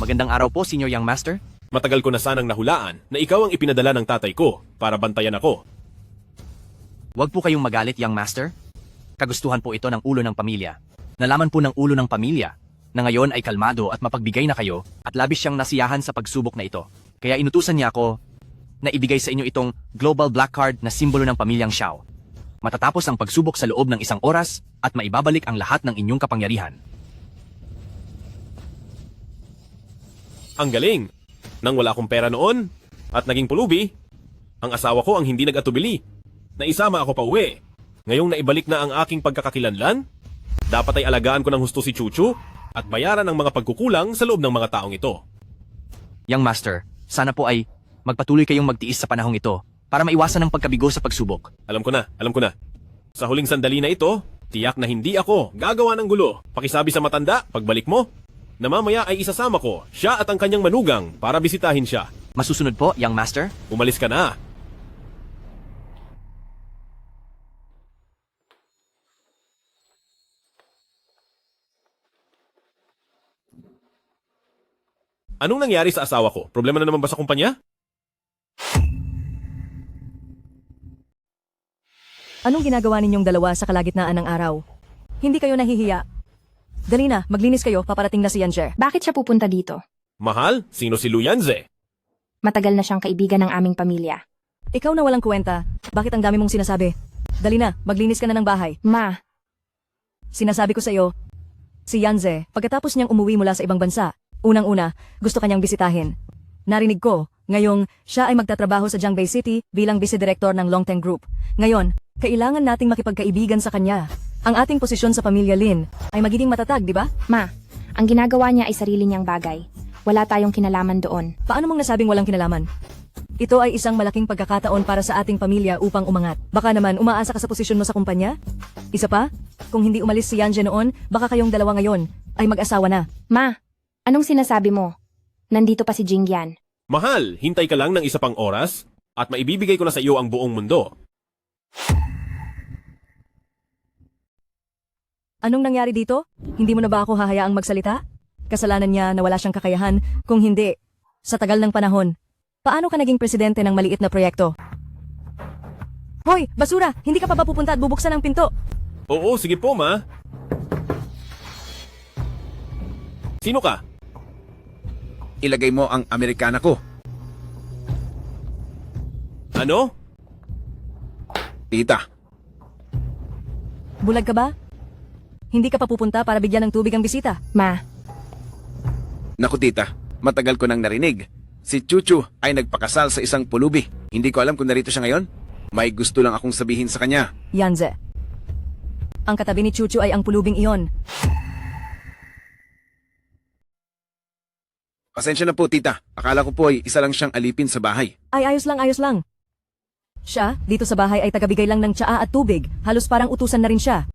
Magandang araw po, Senior Young Master. Matagal ko na sanang nahulaan na ikaw ang ipinadala ng tatay ko para bantayan ako. Huwag po kayong magalit, Young Master. Kagustuhan po ito ng ulo ng pamilya. Nalaman po ng ulo ng pamilya na ngayon ay kalmado at mapagbigay na kayo at labis siyang nasiyahan sa pagsubok na ito. Kaya inutusan niya ako na ibigay sa inyo itong Global Black Card na simbolo ng pamilyang Xiao. Matatapos ang pagsubok sa loob ng 1 oras at maibabalik ang lahat ng inyong kapangyarihan. Ang galing! Nang wala akong pera noon at naging pulubi, ang asawa ko ang hindi nag-atubili. Naisama ako pa uwi. Ngayong naibalik na ang aking pagkakakilanlan, dapat ay alagaan ko ng husto si Chuchu at bayaran ang mga pagkukulang sa loob ng mga taong ito. Young Master, sana po ay magpatuloy kayong magtiis sa panahong ito para maiwasan ang pagkabigo sa pagsubok. Alam ko na. Sa huling sandali na ito, tiyak na hindi ako gagawa ng gulo. Pakisabi sa matanda, pagbalik mo, na mamaya ay isasama ko siya at ang kanyang manugang para bisitahin siya. Masusunod po, Young Master. Umalis ka na. Anong nangyari sa asawa ko? Problema na naman ba sa kumpanya? Anong ginagawa ninyong dalawa sa kalagitnaan ng araw? Hindi kayo nahihiya? Dali na, maglinis kayo, paparating na si Yanjer. Bakit siya pupunta dito? Mahal, sino si Luyanze? Matagal na siyang kaibigan ng aming pamilya. Ikaw na walang kwenta, bakit ang dami mong sinasabi? Dali na, maglinis ka na ng bahay. Ma, Sinasabi ko sa iyo, si Yanze, pagkatapos niyang umuwi mula sa ibang bansa, unang-una, gusto kanyang bisitahin. Narinig ko, ngayong siya ay magtatrabaho sa Jiangbei City bilang vice-director ng Longteng Group. Ngayon, kailangan nating makipagkaibigan sa kanya. Ang ating posisyon sa pamilya Lin ay magiging matatag, di ba? Ma, ang ginagawa niya ay sarili niyang bagay. Wala tayong kinalaman doon. Paano mong nasabing walang kinalaman? Ito ay isang malaking pagkakataon para sa ating pamilya upang umangat. Baka naman umaasa ka sa posisyon mo sa kumpanya? Isa pa, kung hindi umalis si Yanje noon, baka kayong dalawa ngayon ay mag-asawa na. Ma, anong sinasabi mo? Nandito pa si Jingyan. Mahal, hintay ka lang ng isa pang oras at maibibigay ko na sa iyo ang buong mundo. Anong nangyari dito? Hindi mo na ba ako hahayaang magsalita? Kasalanan niya na wala siyang kakayahan, kung hindi, sa tagal ng panahon. Paano ka naging presidente ng maliit na proyekto? Hoy, basura! Hindi ka pa ba pupunta at bubuksan ang pinto? Oo, sige po, ma. Sino ka? Ilagay mo ang Amerikana ko. Ano? Tita, Bulag ka ba? Hindi ka pa pupunta para bigyan ng tubig ang bisita? Ma, naku tita, matagal ko nang narinig. Si Chuchu ay nagpakasal sa isang pulubi. Hindi ko alam kung narito siya ngayon. May gusto lang akong sabihin sa kanya. Yanze. Ang katabi ni Chuchu ay ang pulubing iyon. Pasensya na po tita, akala ko po ay isa lang siyang alipin sa bahay. Ay, ayos lang. Siya, dito sa bahay ay tagabigay lang ng tsaa at tubig. Halos parang utusan na rin siya.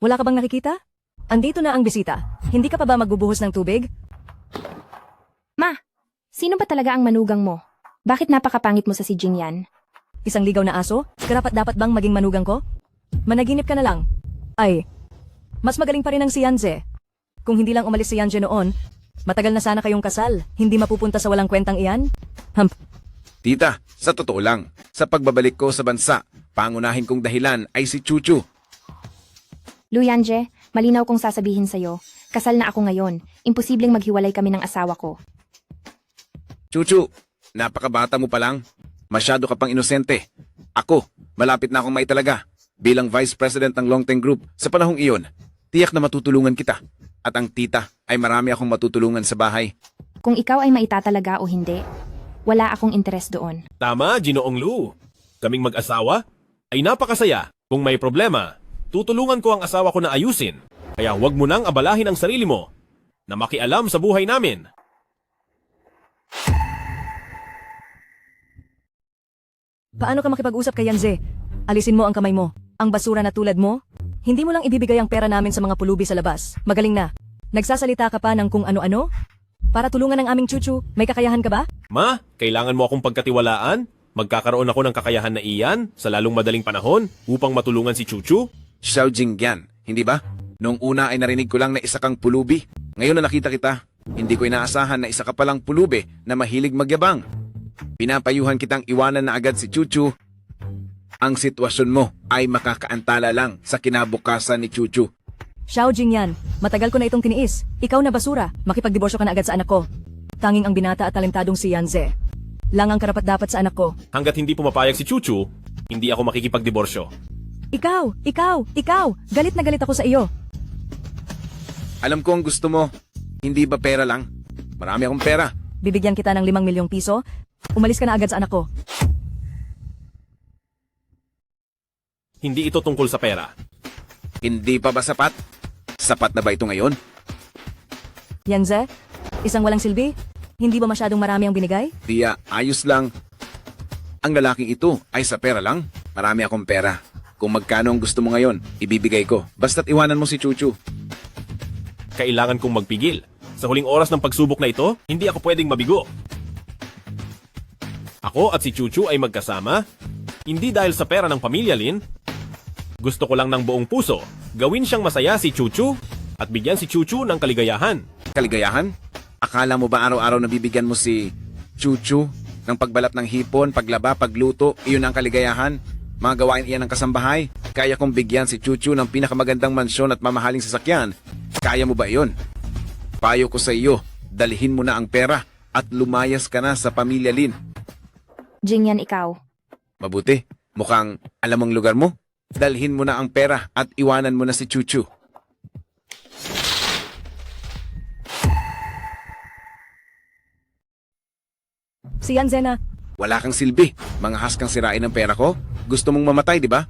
Wala ka bang nakikita? Andito na ang bisita. Hindi ka pa ba magbubuhos ng tubig? Ma, sino ba talaga ang manugang mo? Bakit napakapangit mo sa si Jingyan? Isang ligaw na aso? Karapat dapat bang maging manugang ko? Managinip ka na lang. Ay, mas magaling pa rin ang si Yanze. Kung hindi lang umalis si Yanze noon, matagal na sana kayong kasal. Hindi mapupunta sa walang kwentang iyan? Tita, sa totoo lang, sa pagbabalik ko sa bansa, pangunahin kong dahilan ay si Chuchu. Luyanje, malinaw kong sasabihin sa'yo. Kasal na ako ngayon. Imposibleng maghiwalay kami ng asawa ko. Chuchu, napakabata mo pa lang. Masyado ka pang inosente. Ako, malapit na akong maitalaga. Bilang Vice President ng Longteng Group, sa panahong iyon, tiyak na matutulungan kita. At ang tita ay marami akong matutulungan sa bahay. Kung ikaw ay maitatalaga o hindi, wala akong interes doon. Tama, Ginoong Lu. Kaming mag-asawa ay napakasaya. Kung may problema, tutulungan ko ang asawa ko na ayusin. Kaya huwag mo nang abalahin ang sarili mo na makialam sa buhay namin. Paano ka makipag-usap kay Yanze? Alisin mo ang kamay mo. Ang basura na tulad mo? Hindi mo lang ibibigay ang pera namin sa mga pulubi sa labas. Magaling na. Nagsasalita ka pa ng kung ano-ano? Para tulungan ang aming Chuchu, may kakayahan ka ba? Ma, kailangan mo akong pagkatiwalaan? Magkakaroon ako ng kakayahan na iyan sa lalong madaling panahon upang matulungan si Chuchu? Xiao Jingyan, hindi ba? Noong una ay narinig ko lang na isa kang pulubi. Ngayon na nakita kita, Hindi ko inaasahan na isa ka palang pulube na mahilig magyabang. Pinapayuhan kitang iwanan na agad si Chuchu. Ang sitwasyon mo ay makakaantala lang sa kinabukasan ni Chuchu. Xiao Jingyan, matagal ko na itong tiniis. Ikaw na basura, makipagdiborsyo ka na agad sa anak ko. Tanging ang binata at talentadong si Yanze lang ang karapat-dapat sa anak ko. Hanggat hindi pumapayag si Chuchu, hindi ako makikipagdiborsyo. Ikaw! Galit na galit ako sa iyo. Alam ko ang gusto mo. Hindi ba pera lang? Marami akong pera. Bibigyan kita ng 5 milyong piso. Umalis ka na agad sa anak ko. Hindi ito tungkol sa pera. Hindi pa ba sapat? Sapat na ba ito ngayon? Yanze, isang walang silbi? Hindi ba masyadong marami ang binigay? Tia, ayos lang. Ang lalaking ito ay sa pera lang. Marami akong pera. Kung magkano ang gusto mo ngayon, ibibigay ko. Basta't iwanan mo si Chuchu. Kailangan kong magpigil. Sa huling oras ng pagsubok na ito, hindi ako pwedeng mabigo. Ako at si Chuchu ay magkasama, hindi dahil sa pera ng pamilya Lin. Gusto ko lang ng buong puso, gawin siyang masaya si Chuchu at bigyan si Chuchu ng kaligayahan. Kaligayahan? Akala mo ba araw-araw na bibigyan mo si Chuchu ng pagbalat ng hipon, paglaba, pagluto, iyon ang kaligayahan? Mga gawain iyan ng kasambahay? Kaya kong bigyan si Chuchu ng pinakamagandang mansyon at mamahaling sasakyan. Kaya mo ba iyon? Payo ko sa iyo, dalhin mo na ang pera at lumayas ka na sa pamilya Lin. Jingyan, ikaw. Mabuti, mukhang alam ang lugar mo. Dalhin mo na ang pera at iwanan mo na si Chuchu. Si Yanze na. Wala kang silbi. Mangahas kang sirain ng pera ko. Gusto mong mamatay, di ba?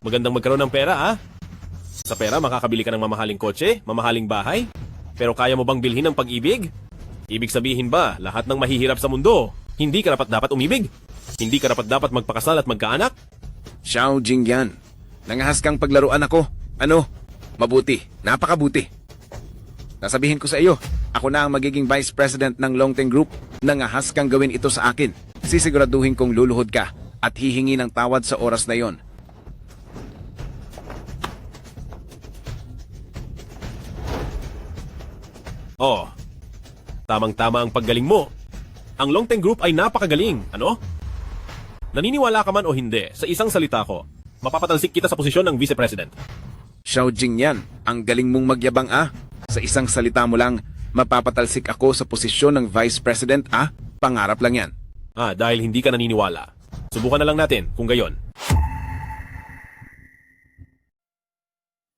Magandang magkaroon ng pera, ha? Sa pera, makakabili ka ng mamahaling kotse, mamahaling bahay. Pero kaya mo bang bilhin ng pag-ibig? Ibig sabihin ba, lahat ng mahihirap sa mundo, hindi karapat-dapat umibig? Hindi karapat-dapat magpakasal at magkaanak? Xiao Jingyan, nangahas kang paglaruan ako. Ano? Mabuti, napakabuti. Nasabihin ko sa iyo, ako na ang magiging Vice President ng Longteng Group. Nangahas kang gawin ito sa akin. Sisiguraduhin kong luluhod ka at hihingi ng tawad sa oras na yon. Oh, tamang-tama ang paggaling mo. Ang Longteng Group ay napakagaling, ano? Naniniwala ka man o hindi, sa isang salita ko, mapapatalsik kita sa posisyon ng Vice President. Xiao Jingyan, ang galing mong magyabang Sa isang salita mo lang, mapapatalsik ako sa posisyon ng Vice President Pangarap lang yan. Dahil hindi ka naniniwala. Subukan na lang natin kung gayon.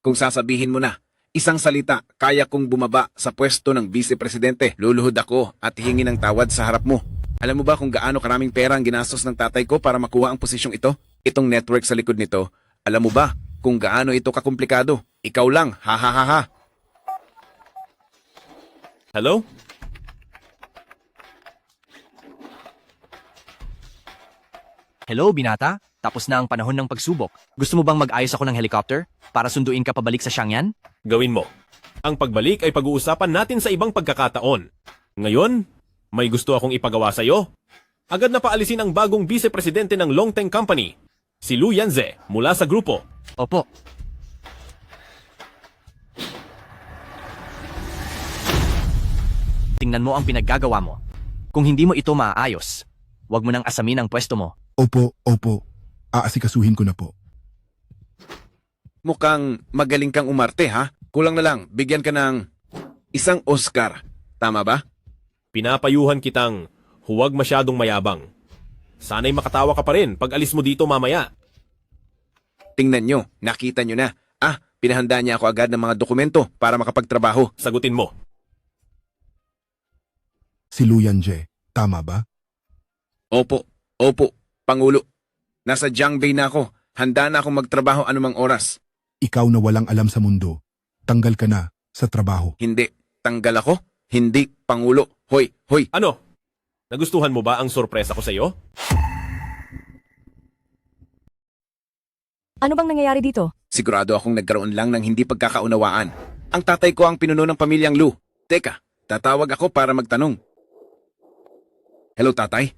Kung sasabihin mo na, isang salita, kaya kong bumaba sa pwesto ng Vice Presidente. Luluhod ako at hingi ng tawad sa harap mo. Alam mo ba kung gaano karaming pera ang ginastos ng tatay ko para makuha ang posisyong ito? Itong network sa likod nito, alam mo ba kung gaano ito kakomplikado? Ikaw lang, ha ha ha ha. Hello? Hello, binata? Tapos na ang panahon ng pagsubok. Gusto mo bang mag-ayos ako ng helicopter para sunduin ka pabalik sa Xiangyan? Gawin mo. Ang pagbalik ay pag-uusapan natin sa ibang pagkakataon. Ngayon, may gusto akong ipagawa sa iyo. Agad na paalisin ang bagong vice-presidente ng Longteng Company, si Lu Yanze, mula sa grupo. Opo. Tingnan mo ang pinaggagawa mo. Kung hindi mo ito maayos, huwag mo nang asamin ang pwesto mo. Opo. Aasikasuhin ko na po. Mukhang magaling kang umarte ha. Kulang na lang, bigyan ka ng isang Oscar. Tama ba? Pinapayuhan kitang huwag masyadong mayabang. Sana'y makatawa ka pa rin pag alis mo dito mamaya. Tingnan nyo, nakita nyo na. Pinahanda niya ako agad ng mga dokumento para makapagtrabaho. Sagutin mo. Si Lu Yanze, tama ba? Opo, Pangulo. Nasa Jiangbei na ako. Handa na akong magtrabaho anumang oras. Ikaw na walang alam sa mundo. Tanggal ka na sa trabaho. Hindi, tanggal ako. Hindi, Pangulo. Hoy. Ano? Nagustuhan mo ba ang sorpresa ko sa iyo? Ano bang nangyayari dito? Sigurado akong nagkaroon lang ng hindi pagkakaunawaan. Ang tatay ko ang pinuno ng pamilyang Lu. Teka, tatawag ako para magtanong. Hello, tatay?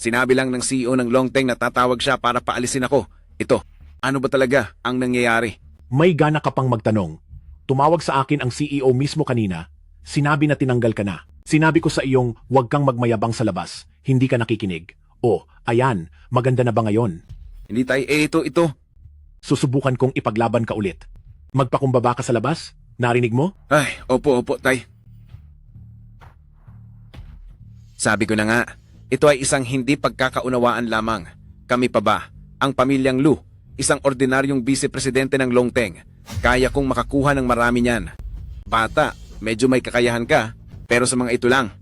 Sinabi lang ng CEO ng Longteng na tatawag siya para paalisin ako. Ito, ano ba talaga ang nangyayari? May gana ka pang magtanong. Tumawag sa akin ang CEO mismo kanina. Sinabi na tinanggal ka na. Sinabi ko sa iyong huwag kang magmayabang sa labas. Hindi ka nakikinig. O, ayan, maganda na ba ngayon? Hindi tay, ito. Susubukan kong ipaglaban ka ulit. Magpakumbaba ka sa labas? Narinig mo? Ay, opo, tay. Sabi ko na nga, ito ay isang hindi pagkakaunawaan lamang. Kami pa ba, ang pamilyang Lu, isang ordinaryong vice-presidente ng Longteng. Kaya kong makakuha ng marami niyan. Bata, medyo may kakayahan ka, pero sa mga ito lang.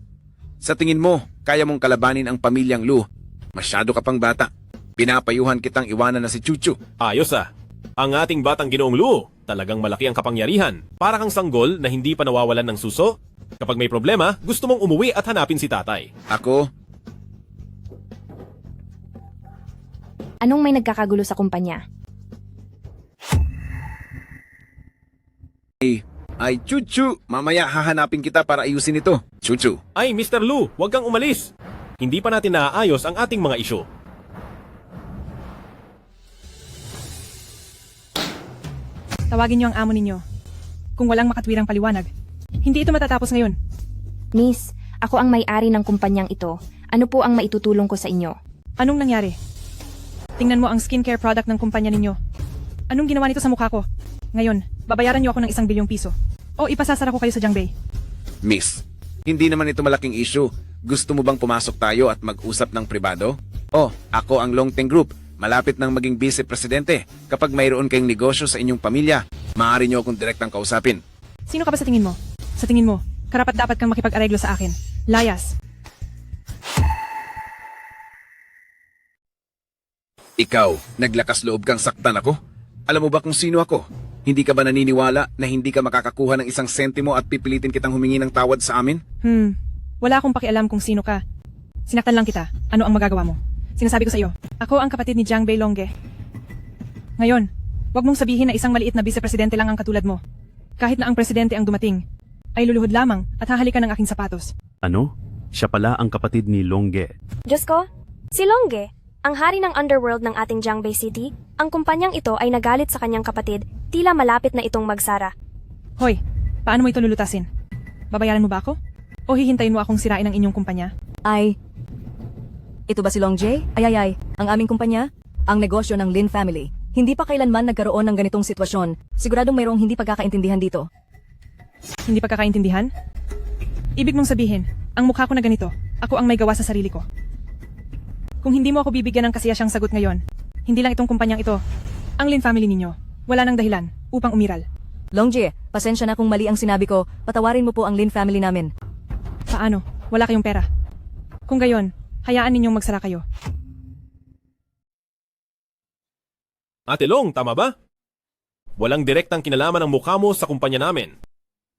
Sa tingin mo, kaya mong kalabanin ang pamilyang Lu. Masyado ka pang bata. Pinapayuhan kitang iwanan na si Chuchu. Ayos ah. Ang ating batang Ginoong Lu, talagang malaki ang kapangyarihan. Para kang sanggol na hindi pa nawawalan ng suso. Kapag may problema, gusto mong umuwi at hanapin si tatay. Ako, Anong may nagkakagulo sa kumpanya? ay Chuchu, mamaya hahanapin kita para ayusin ito. Chuchu, Ay, Mr. Lu, huwag kang umalis. Hindi pa natin naaayos ang ating mga isyu. Tawagin niyo ang amo ninyo. Kung walang makatwirang paliwanag, hindi ito matatapos ngayon. Miss, ako ang may-ari ng kumpanyang ito. Ano po ang maitutulong ko sa inyo? Anong nangyari? Tingnan mo ang skincare product ng kumpanya ninyo. Anong ginawa nito sa mukha ko? Ngayon, babayaran niyo ako ng 1 bilyong piso. O ipasasara ko kayo sa Jiangbei. Miss, hindi naman ito malaking issue. Gusto mo bang pumasok tayo at mag-usap ng pribado? Oh, ako ang Longteng Group. Malapit nang maging vice-presidente. Kapag mayroon kayong negosyo sa inyong pamilya, maaari niyo akong direktang kausapin. Sino ka ba sa tingin mo? Sa tingin mo, karapat dapat kang makipag-areglo sa akin. Layas. Ikaw, naglakas loob kang saktan ako? Alam mo ba kung sino ako? Hindi ka ba naniniwala na hindi ka makakakuha ng 1 sentimo at pipilitin kitang humingi ng tawad sa amin? Wala akong pakialam kung sino ka. Sinaktan lang kita. Ano ang magagawa mo? Sinasabi ko sa iyo, ako ang kapatid ni Jiangbei Longge. Ngayon, wag mong sabihin na isang maliit na vice-presidente lang ang katulad mo. Kahit na ang presidente ang dumating, ay luluhod lamang at hahalikan ng aking sapatos. Ano? Siya pala ang kapatid ni Longge. Diyos ko, si Longge, ang hari ng underworld ng ating Jiangbei City, ang kumpanyang ito ay nagalit sa kanyang kapatid, tila malapit na itong magsara. Hoy, paano mo ito lulutasin? Babayaran mo ba ako? O hihintayin mo akong sirain ang inyong kumpanya? Ay, ito ba si Long J? Ay, ang aming kumpanya, ang negosyo ng Lin family. Hindi pa kailanman nagkaroon ng ganitong sitwasyon. Siguradong mayroong hindi pagkakaintindihan dito. Hindi pagkakaintindihan? Ibig mong sabihin, ang mukha ko na ganito, ako ang may gawa sa sarili ko. Kung hindi mo ako bibigyan ng kasiyasyang sagot ngayon, hindi lang itong kumpanyang ito, ang Lin family ninyo, wala nang dahilan upang umiral. Long J, pasensya na kung mali ang sinabi ko. Patawarin mo po ang Lin family namin. Paano? Wala kayong pera. Kung gayon, hayaan ninyong magsara kayo. Ate Long, tama ba? Walang direktang kinalaman ang mukha mo sa kumpanya namin.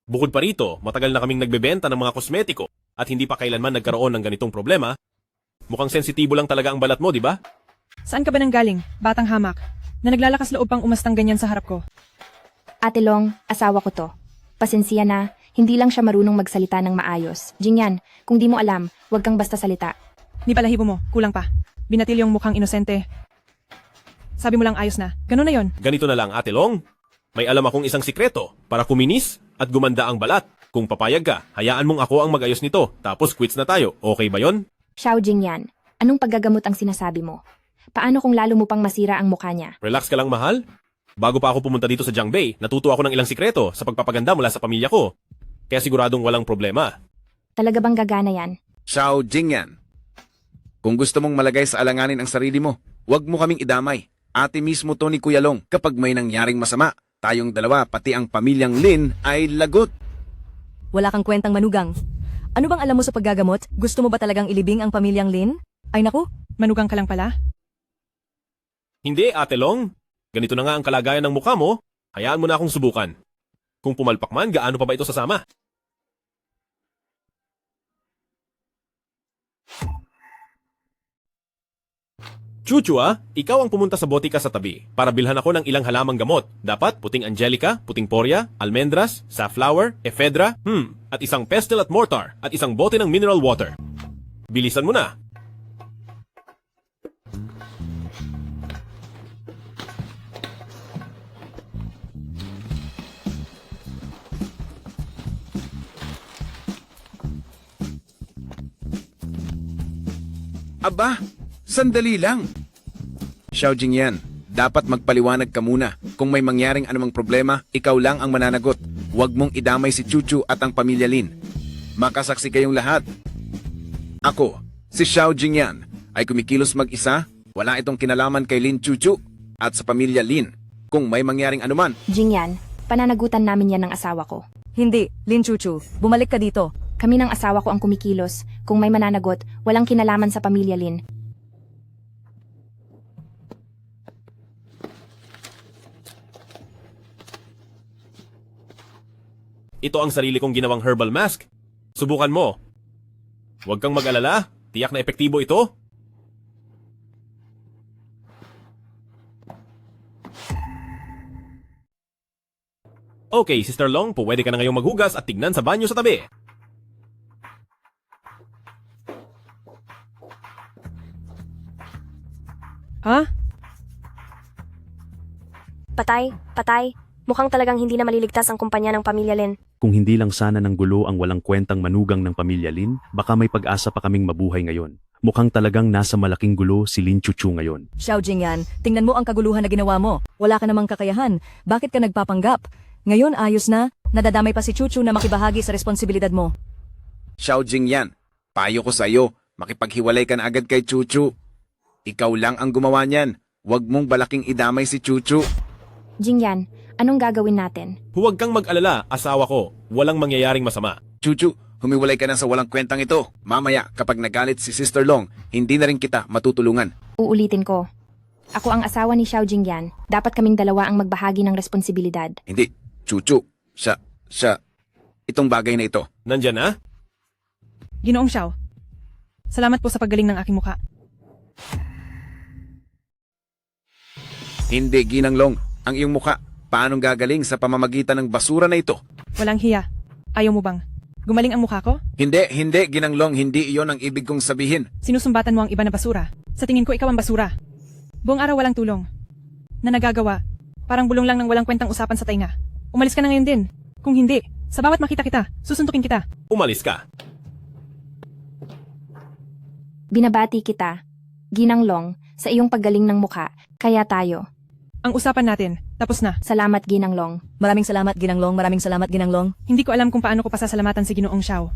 Bukod pa rito, matagal na kaming nagbebenta ng mga kosmetiko at hindi pa kailanman nagkaroon ng ganitong problema. Mukhang sensitibo lang talaga ang balat mo, di ba? Saan ka ba nanggaling, batang hamak, na naglalakas loob pang umastang ganyan sa harap ko? Ate Long, asawa ko to. Pasensya na, hindi lang siya marunong magsalita ng maayos. Jingyan, kung di mo alam, huwag kang basta salita. Ni balahibo mo, kulang pa. Binatil yung mukhang inosente. Sabi mo lang ayos na, ganun na yon. Ganito na lang, Ate Long. May alam akong isang sikreto para kuminis at gumanda ang balat. Kung papayag ka, hayaan mong ako ang mag-ayos nito, tapos quits na tayo. Okay ba yon? Xiao Jingyan, anong paggagamot ang sinasabi mo? Paano kung lalo mo pang masira ang mukha niya? Relax ka lang, mahal. Bago pa ako pumunta dito sa Jiangbei, natuto ako ng ilang sikreto sa pagpapaganda mula sa pamilya ko. Kaya siguradong walang problema. Talaga bang gagana yan? Xiao Jingyan. Kung gusto mong malagay sa alanganin ang sarili mo, huwag mo kaming idamay. Ate mismo to ni Kuya Long, kapag may nangyaring masama, tayong dalawa, pati ang pamilyang Lin, ay lagot. Wala kang kwentang manugang. Ano bang alam mo sa paggagamot? Gusto mo ba talagang ilibing ang pamilyang Lin? Ay naku, Manugang ka lang pala? Hindi, Ate Long. Ganito na nga ang kalagayan ng mukha mo. Hayaan mo na akong subukan. Kung pumalpak man, gaano pa ba ito sasama? Chuchu ikaw ang pumunta sa botika sa tabi para bilhan ako ng ilang halamang gamot. Dapat puting angelica, puting poria, almendras, safflower, ephedra, at isang pestle at mortar at isang bote ng mineral water. Bilisan mo na. Aba, sandali lang. Xiao Jingyan, dapat magpaliwanag ka muna. Kung may mangyaring anumang problema, ikaw lang ang mananagot. Huwag mong idamay si Chuchu at ang pamilya Lin. Makasaksi kayong lahat. Ako, si Xiao Jingyan, ay kumikilos mag-isa. Wala itong kinalaman kay Lin Chuchu at sa pamilya Lin. Kung may mangyaring anuman, Jingyan, pananagutan namin yan ng asawa ko. Hindi, Lin Chuchu, bumalik ka dito. Kami ng asawa ko ang kumikilos. Kung may mananagot, walang kinalaman sa pamilya Lin. Ito ang sarili kong ginawang herbal mask. Subukan mo. Huwag kang mag-alala. Tiyak na epektibo ito. Okay, Sister Long, pwede ka na ngayong maghugas at tignan sa banyo sa tabi. Ha? Patay, patay. Mukhang talagang hindi na maliligtas ang kumpanya ng pamilya Lin. Kung hindi lang sana ng gulo ang walang kwentang manugang ng pamilya Lin, baka may pag-asa pa kaming mabuhay ngayon. Mukhang talagang nasa malaking gulo si Lin Chuchu ngayon. Xiao Jingyan, tingnan mo ang kaguluhan na ginawa mo. Wala ka namang kakayahan. Bakit ka nagpapanggap? Ngayon ayos na, nadadamay pa si Chuchu na makibahagi sa responsibilidad mo. Xiao Jingyan, payo ko sa iyo, makipaghiwalay ka na agad kay Chuchu. Ikaw lang ang gumawa niyan. Huwag mong balaking idamay si Chuchu. Jingyan, anong gagawin natin? Huwag kang mag-alala, asawa ko. Walang mangyayaring masama. Chuchu, humiwalay ka na sa walang kwentang ito. Mamaya, kapag nagalit si Sister Long, hindi na rin kita matutulungan. Uulitin ko. Ako ang asawa ni Xiao Jingyan. Dapat kaming dalawa ang magbahagi ng responsibilidad. Hindi, Chuchu. Itong bagay na ito. Nandyan na? Ginoong Xiao. Salamat po sa paggaling ng aking mukha. Hindi, Ginanglong. Ang iyong mukha, paanong gagaling sa pamamagitan ng basura na ito? Walang hiya. Ayaw mo bang? Gumaling ang mukha ko? Hindi, Ginanglong. Hindi iyon ang ibig kong sabihin. Sinusumbatan mo ang iba na basura. Sa tingin ko ikaw ang basura. Buong araw walang tulong. Na nagagawa. Parang bulong lang ng walang kwentang usapan sa tainga. Umalis ka na ngayon din. Kung hindi, sa bawat makita kita, susuntukin kita. Umalis ka. Binabati kita, Ginanglong, sa iyong paggaling ng mukha. Kaya tayo. Ang usapan natin, tapos na. Salamat, Ginanglong. Maraming salamat, Ginanglong. Maraming salamat, Ginanglong. Hindi ko alam kung paano ko pasasalamatan si Ginoong Xiao.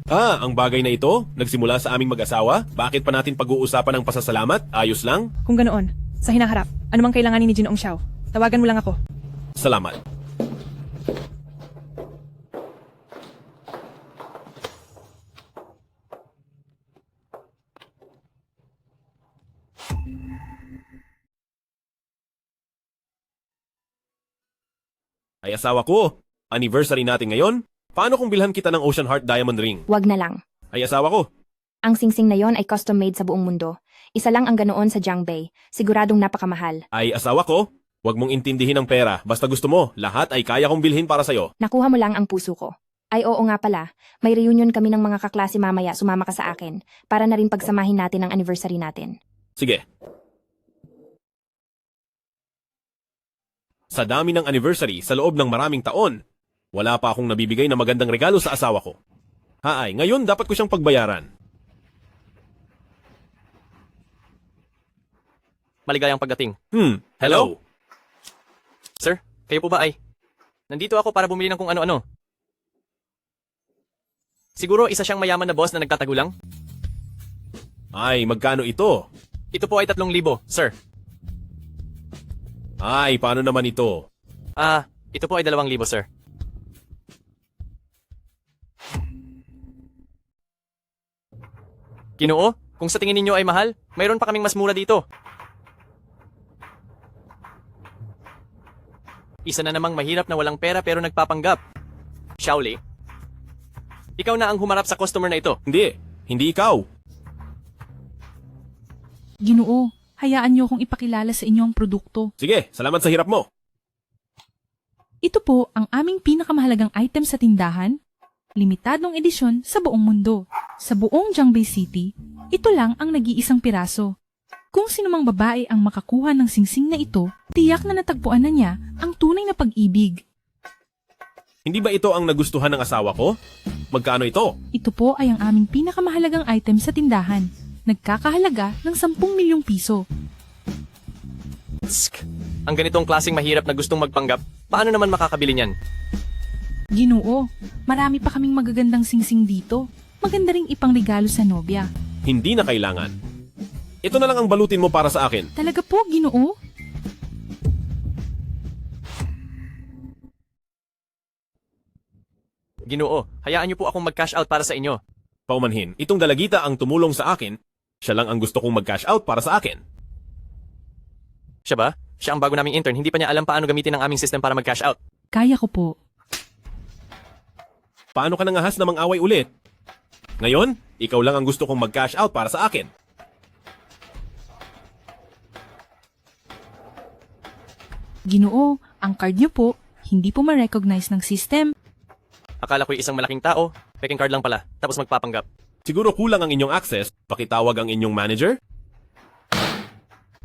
Ang bagay na ito, nagsimula sa aming mag-asawa. Bakit pa natin pag-uusapan ng pasasalamat? Ayos lang? Kung ganoon, sa hinaharap, anumang kailanganin ni Ginoong Xiao, tawagan mo lang ako. Salamat. Ay asawa ko, anniversary natin ngayon. Paano kung bilhan kita ng Ocean Heart Diamond Ring? Wag na lang. Ay asawa ko, Ang singsing na yon ay custom-made sa buong mundo. Isa lang ang ganoon sa Jiangbei. Siguradong napakamahal. ay asawa ko, huwag mong intindihin ang pera. Basta gusto mo, lahat ay kaya kong bilhin para sa'yo. Nakuha mo lang ang puso ko. Ay oo nga pala, may reunion kami ng mga kaklase mamaya, sumama ka sa akin. Para na rin pagsamahin natin ang anniversary natin. Sige. Sa dami ng anniversary sa loob ng maraming taon, wala pa akong nabibigay na magandang regalo sa asawa ko. Haay, ngayon dapat ko siyang pagbayaran. Maligayang pagdating. Hello? Sir, kayo po ba ay? Nandito ako para bumili ng kung ano-ano. Siguro isa siyang mayaman na boss na nagtatagulang? Ay, magkano ito? Ito po ay 3,000, sir. Ay, paano naman ito? Ito po ay 2,000, sir. Ginoo, kung sa tingin ninyo ay mahal, mayroon pa kaming mas mura dito. Isa na namang mahirap na walang pera pero nagpapanggap. Xiaoli, ikaw na ang humarap sa customer na ito. Hindi ikaw. Ginoo, hayaan niyo akong ipakilala sa inyo ang produkto. Sige, salamat sa hirap mo. Ito po ang aming pinakamahalagang item sa tindahan, limitadong edisyon sa buong mundo. Sa buong Jiangbei City, ito lang ang nag-iisang piraso. Kung sinumang babae ang makakuha ng singsing na ito, tiyak na natagpuan na niya ang tunay na pag-ibig. Hindi ba ito ang nagustuhan ng asawa ko? Magkano ito? Ito po ay ang aming pinakamahalagang item sa tindahan. Nagkakahalaga ng 10 milyong piso. Tsk. Ang ganitong klaseng mahirap na gustong magpanggap, paano naman makakabili niyan? Ginoo, marami pa kaming magagandang singsing dito. Maganda ring ipangregalo sa nobya. Hindi na kailangan. Ito na lang ang balutin mo para sa akin. Talaga po, Ginoo? Ginoo, hayaan niyo po akong mag-cash out para sa inyo. Paumanhin, itong dalagita ang tumulong sa akin. Siya lang ang gusto kong mag-cash out para sa akin. Siya ba? Siya ang bago naming intern, hindi pa niya alam paano gamitin ang aming system para mag-cash out. Kaya ko po. Paano ka nangahas na mang-away ulit? Ngayon, ikaw lang ang gusto kong mag-cash out para sa akin. Ginoo, ang card niyo po, hindi po ma-recognize ng system. Akala ko'y isang malaking tao, peking card lang pala, tapos magpapanggap. Siguro kulang ang inyong access, pakitawag ang inyong manager?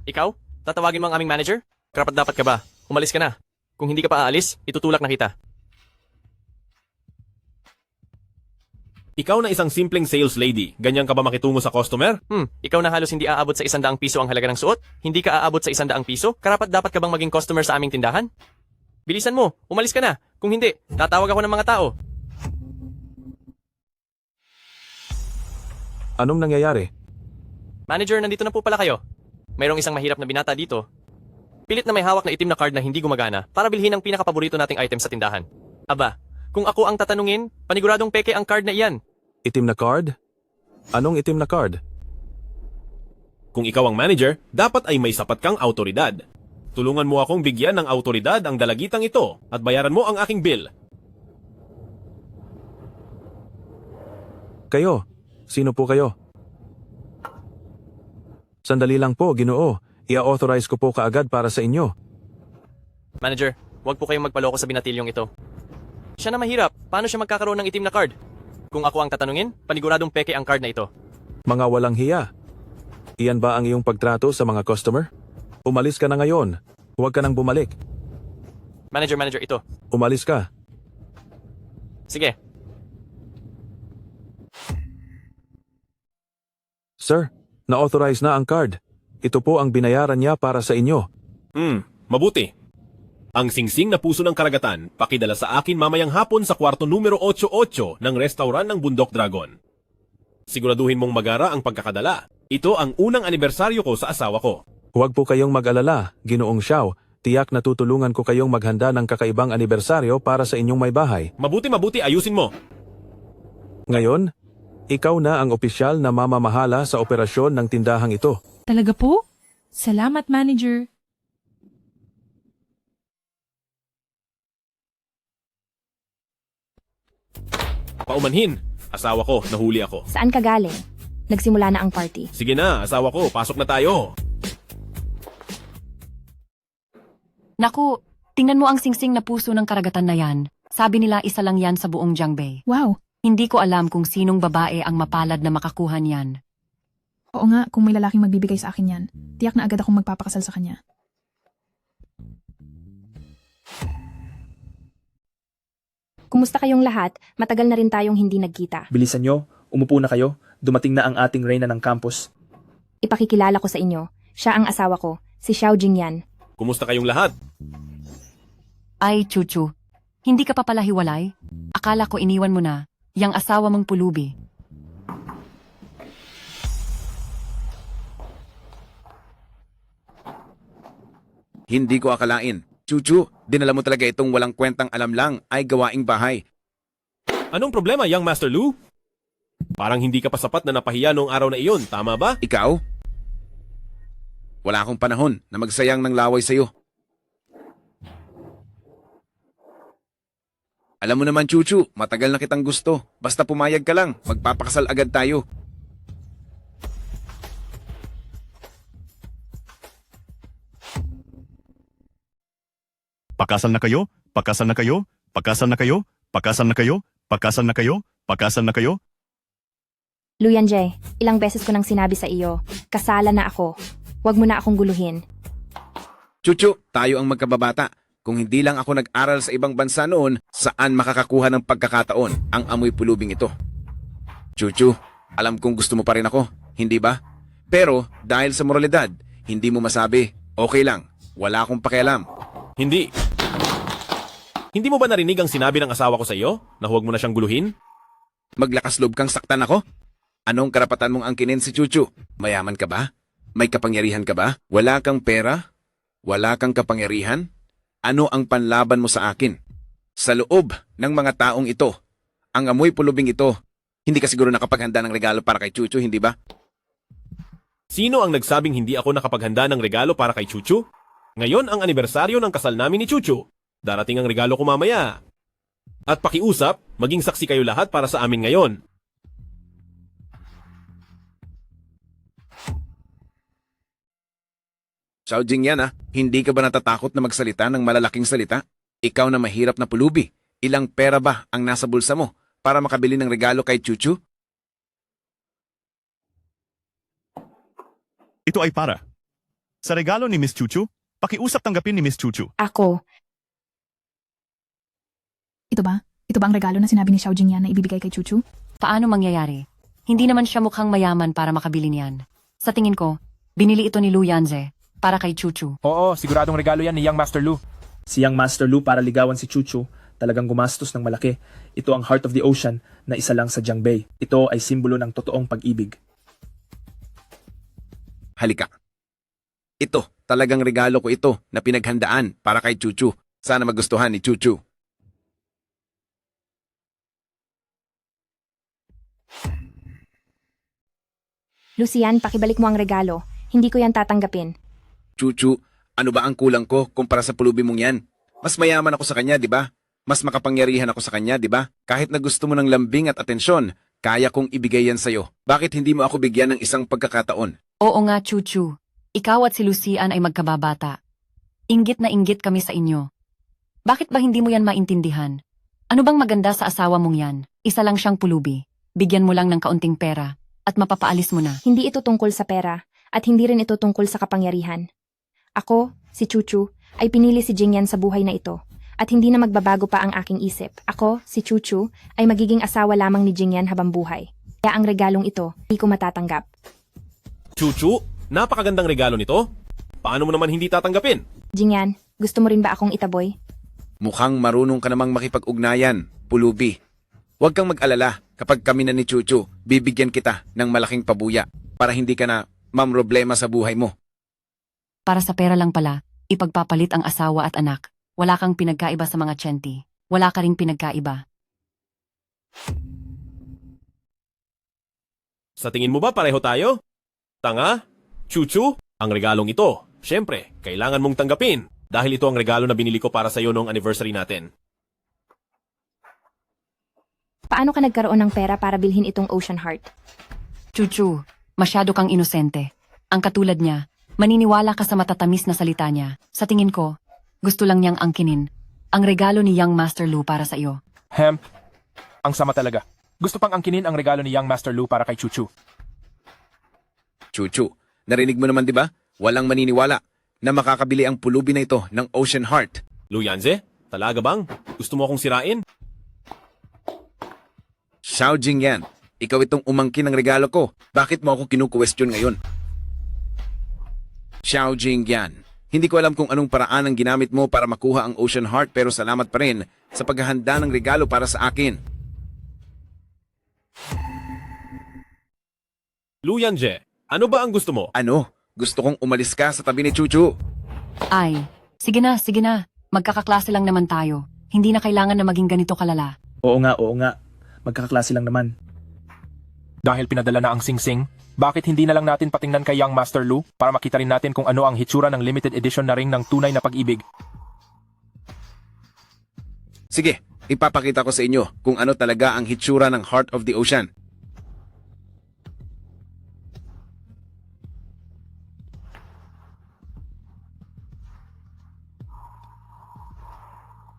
Ikaw? Tatawagin mo ang aming manager? Karapat dapat ka ba? Umalis ka na. Kung hindi ka pa aalis, itutulak na kita. Ikaw na isang simpleng sales lady, ganyan ka ba makitungo sa customer? Ikaw na halos hindi aabot sa 100 piso ang halaga ng suot? Hindi ka aabot sa 100 piso? Karapat dapat ka bang maging customer sa aming tindahan? Bilisan mo, umalis ka na. Kung hindi, tatawag ako ng mga tao. Anong nangyayari? Manager, nandito na po pala kayo. Mayroong isang mahirap na binata dito. Pilit na may hawak na itim na card na hindi gumagana para bilhin ang pinakapaborito nating item sa tindahan. Aba, kung ako ang tatanungin, paniguradong peke ang card na iyan. Itim na card? Anong itim na card? Kung ikaw ang manager, dapat ay may sapat kang autoridad. Tulungan mo akong bigyan ng autoridad ang dalagitang ito at bayaran mo ang aking bill. Kayo? Sino po kayo? Sandali lang po, Ginoo. I-authorize ko po kaagad para sa inyo. Manager, huwag po kayong magpaloko sa binatilyong ito. Siya na mahirap, paano siya magkakaroon ng itim na card? Kung ako ang tatanungin, paniguradong peke ang card na ito. Mga walang hiya. Iyan ba ang iyong pagtrato sa mga customer? Umalis ka na ngayon. Huwag ka nang bumalik. Manager, ito. Umalis ka. Sige. Sir, na-authorize na ang card. Ito po ang binayaran niya para sa inyo. Mabuti. Ang singsing na puso ng karagatan, pakidala sa akin mamayang hapon sa kwarto numero 88 ng restaurant ng Bundok Dragon. Siguraduhin mong magara ang pagkakadala. Ito ang unang anibersaryo ko sa asawa ko. Huwag po kayong mag-alala, Ginoong Xiao. Tiyak na tutulungan ko kayong maghanda ng kakaibang anibersaryo para sa inyong may bahay. Mabuti, ayusin mo. Ngayon, ikaw na ang opisyal na mamamahala sa operasyon ng tindahang ito. Talaga po? Salamat, manager. Paumanhin. Asawa ko, nahuli ako. Saan ka galing? Nagsimula na ang party. Sige na, asawa ko, pasok na tayo. Naku, tingnan mo ang singsing na puso ng karagatan na yan. Sabi nila isa lang yan sa buong Jiangbei. Wow. Hindi ko alam kung sinong babae ang mapalad na makakuha niyan. Oo nga, kung may lalaking magbibigay sa akin yan, tiyak na agad akong magpapakasal sa kanya. Kumusta kayong lahat? Matagal na rin tayong hindi nagkita. Bilisan nyo, umupo na kayo. Dumating na ang ating reyna ng campus. Ipakikilala ko sa inyo. Siya ang asawa ko, si Xiao Jingyan. Kumusta kayong lahat? Ay, Chuchu, hindi ka pa pala hiwalay? Akala ko iniwan mo na, yang asawa mong pulubi. Hindi ko akalain. Chuchu, dinala mo talaga itong walang kwentang alam lang ay gawaing bahay. Anong problema, Young Master Lu? Parang hindi ka pa sapat na napahiya noong araw na iyon, tama ba? Ikaw? Wala akong panahon na magsayang ng laway sa'yo. Alam mo naman, Chuchu, matagal na kitang gusto. Basta pumayag ka lang, magpapakasal agad tayo. Pakasal na kayo? Pakasal na kayo? Pakasal na kayo? Pakasal na kayo? Pakasal na kayo? Pakasal na kayo? Luyanje, ilang beses ko nang sinabi sa iyo, kasala na ako. Huwag mo na akong guluhin. Chuchu, tayo ang magkababata. Kung hindi lang ako nag-aral sa ibang bansa noon, saan makakakuha ng pagkakataon ang amoy pulubing ito? Chuchu, alam kong gusto mo pa rin ako, hindi ba? Pero dahil sa moralidad, hindi mo masabi, okay lang, wala akong pakialam. Hindi. Hindi mo ba narinig ang sinabi ng asawa ko sa iyo na huwag mo na siyang guluhin? Maglakas loob kang saktan ako? Anong karapatan mong angkinin si Chuchu? Mayaman ka ba? May kapangyarihan ka ba? Wala kang pera? Wala kang kapangyarihan? Ano ang panlaban mo sa akin? Sa loob ng mga taong ito, ang amoy pulubing ito, hindi ka siguro nakapaghanda ng regalo para kay Chuchu, hindi ba? Sino ang nagsabing hindi ako nakapaghanda ng regalo para kay Chuchu? Ngayon ang anibersaryo ng kasal namin ni Chuchu. Darating ang regalo ko mamaya. At pakiusap, maging saksi kayo lahat para sa amin ngayon. Xiao Jing yan hindi ka ba natatakot na magsalita ng malalaking salita? Ikaw na mahirap na pulubi, ilang pera ba ang nasa bulsa mo para makabili ng regalo kay Chuchu? Ito ay para. Sa regalo ni Miss Chuchu, pakiusap tanggapin ni Miss Chuchu. Ako, Ito ba? Ito ba ang regalo na sinabi ni Xiao Jingyan na ibibigay kay Chuchu? Paano mangyayari? Hindi naman siya mukhang mayaman para makabili niyan. Sa tingin ko, binili ito ni Lu Yanze para kay Chuchu. Oo, siguradong regalo yan ni Young Master Lu. Si Young Master Lu para ligawan si Chuchu, talagang gumastos ng malaki. Ito ang Heart of the Ocean na isa lang sa Jiangbei. Ito ay simbolo ng totoong pag-ibig. Halika. Ito, talagang regalo ko ito na pinaghandaan para kay Chuchu. Sana magustuhan ni Chuchu. Lucian, pakibalik mo ang regalo. Hindi ko yan tatanggapin. Chuchu, ano ba ang kulang ko kumpara sa pulubi mong yan? Mas mayaman ako sa kanya, di ba? Mas makapangyarihan ako sa kanya, di ba? Kahit na gusto mo ng lambing at atensyon, kaya kong ibigay yan sa'yo. Bakit hindi mo ako bigyan ng isang pagkakataon? Oo nga, Chuchu. Ikaw at si Lucian ay magkababata. Inggit na inggit kami sa inyo. Bakit ba hindi mo yan maintindihan? Ano bang maganda sa asawa mong yan? Isa lang siyang pulubi. Bigyan mo lang ng kaunting pera at mapapaalis mo na. Hindi ito tungkol sa pera at hindi rin ito tungkol sa kapangyarihan. Ako, si Chuchu, ay pinili si Jingyan sa buhay na ito at hindi na magbabago pa ang aking isip. Ako, si Chuchu, ay magiging asawa lamang ni Jingyan habang buhay. Kaya ang regalong ito, hindi ko matatanggap. Chuchu, napakagandang regalo nito. Paano mo naman hindi tatanggapin? Jingyan, gusto mo rin ba akong itaboy? Mukhang marunong ka namang makipag-ugnayan, pulubi. Huwag kang mag-alala, kapag kami na ni Chuchu, bibigyan kita ng malaking pabuya para hindi ka na mamroblema sa buhay mo. Para sa pera lang pala, ipagpapalit ang asawa at anak. Wala kang pinagkaiba sa mga tsenti. Wala ka ring pinagkaiba. Sa tingin mo ba pareho tayo? Tanga? Chuchu? Ang regalong ito, syempre, kailangan mong tanggapin dahil ito ang regalo na binili ko para sa iyo noong anniversary natin. Paano ka nagkaroon ng pera para bilhin itong Ocean Heart? Chuchu, masyado kang inosente. Ang katulad niya, maniniwala ka sa matatamis na salita niya. Sa tingin ko, gusto lang niyang angkinin ang regalo ni Young Master Lu para sa iyo. Ang sama talaga. Gusto pang angkinin ang regalo ni Young Master Lu para kay Chuchu. Chuchu, narinig mo naman di ba? Walang maniniwala na makakabili ang pulubi na ito ng Ocean Heart. Lu Yanze, talaga bang? Gusto mo akong sirain? Xiao Jingyan, ikaw itong umangkin ng regalo ko. Bakit mo ako kinukwestiyon ngayon? Xiao Jingyan, hindi ko alam kung anong paraan ang ginamit mo para makuha ang Ocean Heart pero salamat pa rin sa paghahanda ng regalo para sa akin. Lu Yanze, ano ba ang gusto mo? Ano? Gusto kong umalis ka sa tabi ni Chuchu. Ay, sige na, sige na. Magkakaklase lang naman tayo. Hindi na kailangan na maging ganito kalala. Oo nga. Magkakaklase lang naman. Dahil pinadala na ang Sing-Sing, bakit hindi na lang natin patingnan kay Young Master Lu para makita rin natin kung ano ang hitsura ng limited edition na ring ng tunay na pag-ibig? Sige, ipapakita ko sa inyo kung ano talaga ang hitsura ng Heart of the Ocean.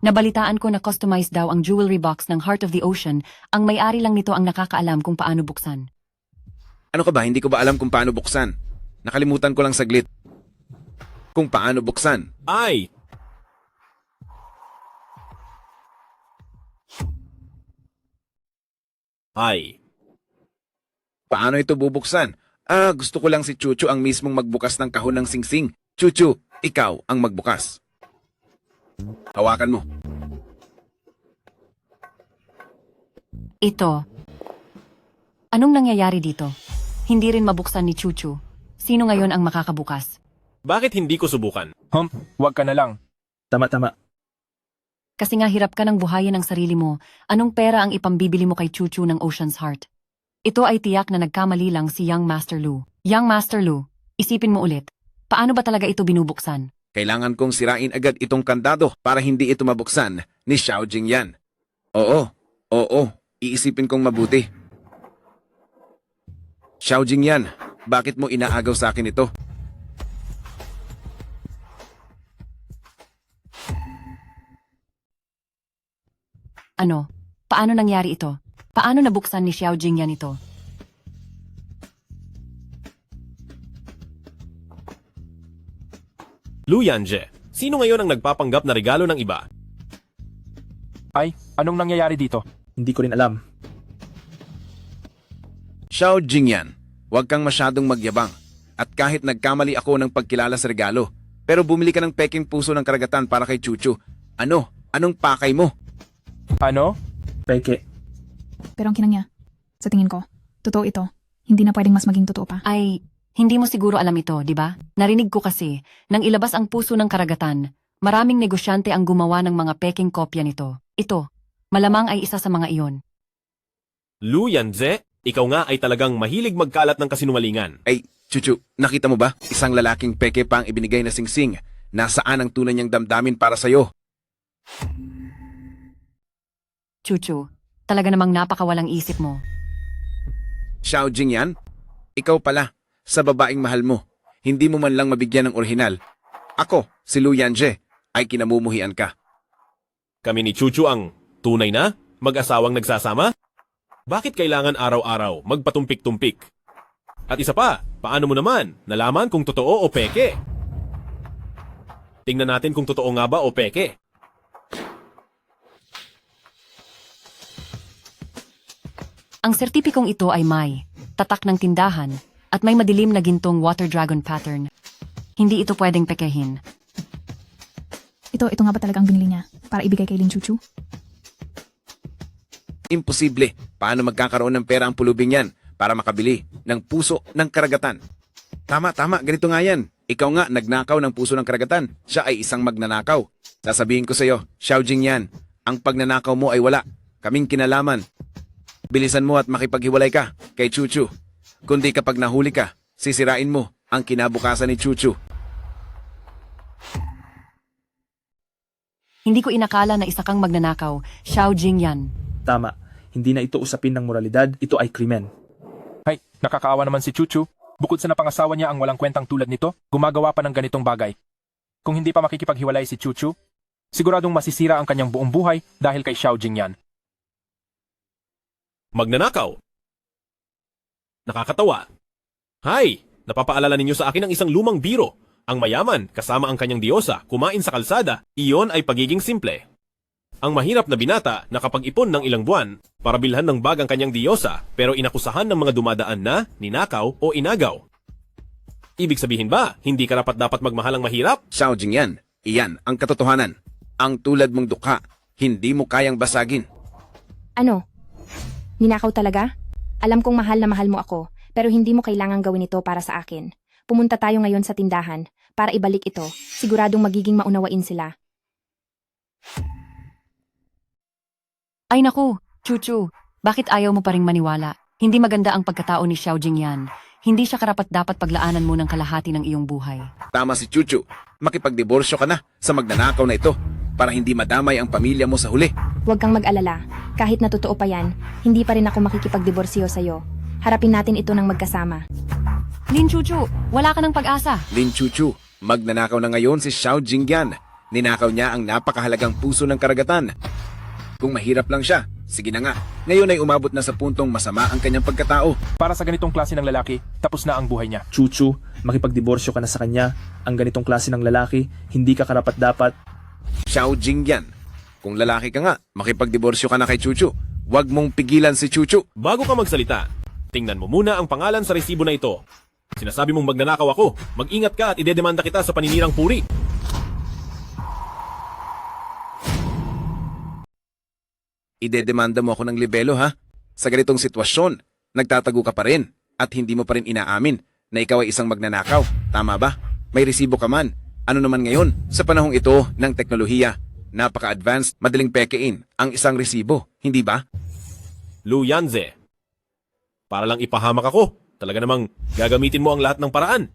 Nabalitaan ko na customized daw ang jewelry box ng Heart of the Ocean. Ang may-ari lang nito ang nakakaalam kung paano buksan. Ano ka ba? Hindi ko ba alam kung paano buksan? Nakalimutan ko lang saglit. Kung paano buksan. Ay! Ay, Paano ito bubuksan? Gusto ko lang si Chuchu ang mismong magbukas ng kahon ng singsing. Chuchu, ikaw ang magbukas. Hawakan mo. Ito. Anong nangyayari dito? Hindi rin mabuksan ni Chuchu. Sino ngayon ang makakabukas? bakit hindi ko subukan? Huwag ka na lang. Tama. Kasi nga hirap ka ng buhayin ang sarili mo, anong pera ang ipambibili mo kay Chuchu ng Ocean's Heart? Ito ay tiyak na nagkamali lang si Young Master Lu. Young Master Lu, isipin mo ulit. Paano ba talaga ito binubuksan? Kailangan kong sirain agad itong kandado para hindi ito mabuksan ni Xiao Jingyan. Oo. Iisipin kong mabuti. Xiao Jingyan, bakit mo inaagaw sa akin ito? Ano? Paano nangyari ito? Paano nabuksan ni Xiao Jingyan ito? Lu Yanje, sino ngayon ang nagpapanggap na regalo ng iba? Ay, anong nangyayari dito? Hindi ko rin alam. Xiao Jingyan, huwag kang masyadong magyabang. At kahit nagkamali ako ng pagkilala sa regalo, pero bumili ka ng peking puso ng karagatan para kay Chuchu. Anong pakay mo? Ano? Peke. Pero ang kinang niya, sa tingin ko, totoo ito. Hindi na pwedeng mas maging totoo pa. Ay, hindi mo siguro alam ito, di ba? Narinig ko kasi, nang ilabas ang puso ng karagatan, maraming negosyante ang gumawa ng mga peking kopya nito. Ito, malamang ay isa sa mga iyon. Lu Yanze, ikaw nga ay talagang mahilig magkalat ng kasinungalingan. Ay, Chuchu, nakita mo ba? Isang lalaking peke pa ang ibinigay na singsing. Nasaan ang tunay niyang damdamin para sa'yo? Chuchu, talaga namang napakawalang isip mo. Xiao Jingyan, ikaw pala, sa babaeng mahal mo. Hindi mo man lang mabigyan ng orihinal. Ako, si Lu Yanje, ay kinamumuhian ka. Kami ni Chuchu ang tunay na mag-asawang nagsasama? Bakit kailangan araw-araw magpatumpik-tumpik? At isa pa, paano mo naman nalaman kung totoo o peke? Tingnan natin kung totoo nga ba o peke. Ang sertipikong ito ay may tatak ng tindahan at may madilim na gintong water dragon pattern. Hindi ito pwedeng pekehin. Ito nga ba talaga ang binili niya para ibigay kay Lin Chuchu? Imposible. Paano magkakaroon ng pera ang pulubing yan para makabili ng puso ng karagatan? Tama, ganito nga yan. Ikaw nga nagnakaw ng puso ng karagatan. Siya ay isang magnanakaw. Sasabihin ko sa iyo, Xiao Jingyan, ang pagnanakaw mo ay wala. Kaming kinalaman. Bilisan mo at makipaghiwalay ka kay Chuchu. Kundi kapag nahuli ka, sisirain mo ang kinabukasan ni Chuchu. Hindi ko inakala na isa kang magnanakaw, Xiao Jingyan. Tama. Hindi na ito usapin ng moralidad, ito ay krimen. Hay, nakakaawa naman si Chuchu. Bukod sa napangasawa niya ang walang kwentang tulad nito, gumagawa pa ng ganitong bagay. Kung hindi pa makikipaghiwalay si Chuchu, siguradong masisira ang kanyang buong buhay dahil kay Xiao Jingyan. Magnanakaw. Nakakatawa. Hay, napapaalala ninyo sa akin ang isang lumang biro. Ang mayaman, kasama ang kanyang diyosa, kumain sa kalsada, iyon ay pagiging simple. Ang mahirap na binata nakapag-ipon ng ilang buwan para bilhan ng bag ang kanyang diyosa pero inakusahan ng mga dumadaan na ninakaw o inagaw. Ibig sabihin ba, hindi karapat-dapat magmahal ang mahirap? Xiao Jingyan, iyan ang katotohanan. Ang tulad mong dukha, hindi mo kayang basagin. Ano? Ninakaw talaga? Alam kong mahal na mahal mo ako, pero hindi mo kailangang gawin ito para sa akin. Pumunta tayo ngayon sa tindahan para ibalik ito. Siguradong magiging maunawain sila. Ay naku, Chuchu, bakit ayaw mo pa ring maniwala? Hindi maganda ang pagkatao ni Xiao Jingyan. Hindi siya karapat-dapat paglaanan mo ng kalahati ng iyong buhay. Tama si Chuchu, makipagdiborsyo ka na sa magnanakaw na ito para hindi madamay ang pamilya mo sa huli. Huwag kang mag-alala. Kahit na totoo pa yan, hindi pa rin ako makikipagdiborsyo sa'yo. Harapin natin ito ng magkasama. Lin Chuchu, wala ka ng pag-asa. Lin Chuchu, magnanakaw na ngayon si Xiao Jingyan. Ninakaw niya ang napakahalagang puso ng karagatan. Kung mahirap lang siya, sige na nga. Ngayon ay umabot na sa puntong masama ang kanyang pagkatao. Para sa ganitong klase ng lalaki, tapos na ang buhay niya. Chuchu, makipagdiborsyo ka na sa kanya. Ang ganitong klase ng lalaki, hindi ka karapat-dapat. Xiao Jingyan, kung lalaki ka nga, makipagdiborsyo ka na kay Chuchu. Huwag mong pigilan si Chuchu. Bago ka magsalita, tingnan mo muna ang pangalan sa resibo na ito. Sinasabi mong magnanakaw ako. Mag-ingat ka at idedemanda kita sa paninirang puri. Idedemanda mo ako ng libelo ha? Sa ganitong sitwasyon, nagtatago ka pa rin at hindi mo pa rin inaamin na ikaw ay isang magnanakaw. Tama ba? May resibo ka man. Ano naman ngayon, sa panahong ito ng teknolohiya, napaka-advanced, madaling pekein ang isang resibo, hindi ba? Lu Yanze. Para lang ipahamak ako. Talaga namang gagamitin mo ang lahat ng paraan.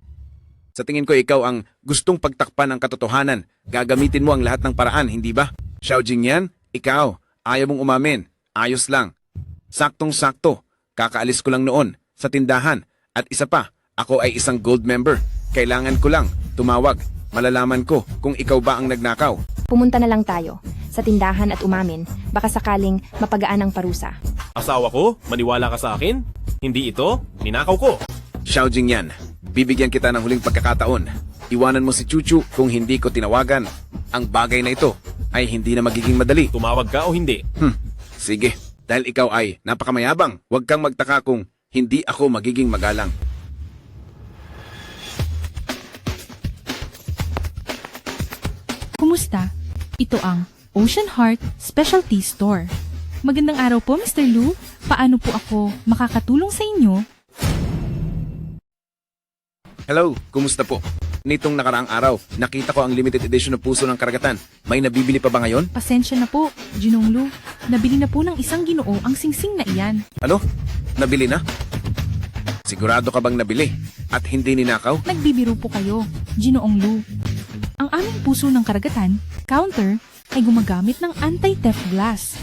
Sa tingin ko ikaw ang gustong pagtakpan ng katotohanan. Gagamitin mo ang lahat ng paraan, hindi ba? Xiao Jingyan, ikaw, ayaw mong umamin. Ayos lang. Saktong-sakto. Kakaalis ko lang noon sa tindahan. At isa pa, ako ay isang gold member. Kailangan ko lang tumawag. Malalaman ko kung ikaw ba ang nagnakaw. Pumunta na lang tayo sa tindahan at umamin, baka sakaling mapagaan ang parusa. Asawa ko? Maniwala ka sa akin? Hindi ito? Ninakaw ko. Xiao Jingyan, bibigyan kita ng huling pagkakataon. Iwanan mo si Chuchu kung hindi ko tinawagan. Ang bagay na ito ay hindi na magiging madali. Tumawag ka o hindi? Sige, dahil ikaw ay napakamayabang. Huwag kang magtaka kung hindi ako magiging magalang. Kumusta? Ito ang Ocean Heart Specialty Store. Magandang araw po, Mr. Lu. Paano po ako makakatulong sa inyo? Hello, kumusta po? Nitong nakaraang araw, nakita ko ang limited edition ng Puso ng Karagatan. May nabibili pa ba ngayon? Pasensya na po, Ginong Lu. Nabili na po ng isang Ginoo ang singsing na iyan. Ano? Nabili na? Sigurado ka bang nabili? At hindi ninakaw? Nagbibiro po kayo, Ginoong Lu. Ang aming Puso ng Karagatan, counter, ay gumagamit ng anti-theft glass.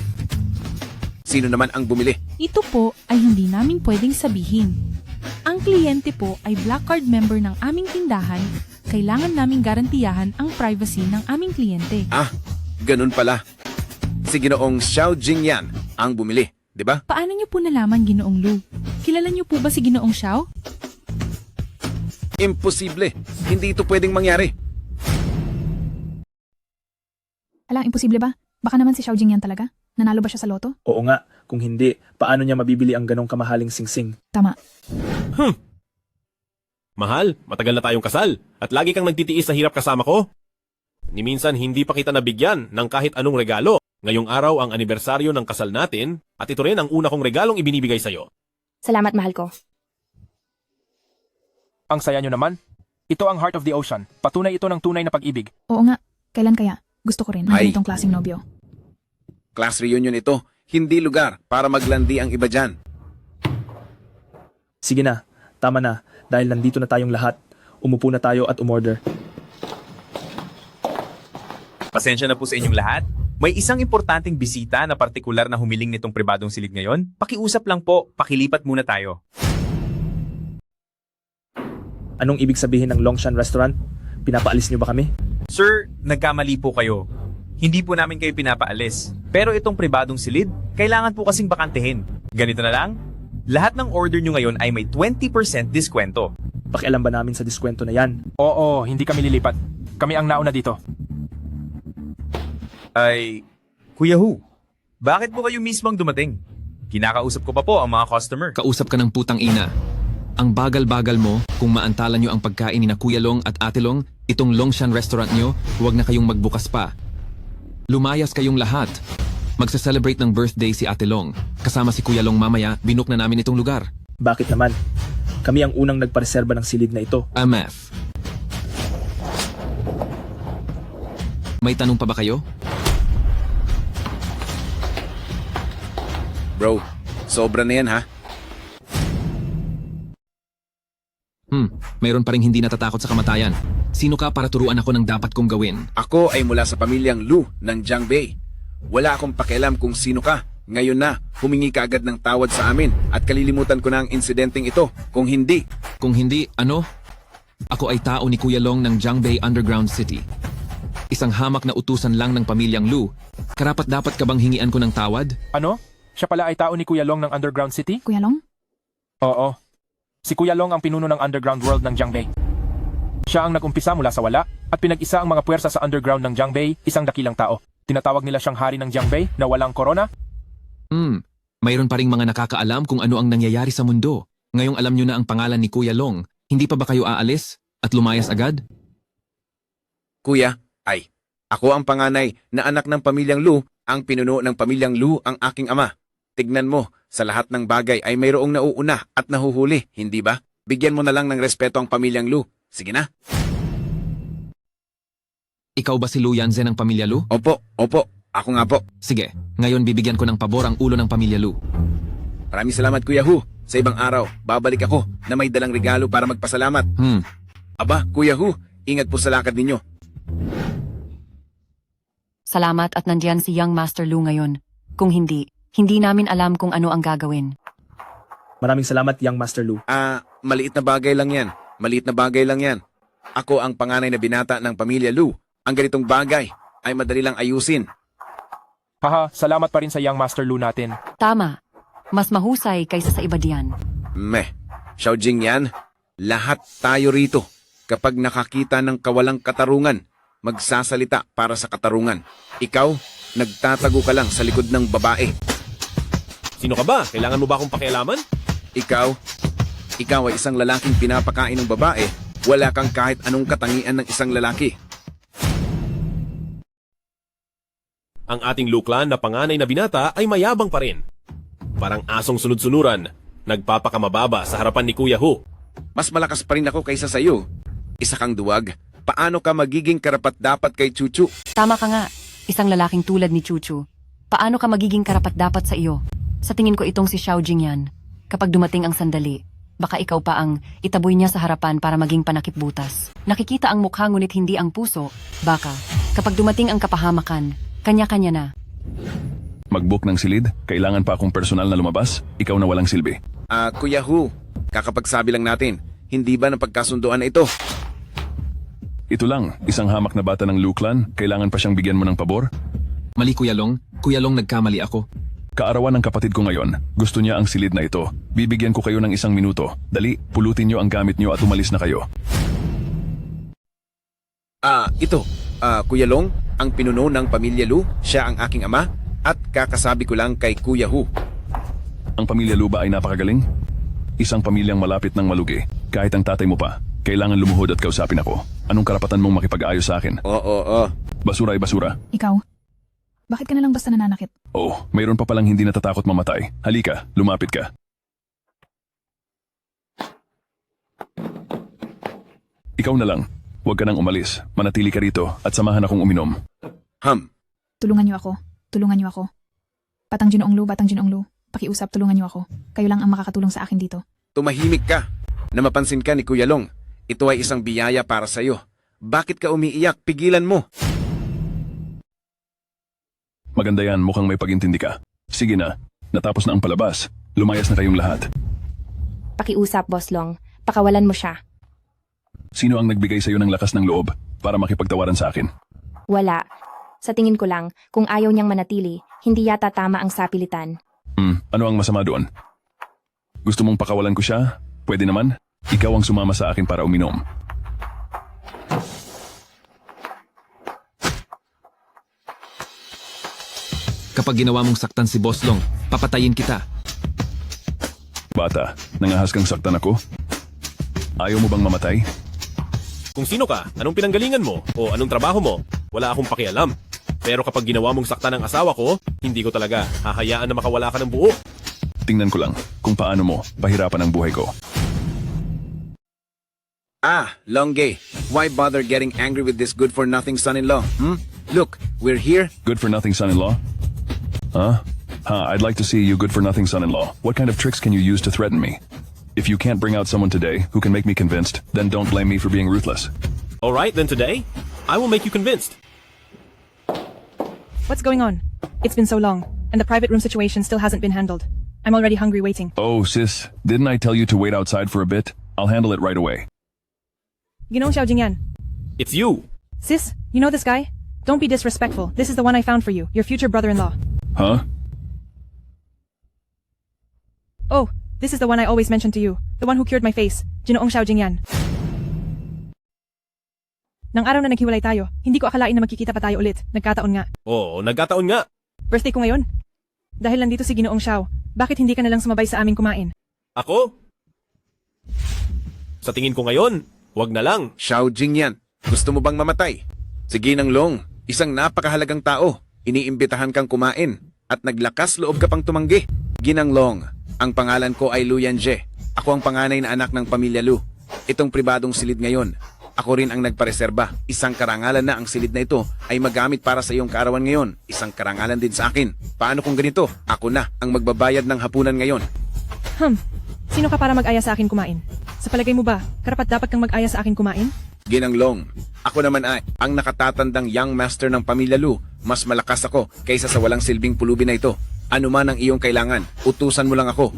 Sino naman ang bumili? Ito po ay hindi namin pwedeng sabihin. Ang kliyente po ay Black Card member ng aming tindahan, kailangan naming garantiyahan ang privacy ng aming kliyente. Ah, ganun pala. Si Ginoong Xiao Jingyan ang bumili, di ba? Paano niyo po nalaman, Ginoong Lu? Kilala niyo po ba si Ginoong Xiao? Imposible. Hindi ito pwedeng mangyari. Ala, imposible ba? Baka naman si Xiao Jingyan talaga? Nanalo ba siya sa loto? Oo nga, kung hindi, paano niya mabibili ang ganong kamahaling singsing? Tama. Mahal, matagal na tayong kasal. At lagi kang nagtitiis sa hirap kasama ko. Ni minsan hindi pa kita nabigyan ng kahit anong regalo. Ngayong araw ang anibersaryo ng kasal natin at ito rin ang una kong regalong ibinibigay sa'yo. Salamat, mahal ko. Ang saya nyo naman. Ito ang Heart of the Ocean. Patunay ito ng tunay na pag-ibig. Oo nga. Kailan kaya? Gusto ko rin ang Ay. ganitong klaseng nobyo. Class reunion ito. Hindi lugar para maglandi ang iba dyan. Sige na, tama na. Dahil nandito na tayong lahat. Umupo na tayo at umorder. Pasensya na po sa inyong lahat. May isang importanteng bisita na partikular na humiling nitong pribadong silid ngayon. Pakiusap lang po, pakilipat muna tayo. Anong ibig sabihin ng Longshan Restaurant? Pinapaalis niyo ba kami? Sir, nagkamali po kayo. Hindi po namin kayo pinapaalis. Pero itong pribadong silid, kailangan po kasing bakantehin. Ganito na lang, lahat ng order nyo ngayon ay may 20% diskwento. Pakialam ba namin sa diskwento na yan? Oo, hindi kami lilipat. Kami ang nauna dito. Ay, Kuya Hu, bakit po kayo mismo ang dumating? Kinakausap ko pa po ang mga customer. Kausap ka ng putang ina. Ang bagal-bagal mo, kung maantala nyo ang pagkain ni na Kuya Long at Ate Long, itong Longshan Restaurant nyo, huwag na kayong magbukas pa. Lumayas kayong lahat. Magsa-celebrate ng birthday si Ate Long. Kasama si Kuya Long mamaya, binook na namin itong lugar. Bakit naman? Kami ang unang nagpareserba ng silid na ito. MF. May tanong pa ba kayo? Bro, sobra na yan ha. Mayroon pa rin hindi natatakot sa kamatayan. Sino ka para turuan ako ng dapat kong gawin? Ako ay mula sa pamilyang Lu ng Jiangbei. Wala akong pakialam kung sino ka. Ngayon na, humingi ka agad ng tawad sa amin at kalilimutan ko na ang insidenteng ito. Kung hindi... Kung hindi, ano? Ako ay tao ni Kuya Long ng Jiangbei Underground City. Isang hamak na utusan lang ng pamilyang Lu. Karapat dapat ka bang hingian ko ng tawad? Ano? Siya pala ay tao ni Kuya Long ng Underground City? Kuya Long? Oo. Si Kuya Long ang pinuno ng Underground World ng Jiangbei. Siya ang nag-umpisa mula sa wala at pinag-isa ang mga puwersa sa underground ng Jiangbei, isang dakilang tao. Tinatawag nila siyang hari ng Jiangbei na walang korona. Mayroon pa ring mga nakakaalam kung ano ang nangyayari sa mundo. Ngayong alam nyo na ang pangalan ni Kuya Long, hindi pa ba kayo aalis at lumayas agad? Kuya, ako ang panganay na anak ng pamilyang Lu, ang pinuno ng pamilyang Lu ang aking ama. Tignan mo, sa lahat ng bagay ay mayroong nauuna at nahuhuli, hindi ba? Bigyan mo na lang ng respeto ang pamilyang Lu. Sige na. Ikaw ba si Lu Yanze ng pamilya Lu? Opo, ako nga po. Sige, ngayon bibigyan ko ng pabor ang ulo ng pamilya Lu. Maraming salamat Kuya Hu. Sa ibang araw, babalik ako na may dalang regalo para magpasalamat. Aba, Kuya Hu, ingat po sa lakad ninyo. Salamat at nandiyan si Young Master Lu ngayon. Kung hindi namin alam kung ano ang gagawin. Maraming salamat, Young Master Lu. Maliit na bagay lang yan. Maliit na bagay lang yan. Ako ang panganay na binata ng pamilya Lu. Ang ganitong bagay ay madali lang ayusin. Haha, salamat pa rin sa Young Master Lu natin. Tama. Mas mahusay kaysa sa iba diyan. Xiaojing yan, lahat tayo rito. Kapag nakakita ng kawalang katarungan, magsasalita para sa katarungan. Ikaw, nagtatago ka lang sa likod ng babae. Sino ka ba? Kailangan mo ba akong pakialaman? Ikaw ay isang lalaking pinapakain ng babae. Wala kang kahit anong katangian ng isang lalaki. Ang ating Luklan na panganay na binata ay mayabang pa rin. Parang asong sunod-sunuran, nagpapakamababa sa harapan ni Kuya Hu. Mas malakas pa rin ako kaysa sayo. Isa kang duwag. Paano ka magiging karapat-dapat kay Chuchu? Tama ka nga. Isang lalaking tulad ni Chuchu. Paano ka magiging karapat-dapat sa iyo? Sa tingin ko itong si Xiaojing yan. Kapag dumating ang sandali, baka ikaw pa ang itaboy niya sa harapan para maging panakip butas. Nakikita ang mukha ngunit hindi ang puso. Baka, kapag dumating ang kapahamakan, kanya-kanya na. Mag-book ng silid? Kailangan pa akong personal na lumabas? Ikaw na walang silbi. Kuya Hu, kakapagsabi lang natin, hindi ba napagkasunduan na ito? Ito lang, isang hamak na bata ng Luklan, kailangan pa siyang bigyan mo ng pabor? Mali Kuya Long, nagkamali ako. Kaarawan ng kapatid ko ngayon, gusto niya ang silid na ito. Bibigyan ko kayo ng 1 minuto. Dali, pulutin niyo ang gamit niyo at umalis na kayo. Kuya Long, ang pinuno ng pamilya Lu, siya ang aking ama, at kakasabi ko lang kay Kuya Hu. Ang pamilya Lu ba ay napakagaling? Isang pamilyang malapit ng malugi. Kahit ang tatay mo pa, kailangan lumuhod at kausapin ako. Anong karapatan mong makipag-ayos sa akin? Oo. Basura ay basura. Ikaw, bakit ka na lang basta nananakit? Mayroon pa palang hindi natatakot mamatay. Halika, lumapit ka. Ikaw na lang. Huwag ka nang umalis. Manatili ka rito at samahan akong uminom. Tulungan niyo ako. Batang Ginoong Lu. Pakiusap, tulungan niyo ako. Kayo lang ang makakatulong sa akin dito. Tumahimik ka. Na mapansin ka ni Kuya Long. Ito ay isang biyaya para sa'yo. Bakit ka umiiyak? Pigilan mo. Maganda yan, mukhang may pag-intindi ka. Sige na, natapos na ang palabas. Lumayas na kayong lahat. Pakiusap, Boss Long. Pakawalan mo siya. Sino ang nagbigay sa'yo ng lakas ng loob para makipagtawaran sa akin? Wala. Sa tingin ko lang, kung ayaw niyang manatili, hindi yata tama ang sapilitan. Ano ang masama doon? Gusto mong pakawalan ko siya? Pwede naman. Ikaw ang sumama sa akin para uminom. Kapag ginawa mong saktan si Boss Long, papatayin kita. Bata, nangahas kang saktan ako? Ayaw mo bang mamatay? Kung sino ka, anong pinanggalingan mo, o anong trabaho mo, wala akong pakialam. Pero kapag ginawa mong saktan ng asawa ko, hindi ko talaga hahayaan na makawala ka ng buo. Tingnan ko lang kung paano mo pahirapan ang buhay ko. Longge, why bother getting angry with this good-for-nothing son-in-law? Look, we're here. Good-for-nothing son-in-law? I'd like to see you good-for-nothing son-in-law. What kind of tricks can you use to threaten me? If you can't bring out someone today who can make me convinced, then don't blame me for being ruthless. Alright, then today, I will make you convinced. What's going on? It's been so long, and the private room situation still hasn't been handled. I'm already hungry waiting. Oh, sis, didn't I tell you to wait outside for a bit? I'll handle it right away. Ginoong Xiaojing yan. It's you. Sis, you know this guy? Don't be disrespectful. This is the one I found for you, your future brother-in-law. Huh? Oh, this is the one I always mentioned to you. The one who cured my face. Ginoong Xiaojing yan. Nang araw na naghiwalay tayo, hindi ko akalain na magkikita pa tayo ulit. Nagkataon nga. Oo, nagkataon nga. Birthday ko ngayon. Dahil nandito si Ginoong Xiao, Bakit hindi ka nalang sumabay sa aming kumain? Ako? Sa tingin ko ngayon, wag na lang. Xiao Jing yan. Gusto mo bang mamatay? Si Ginang Long, isang napakahalagang tao. Iniimbitahan kang kumain at naglakas loob ka pang tumanggi. Ginang Long, ang pangalan ko ay Lu Yanjie. Ako ang panganay na anak ng pamilya Lu. Itong pribadong silid ngayon. Ako rin ang nagpareserba. Isang karangalan na ang silid na ito ay magamit para sa iyong kaarawan ngayon. Isang karangalan din sa akin. Paano kung ganito? Ako na ang magbabayad ng hapunan ngayon. Sino ka para mag-aya sa akin kumain? Sa palagay mo ba, karapat dapat kang mag-aya sa akin kumain? Ginang Long, ako naman ay ang nakatatandang young master ng pamilya Lu. Mas malakas ako kaysa sa walang silbing pulubi na ito. Ano man ang iyong kailangan, utusan mo lang ako.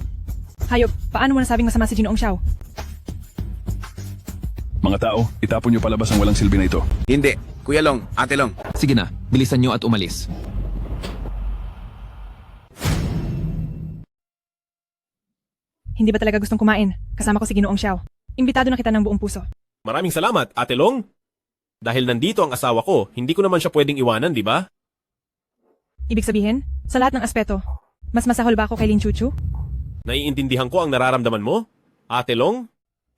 Hayop, paano mo nasabing masama si Ginoong Xiao? Mga tao, itapon niyo palabas ang walang silbi na ito. Hindi. Kuya Long, Ate Long. Sige na, bilisan nyo at umalis. Hindi ba talaga gustong kumain? Kasama ko si Ginoong Xiao. Imbitado na kita ng buong puso. Maraming salamat, Ate Long. Dahil nandito ang asawa ko, hindi ko naman siya pwedeng iwanan, di ba? Ibig sabihin, sa lahat ng aspeto, mas masahol ba ako kay Lin Chuchu? Naiintindihan ko ang nararamdaman mo, Ate Long.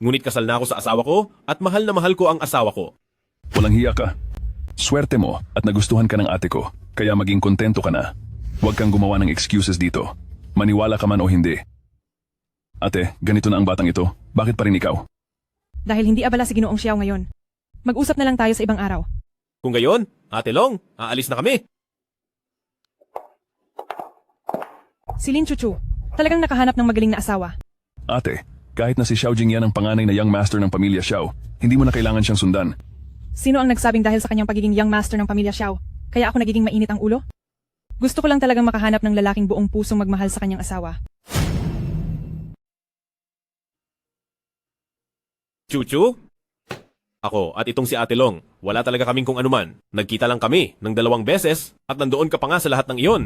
Ngunit kasal na ako sa asawa ko at mahal na mahal ko ang asawa ko. Walang hiya ka. Swerte mo at nagustuhan ka ng ate ko, kaya maging kontento ka na. Huwag kang gumawa ng excuses dito. Maniwala ka man o hindi. Ate, ganito na ang batang ito. Bakit pa rin ikaw? Dahil hindi abala si Ginoong Xiao ngayon. Mag-usap na lang tayo sa ibang araw. Kung gayon, Ate Long, aalis na kami. Si Lin Chuchu, talagang nakahanap ng magaling na asawa. Ate, kahit na si Xiao Jing yan ang panganay na young master ng pamilya Xiao, hindi mo na kailangan siyang sundan. Sino ang nagsabing dahil sa kanyang pagiging young master ng pamilya Xiao, kaya ako nagiging mainit ang ulo? Gusto ko lang talagang makahanap ng lalaking buong pusong magmahal sa kanyang asawa. Chuchu? Ako at itong si Ate Long, wala talaga kaming kung anuman. Nagkita lang kami ng 2 beses at nandoon ka pa nga sa lahat ng iyon.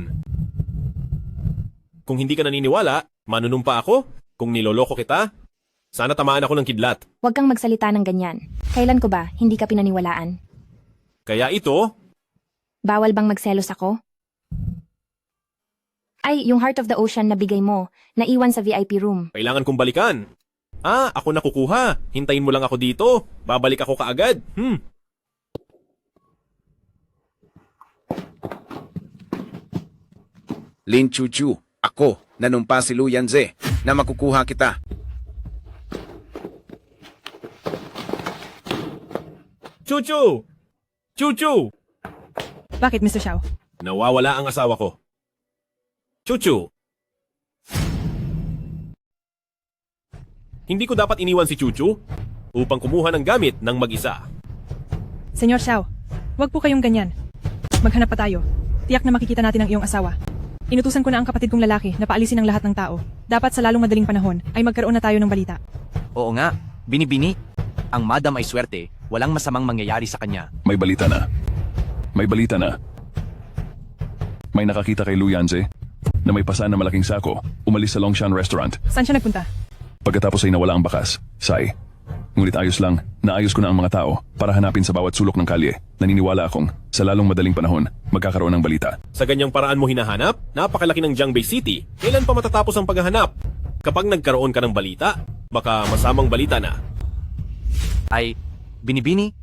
Kung hindi ka naniniwala, manunumpa ako. Kung niloloko kita, sana tamaan ako ng kidlat. Huwag kang magsalita ng ganyan. Kailan ko ba hindi ka pinaniwalaan? Kaya ito, Bawal bang magselos ako? Ay, yung Heart of the Ocean na bigay mo, naiwan sa VIP room. kailangan kong balikan. Ako nakukuha. Hintayin mo lang ako dito. Babalik ako kaagad. Lin Chuchu, ako, nanumpa si Lu Yanjie na makukuha kita. Chuchu! Chuchu! Bakit, Mr. Xiao? Nawawala ang asawa ko. Chuchu! Hindi ko dapat iniwan si Chuchu upang kumuha ng gamit ng mag-isa. Senyor Xiao, wag po kayong ganyan. Maghanap pa tayo. Tiyak na makikita natin ang iyong asawa. Inutusan ko na ang kapatid kong lalaki na paalisin ang lahat ng tao. Dapat sa lalong madaling panahon ay magkaroon na tayo ng balita. Oo nga, Binibini. Ang madam ay swerte, walang masamang mangyayari sa kanya. May balita na. May balita na. May nakakita kay Lu Yanjie na may pasan na malaking sako, umalis sa Longshan Restaurant. Saan siya nagpunta? Pagkatapos ay nawala ang bakas. Sai. Ngunit ayos lang, naayos ko na ang mga tao para hanapin sa bawat sulok ng kalye. Naniniwala akong sa lalong madaling panahon, magkakaroon ng balita. Sa ganyang paraan mo hinahanap, napakalaki ng Jiangbei City. Kailan pa matatapos ang paghahanap? Kapag nagkaroon ka ng balita, baka masamang balita na. Ay, Binibini,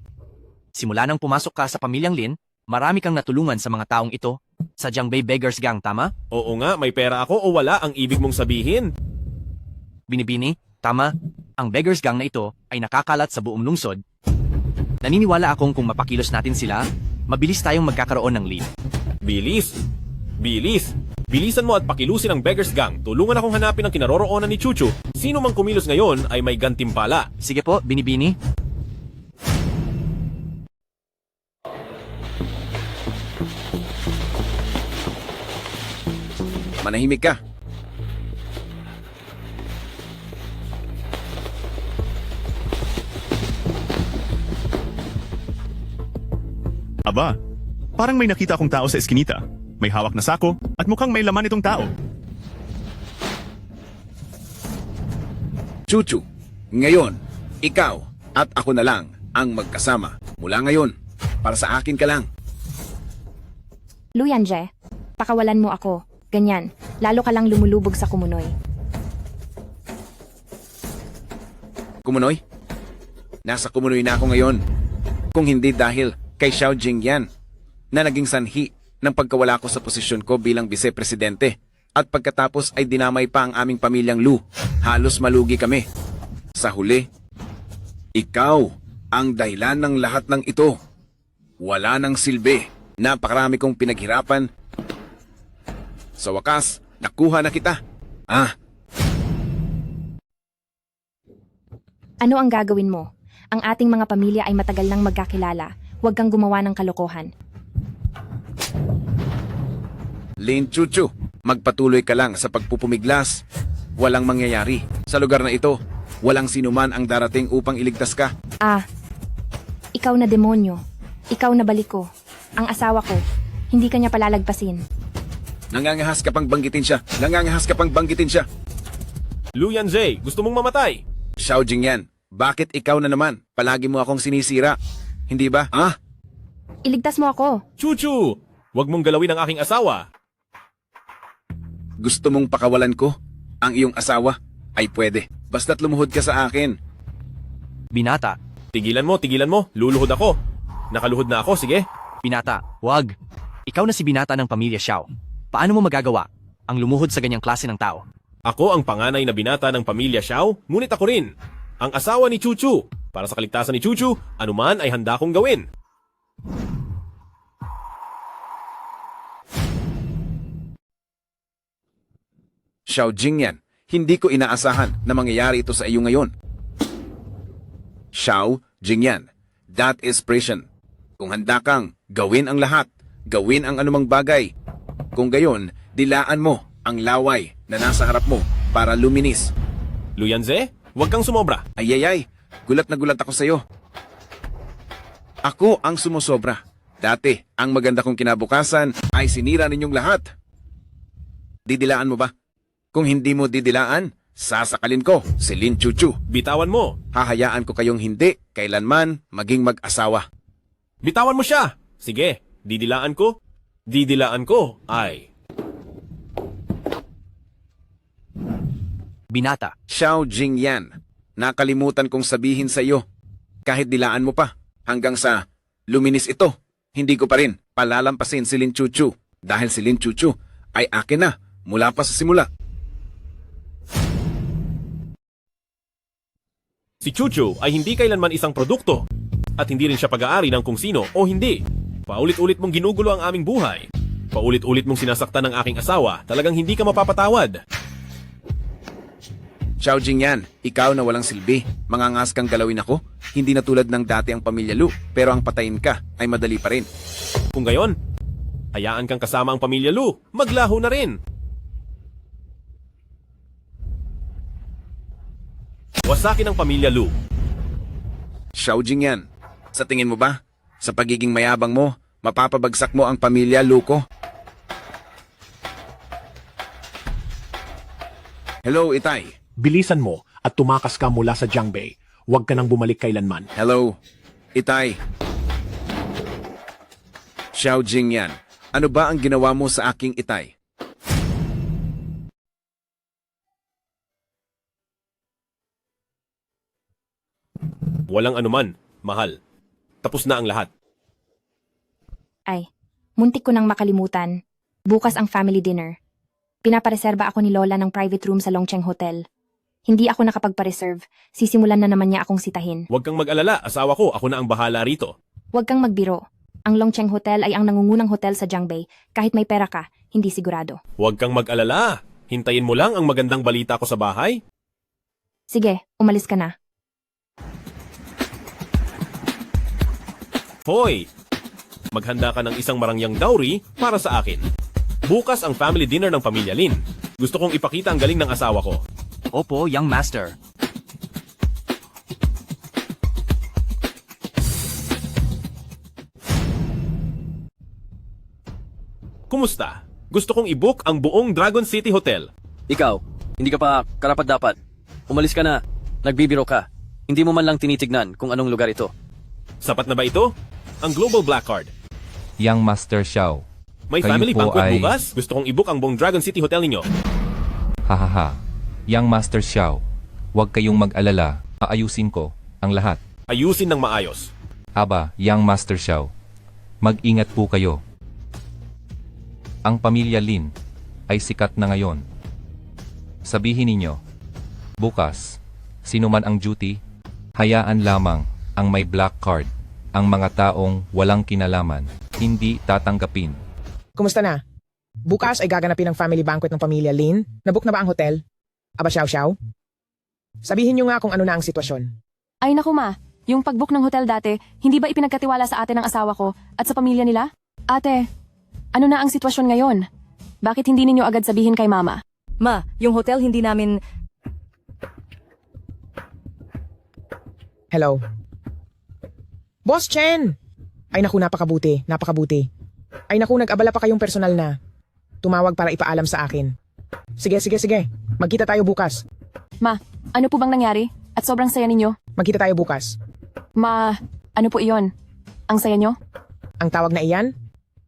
simula nang pumasok ka sa pamilyang Lin, marami kang natulungan sa mga taong ito. Sa Jiangbei Beggars Gang, tama? Oo nga, may pera ako o wala ang ibig mong sabihin. Binibini, tama. Ang Beggars Gang na ito ay nakakalat sa buong lungsod. Naniniwala akong kung mapakilos natin sila, mabilis tayong magkakaroon ng lead. Bilis! Bilis! Bilisan mo at pakilusin ang Beggars Gang. Tulungan akong hanapin ang kinaroroonan ni Chuchu. Sino mang kumilos ngayon ay may gantimpala. Sige po, Binibini. Manahimik ka. Aba, parang may nakita akong tao sa eskinita. May hawak na sako at mukhang may laman itong tao. Chuchu, ngayon, ikaw at ako na lang ang magkasama. Mula ngayon, para sa akin ka lang. Lu Yanjie, pakawalan mo ako. Ganyan, lalo ka lang lumulubog sa kumunoy. Kumunoy? Nasa Kumunoy na ako ngayon. Kung hindi dahil kay Xiao Jingyan na naging sanhi ng pagkawala ko sa posisyon ko bilang vice-presidente. At pagkatapos ay dinamay pa ang aming pamilyang Lu. Halos malugi kami. Sa huli, ikaw ang dahilan ng lahat ng ito. Wala nang silbi. Napakarami kong pinaghirapan. Sa wakas, nakuha na kita. Ano ang gagawin mo? Ang ating mga pamilya ay matagal nang magkakilala. Huwag kang gumawa ng kalokohan. Lin Chuchu, magpatuloy ka lang sa pagpupumiglas. Walang mangyayari. Sa lugar na ito, walang sinuman ang darating upang iligtas ka. Ikaw na demonyo. Ikaw na baliko. Ang asawa ko. Hindi ka niya palalagpasin. Nangangahas ka pang banggitin siya. Nangangahas ka pang banggitin siya. Lu Yanze, gusto mong mamatay? Xiao Jingyan, bakit ikaw na naman? Palagi mo akong sinisira. Hindi ba? Iligtas mo ako. Chuchu! Huwag mong galawin ang aking asawa. Gusto mong pakawalan ko ang iyong asawa? Ay pwede. Basta't lumuhod ka sa akin. Binata. Tigilan mo. Luluhod ako. Nakaluhod na ako, sige. Binata, wag. Ikaw na si Binata ng pamilya Xiao. Paano mo magagawa ang lumuhod sa ganyang klase ng tao? Ako ang panganay na binata ng pamilya Xiao, ngunit ako rin. Ang asawa ni Chuchu. Para sa kaligtasan ni Chuchu, anuman ay handa kong gawin. Xiao Jingyan, hindi ko inaasahan na mangyayari ito sa iyo ngayon. Xiao Jingyan, that is prison. Kung handa kang gawin ang lahat, gawin ang anumang bagay. Kung gayon, dilaan mo ang laway na nasa harap mo para luminis. Lu Yanze, huwag kang sumobra. Ayayay, gulat na gulat ako sa iyo. Ako ang sumusobra. Dati, ang maganda kong kinabukasan ay sinira ninyong lahat. Didilaan mo ba? Kung hindi mo didilaan, sasakalin ko si Lin Chuchu. Bitawan mo. Hahayaan ko kayong hindi kailanman maging mag-asawa. Bitawan mo siya. Sige, didilaan ko. Didilaan ko ay... Binata. Xiao Jingyan, nakalimutan kong sabihin sa iyo. Kahit dilaan mo pa, hanggang sa luminis ito, hindi ko pa rin palalampasin si Lin Chuchu. Dahil si Lin Chuchu ay akin na mula pa sa simula. Si Chuchu ay hindi kailanman isang produkto at hindi rin siya pag-aari ng kung sino o hindi. Paulit-ulit mong ginugulo ang aming buhay. Paulit-ulit mong sinasaktan ng aking asawa, talagang hindi ka mapapatawad. Xiao Jingyan, ikaw na walang silbi. Mangangas kang galawin ako? Hindi na tulad ng dati ang pamilya Lu, pero ang patayin ka ay madali pa rin. Kung gayon, hayaan kang kasama ang pamilya Lu, maglaho na rin. Wasakin ang pamilya Lu. Xiao Jingyan, sa tingin mo ba, sa pagiging mayabang mo, mapapabagsak mo ang pamilya Lu ko? Hello, Itay. Bilisan mo at tumakas ka mula sa Jiangbei. Huwag ka nang bumalik kailanman. Hello, Itay. Xiao Jingyan, ano ba ang ginawa mo sa aking Itay? Walang anuman, mahal. Tapos na ang lahat. Ay, muntik ko nang makalimutan. Bukas ang family dinner. Pinapareserba ako ni Lola ng private room sa Longcheng Hotel. Hindi ako nakapagpareserve. Sisimulan na naman niya akong sitahin. Huwag kang mag-alala, asawa ko, ako na ang bahala rito. Huwag kang magbiro. Ang Longcheng Hotel ay ang nangungunang hotel sa Jiangbei. Kahit may pera ka, hindi sigurado. Huwag kang mag-alala. Hintayin mo lang ang magandang balita ko sa bahay. Sige, umalis ka na. Hoy! Maghanda ka ng isang marangyang dowry para sa akin. Bukas ang family dinner ng pamilya Lin. Gusto kong ipakita ang galing ng asawa ko. Opo, young master. Kumusta? Gusto kong i-book ang buong Dragon City Hotel. Ikaw, hindi ka pa karapat-dapat. Umalis ka na. Nagbibiro ka. Hindi mo man lang tinitignan kung anong lugar ito. Sapat na ba ito? Ang Global Black Card. Young Master Xiao. May Kayo family po banquet ay- bukas? Gusto kong i-book ang buong Dragon City Hotel ninyo. Hahaha. Young Master Xiao, huwag kayong mag-alala. Aayusin ko ang lahat. Ayusin ng maayos. Aba, Young Master Xiao, mag-ingat po kayo. Ang pamilya Lin ay sikat na ngayon. Sabihin ninyo, bukas, sino man ang duty, hayaan lamang ang may black card. Ang mga taong walang kinalaman, hindi tatanggapin. Kumusta na? Bukas ay gaganapin ang family banquet ng pamilya Lin. Nabook na ba ang hotel? Aba Xiao Xiao? Sabihin niyo nga kung ano na ang sitwasyon. Ay naku ma, yung pag-book ng hotel dati, hindi ba ipinagkatiwala sa atin ng asawa ko at sa pamilya nila? Ate, ano na ang sitwasyon ngayon? Bakit hindi ninyo agad sabihin kay mama? Ma, yung hotel hindi namin... Hello? Boss Chen! Ay naku, napakabuti. Ay naku, nag-abala pa kayong personal na. Tumawag para ipaalam sa akin. Sige. Magkita tayo bukas. Ma, ano po bang nangyari? At sobrang saya ninyo? Magkita tayo bukas. Ma, ano po iyon? Ang saya nyo? Ang tawag na iyan?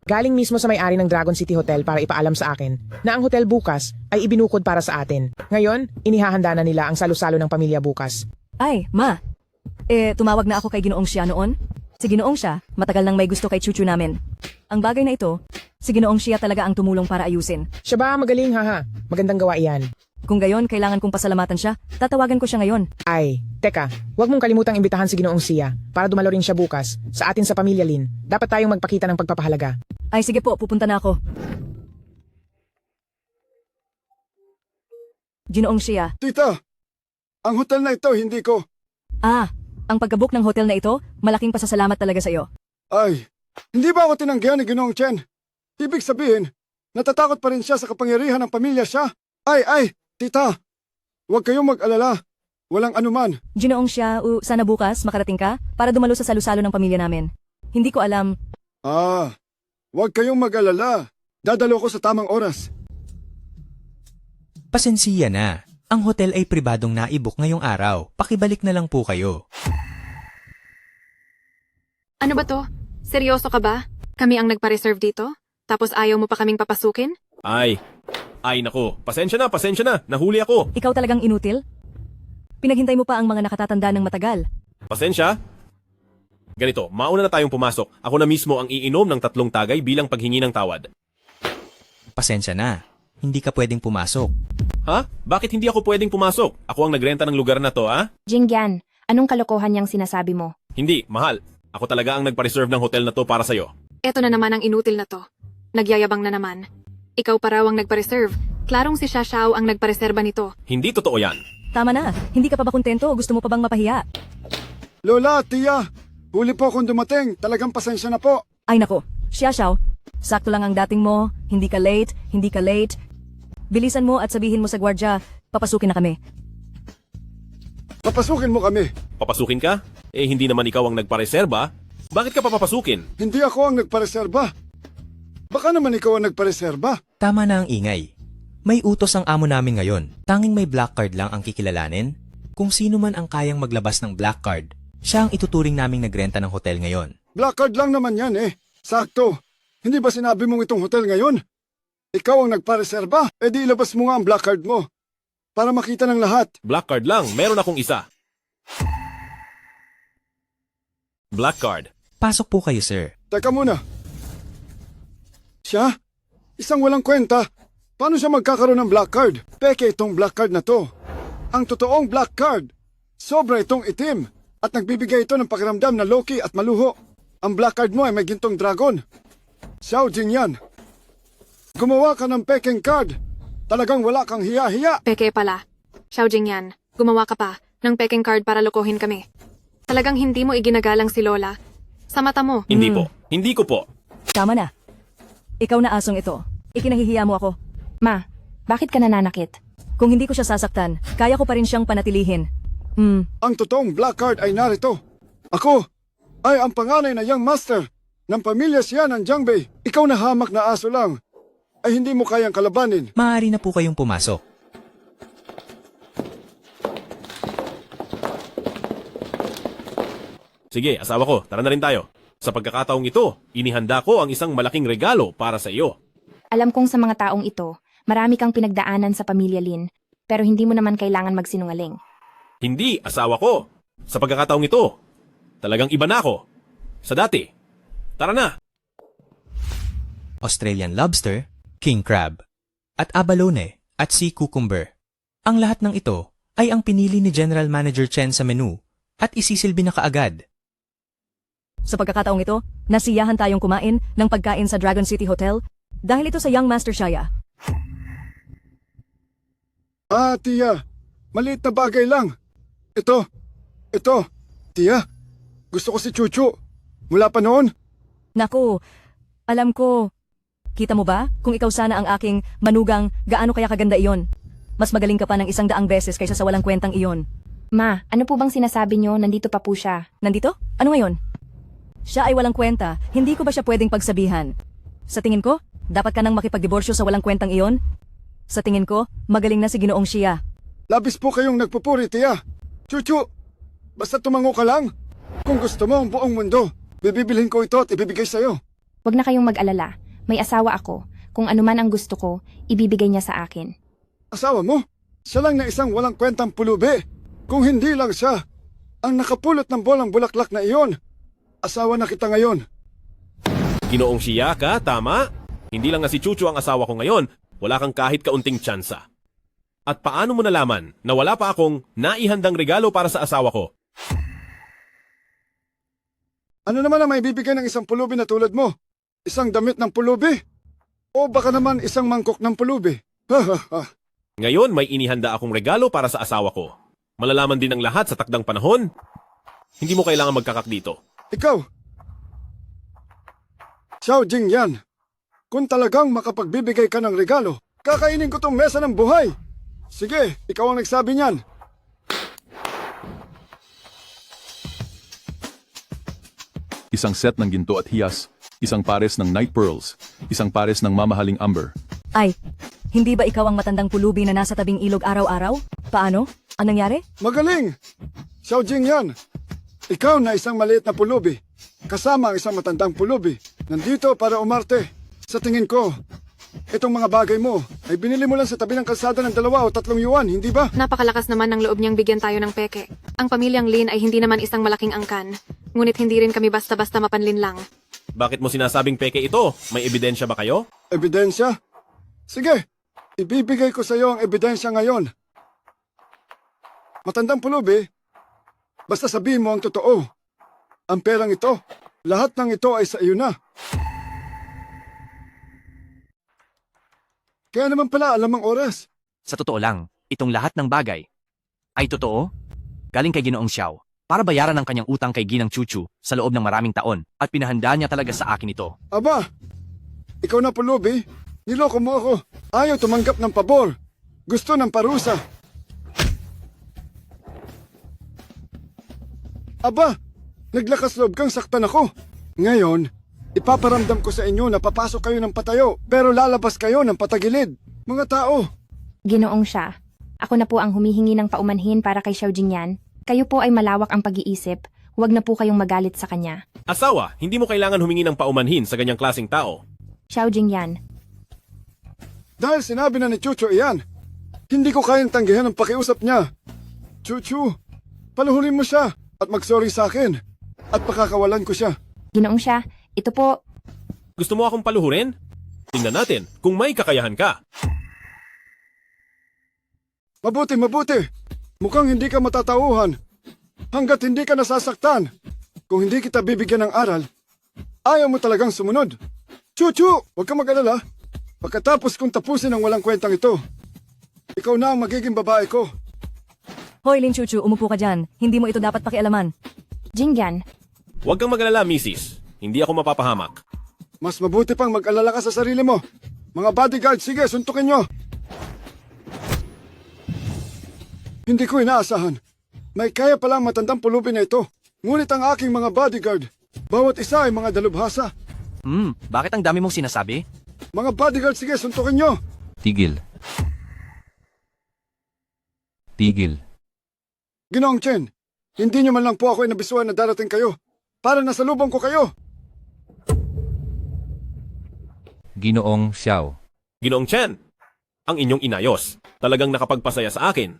Galing mismo sa may-ari ng Dragon City Hotel para ipaalam sa akin na ang hotel bukas ay ibinukod para sa atin. Ngayon, inihahanda na nila ang salo-salo ng pamilya bukas. Ay, ma. Tumawag na ako kay Ginoong Xia noon. Si Ginoong Xia, matagal nang may gusto kay Chuchu namin. Ang bagay na ito, si Ginoong Xia talaga ang tumulong para ayusin. Siya ba? Magaling haha. Magandang gawa iyan. Kung gayon, kailangan kong pasalamatan siya. Tatawagan ko siya ngayon. Ay, teka, huwag mong kalimutang imbitahan si Ginoong Xia para dumalo rin siya bukas sa atin sa pamilya Lin. Dapat tayong magpakita ng pagpapahalaga. Ay sige po, pupunta na ako. Ginoong Xia. Tita, ang hotel na ito hindi ko. Ang pagkabook ng hotel na ito, malaking pasasalamat talaga sa iyo. Ay, hindi ba ako tinanggihan ni Ginoong Chen? Ibig sabihin, natatakot pa rin siya sa kapangyarihan ng pamilya siya. Ay, tita, huwag kayong mag-alala. Walang anuman. Ginoong Xia, sana bukas makarating ka para dumalo sa salusalo ng pamilya namin. Hindi ko alam. Huwag kayong mag-alala. Dadalo ko sa tamang oras. Pasensiya na. Ang hotel ay pribadong naibok ngayong araw. Pakibalik na lang po kayo. Ano ba to? Seryoso ka ba? Kami ang nagpa-reserve dito? Tapos ayaw mo pa kaming papasukin? Ay nako. Pasensya na. Nahuli ako. Ikaw talagang inutil? Pinaghintay mo pa ang mga nakatatanda ng matagal. Pasensya? Ganito, mauna na tayong pumasok. Ako na mismo ang iinom ng 3 tagay bilang paghingi ng tawad. Pasensya na. Hindi ka pwedeng pumasok. Ha? Bakit hindi ako pwedeng pumasok? Ako ang nagrenta ng lugar na to, ha? Jingyan, anong kalokohan niyang sinasabi mo? Hindi, mahal. Ako talaga ang nagpa-reserve ng hotel na to para sa'yo. Eto na naman ang inutil na to. Nagyayabang na naman. Ikaw pa raw ang nagpa-reserve. Klarong si Xia Xiao ang nagpa-reserba nito. Hindi totoo yan. Tama na. Hindi ka pa ba kontento o gusto mo pa bang mapahiya? Lola, tiya, huli po akong dumating. Talagang pasensya na po. Ay nako, Xia Xiao, sakto lang ang dating mo. Hindi ka late. Bilisan mo at sabihin mo sa gwardya, papasukin na kami. Papasukin mo kami. Papasukin ka? Hindi naman ikaw ang nagpa-reserba. Bakit ka pa papasukin? Hindi ako ang nagpareserba. Baka naman ikaw ang nagpareserba. Tama na ang ingay. May utos ang amo namin ngayon. Tanging may black card lang ang kikilalanin. Kung sino man ang kayang maglabas ng black card, siya ang ituturing naming nagrenta ng hotel ngayon. Black card lang naman yan eh. Sakto. Hindi ba sinabi mong itong hotel ngayon? Ikaw ang nagpareserba. Di ilabas mo nga ang black card mo. Para makita ng lahat. Black card lang. Meron akong isa. Black card. Pasok po kayo, sir. Teka muna. Siya? Isang walang kwenta. Paano siya magkakaroon ng black card? Peke itong black card na to. Ang totoong black card. Sobra itong itim. At nagbibigay ito ng pakiramdam na low-key at maluho. Ang black card mo ay may gintong dragon. Xiao Jingyan. Gumawa ka ng peking card. Talagang wala kang hiya-hiya. Peke pala. Xiao Jingyan, gumawa ka pa ng peking card para lokohin kami. Talagang hindi mo iginagalang si Lola. Sa mata mo. Hindi po. Hindi ko po. Tama na. Ikaw na asong ito. Ikinahihiya mo ako. Ma, bakit ka nananakit? Kung hindi ko siya sasaktan, kaya ko pa rin siyang panatilihin. Ang totoong black card ay narito. Ako ay ang panganay na young master ng pamilya siya ng Jiangbei. Ikaw na hamak na aso lang ay hindi mo kayang kalabanin. Maaari na po kayong pumasok. Sige, asawa ko. Tara na rin tayo. Sa pagkakataong ito, inihanda ko ang isang malaking regalo para sa iyo. Alam kong sa mga taong ito, marami kang pinagdaanan sa pamilya Lin, pero hindi mo naman kailangan magsinungaling. Hindi, asawa ko. Sa pagkakataong ito, talagang iba na ako. Sa dati. Tara na. Australian lobster, king crab, at abalone at sea cucumber. Ang lahat ng ito ay ang pinili ni General Manager Chen sa menu at isisilbi na kaagad. Sa pagkakataong ito, nasiyahan tayong kumain ng pagkain sa Dragon City Hotel dahil ito sa Young Master Shaya. Tiya, maliit na bagay lang. Ito, Tiya, gusto ko si Chuchu. Mula pa noon. Naku, alam ko. Kita mo ba? Kung ikaw sana ang aking manugang, gaano kaya kaganda iyon? Mas magaling ka pa ng 100 beses kaysa sa walang kwentang iyon. Ma, ano po bang sinasabi nyo? Nandito pa po siya. Nandito? Ano ngayon? Siya ay walang kwenta. Hindi ko ba siya pwedeng pagsabihan? Sa tingin ko, dapat ka nang makipagdiborsyo sa walang kwentang iyon? Sa tingin ko, magaling na si Ginoong Shia. Labis po kayong nagpupuri, Tiya. Chuchu, basta tumango ka lang. Kung gusto mo ang buong mundo, bibibilhin ko ito at ibibigay sa'yo. Huwag na kayong mag-alala. May asawa ako. Kung ano man ang gusto ko, ibibigay niya sa akin. Asawa mo? Siya lang na isang walang kwentang pulubi. Kung hindi lang siya, ang nakapulot ng bolang bulaklak na iyon. Asawa na kita ngayon. Ginoong Shia ka, tama? Hindi lang na si Chuchu ang asawa ko ngayon, wala kang kahit kaunting tsansa. At paano mo nalaman na wala pa akong naihandang regalo para sa asawa ko? Ano naman ang may bibigay ng isang pulubi na tulad mo? Isang damit ng pulubi? O baka naman isang mangkok ng pulubi? Ngayon may inihanda akong regalo para sa asawa ko. Malalaman din ang lahat sa takdang panahon. Hindi mo kailangan magkakak dito. Ikaw! Xiao Jingyan, kung talagang makapagbibigay ka ng regalo, kakainin ko tong mesa ng buhay. Sige, ikaw ang nagsabi niyan. Isang set ng ginto at hiyas, isang pares ng night pearls, isang pares ng mamahaling amber. Ay, hindi ba ikaw ang matandang pulubi na nasa tabing ilog araw-araw? Paano? Anong nangyari? Magaling! Xiao Jingyan, ikaw na isang maliit na pulubi, kasama ang isang matandang pulubi, nandito para umarte. Sa tingin ko, itong mga bagay mo ay binili mo lang sa tabi ng kalsada ng 2 o 3 yuan, hindi ba? Napakalakas naman ng loob niyang bigyan tayo ng peke. Ang pamilyang Lin ay hindi naman isang malaking angkan, ngunit hindi rin kami basta-basta mapanlin lang. Bakit mo sinasabing peke ito? May ebidensya ba kayo? Ebidensya? Sige, ibibigay ko sa iyo ang ebidensya ngayon. Matandang pulubi, basta sabihin mo ang totoo. Ang perang ito, lahat ng ito ay sa iyo na. Kaya naman pala alam ang oras. Sa totoo lang, itong lahat ng bagay ay totoo? Galing kay Ginoong Xiao para bayaran ang kanyang utang kay Ginang Chuchu sa loob ng maraming taon at pinahanda niya talaga sa akin ito. Aba, ikaw na pulubi, niloko mo ako. Ayaw tumanggap ng pabor. Gusto ng parusa. Aba, naglakas loob kang saktan ako. Ngayon, ipaparamdam ko sa inyo na papasok kayo ng patayo, pero lalabas kayo ng patagilid. Mga tao. Ginoong siya. Ako na po ang humihingi ng paumanhin para kay Xiao Jingyan. Kayo po ay malawak ang pag-iisip. Huwag na po kayong magalit sa kanya. Asawa, hindi mo kailangan humingi ng paumanhin sa ganyang klaseng tao. Xiao Jingyan. Dahil sinabi na ni Chuchu iyan, hindi ko kayang tanggihan ang pakiusap niya. Chuchu, paluhurin mo siya at mag-sorry sa akin at pakakawalan ko siya. Ginoong siya, ito po. Gusto mo akong paluhurin? Tingnan natin kung may kakayahan ka. Mabuti, mabuti. Mukhang hindi ka matatauhan. Hanggat hindi ka nasasaktan. Kung hindi kita bibigyan ng aral, ayaw mo talagang sumunod. Chuchu, huwag kang mag-alala. Pagkatapos kong tapusin ang walang kwentang ito, ikaw na ang magiging babae ko. Hoy, Lin Chuchu, umupo ka dyan. Hindi mo ito dapat pakialaman. Jingyan. Huwag kang mag-alala, misis. Hindi ako mapapahamak. Mas mabuti pang mag-alala ka sa sarili mo. Mga bodyguard, sige, suntukin nyo. Hindi ko inaasahan. May kaya pala ang matandang pulubi na ito. Ngunit ang aking mga bodyguard, bawat isa ay mga dalubhasa. Bakit ang dami mong sinasabi? Mga bodyguard, sige, suntukin nyo. Tigil. Tigil. Ginoong Chen, hindi nyo man lang po ako inabisuan na darating kayo para nasalubong ko kayo. Ginoong Xiao. Ginoong Chen, ang inyong inayos. Talagang nakapagpasaya sa akin.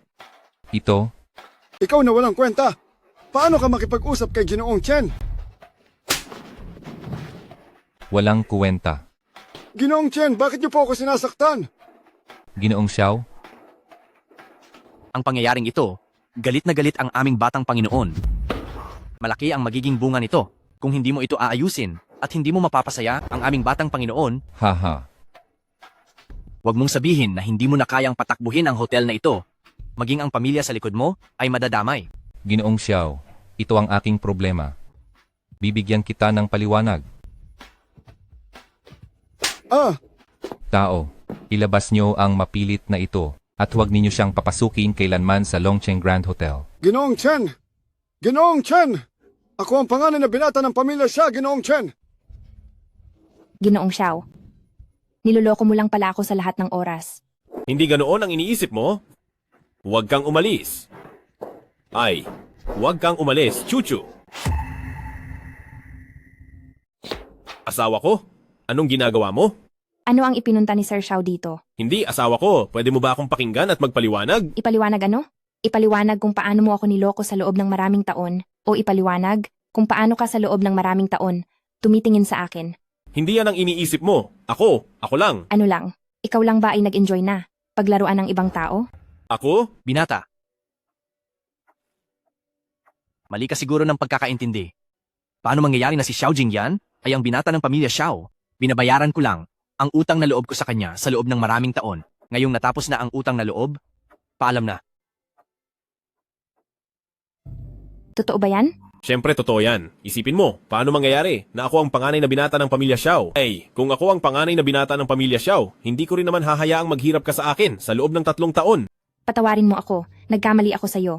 Ito, Ikaw na walang kwenta. Paano ka makipag-usap kay Ginoong Chen? walang kuwenta. Ginoong Chen, bakit niyo po ako sinasaktan? Ginoong Xiao, Ang pangyayaring ito, galit na galit ang aming batang Panginoon. Malaki ang magiging bunga nito kung hindi mo ito aayusin at hindi mo mapapasaya ang aming batang Panginoon. haha. Huwag mong sabihin na hindi mo na kayang patakbuhin ang hotel na ito. Maging ang pamilya sa likod mo ay madadamay. Ginoong Xiao, ito ang aking problema. Bibigyan kita ng paliwanag. Tao, ilabas niyo ang mapilit na ito at huwag ninyo siyang papasukin kailanman sa Longcheng Grand Hotel. Ginoong Chen! Ginoong Chen! Ako ang panganay na binata ng pamilya siya, Ginoong Chen! Ginoong Xiao, niloloko mo lang pala ako sa lahat ng oras. Hindi ganoon ang iniisip mo? Huwag kang umalis. Ay, huwag kang umalis, Chuchu. Asawa ko, anong ginagawa mo? Ano ang ipinunta ni Sir Xiao dito? Hindi, asawa ko. Pwede mo ba akong pakinggan at magpaliwanag? Ipaliwanag ano? Ipaliwanag kung paano mo ako niloko sa loob ng maraming taon o ipaliwanag kung paano ka sa loob ng maraming taon tumitingin sa akin. Hindi yan ang iniisip mo. Ako lang. Ano lang? Ikaw lang ba ay nag-enjoy na? Paglaruan ng ibang tao? Ako? Binata. Mali ka siguro ng pagkakaintindi. Paano mangyayari na si Xiao Jingyan ay ang binata ng pamilya Xiao? Binabayaran ko lang ang utang na loob ko sa kanya sa loob ng maraming taon. Ngayong natapos na ang utang na loob, paalam na. Totoo ba yan? Siyempre, totoo yan. Isipin mo, paano mangyayari na ako ang panganay na binata ng pamilya Xiao? Kung ako ang panganay na binata ng pamilya Xiao, hindi ko rin naman hahayaang maghirap ka sa akin sa loob ng 3 taon. Patawarin mo ako. Nagkamali ako sa'yo.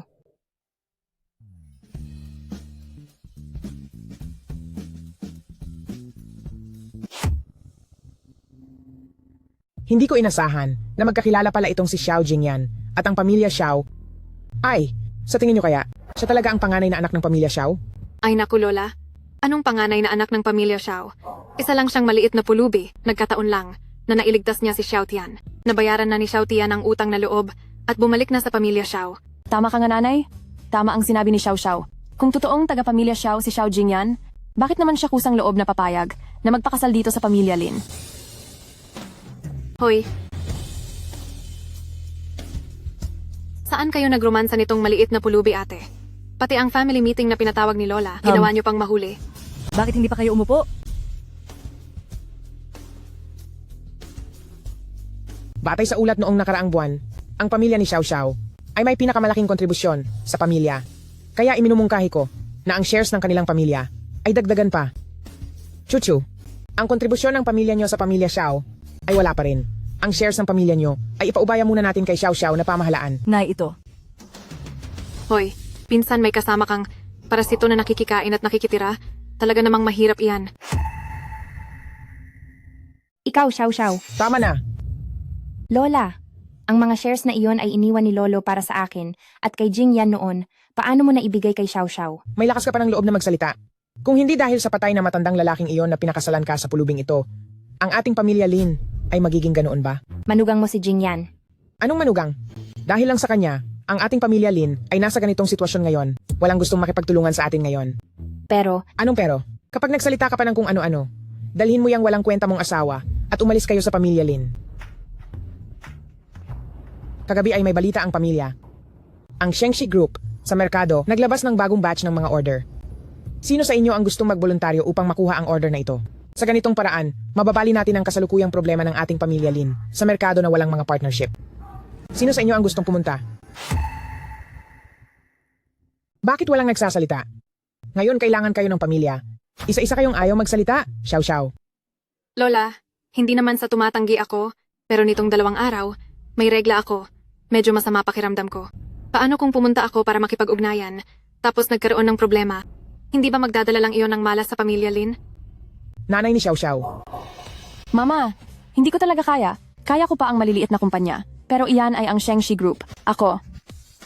Hindi ko inasahan na magkakilala pala itong si Xiao Jingyan at ang pamilya Xiao. Ay, sa tingin nyo kaya, siya talaga ang panganay na anak ng pamilya Xiao? Ay naku Lola, anong panganay na anak ng pamilya Xiao? Isa lang siyang maliit na pulubi, nagkataon lang, na nailigtas niya si Xiao Tian. Nabayaran na ni Xiao Tian ang utang na loob at bumalik na sa pamilya Xiao. Tama ka nga nanay. Tama ang sinabi ni Xiao Xiao. Kung totoong taga-pamilya Xiao si Xiao Jingyan, bakit naman siya kusang loob na papayag na magpakasal dito sa pamilya Lin? Hoy. Saan kayo nagromansa nitong maliit na pulubi ate? Pati ang family meeting na pinatawag ni Lola, ginawa niyo pang mahuli. Bakit hindi pa kayo umupo? Batay sa ulat noong nakaraang buwan, ang pamilya ni Xiao Xiao ay may pinakamalaking kontribusyon sa pamilya. Kaya iminumungkahi ko na ang shares ng kanilang pamilya ay dagdagan pa. Chuchu, ang kontribusyon ng pamilya nyo sa pamilya Xiao ay wala pa rin. Ang shares ng pamilya nyo ay ipaubaya muna natin kay Xiao Xiao na pamahalaan. Nay, ito. Hoy, pinsan may kasama kang parasito na nakikikain at nakikitira. Talaga namang mahirap iyan. Ikaw, Xiao Xiao. Tama na. Lola, ang mga shares na iyon ay iniwan ni Lolo para sa akin at kay Jingyan noon. Paano mo na ibigay kay Xiao Xiao? May lakas ka pa ng loob na magsalita. Kung hindi dahil sa patay na matandang lalaking iyon na pinakasalan ka sa pulubing ito, ang ating pamilya Lin ay magiging ganoon ba? Manugang mo si Jingyan. Anong manugang? Dahil lang sa kanya, ang ating pamilya Lin ay nasa ganitong sitwasyon ngayon. Walang gustong makipagtulungan sa atin ngayon. Pero, anong pero? Kapag nagsalita ka pa ng kung ano-ano, dalhin mo yang walang kwenta mong asawa at umalis kayo sa pamilya Lin. Kagabi ay may balita ang pamilya. Ang Shengxi Group sa merkado naglabas ng bagong batch ng mga order. Sino sa inyo ang gustong magboluntaryo upang makuha ang order na ito? Sa ganitong paraan, mababali natin ang kasalukuyang problema ng ating pamilya Lin sa merkado na walang mga partnership. Sino sa inyo ang gustong pumunta? Bakit walang nagsasalita? Ngayon kailangan kayo ng pamilya. Isa-isa kayong ayaw magsalita, Xiao Xiao. Lola, hindi naman sa tumatanggi ako, pero nitong 2 araw, may regla ako. Medyo masama pakiramdam ko. Paano kung pumunta ako para makipag-ugnayan, tapos nagkaroon ng problema? Hindi ba magdadala lang iyon ng malas sa pamilya Lin? Nanay ni Xiao Xiao. Mama, hindi ko talaga kaya. Kaya ko pa ang maliliit na kumpanya. Pero iyan ay ang Shengxi Group. Ako.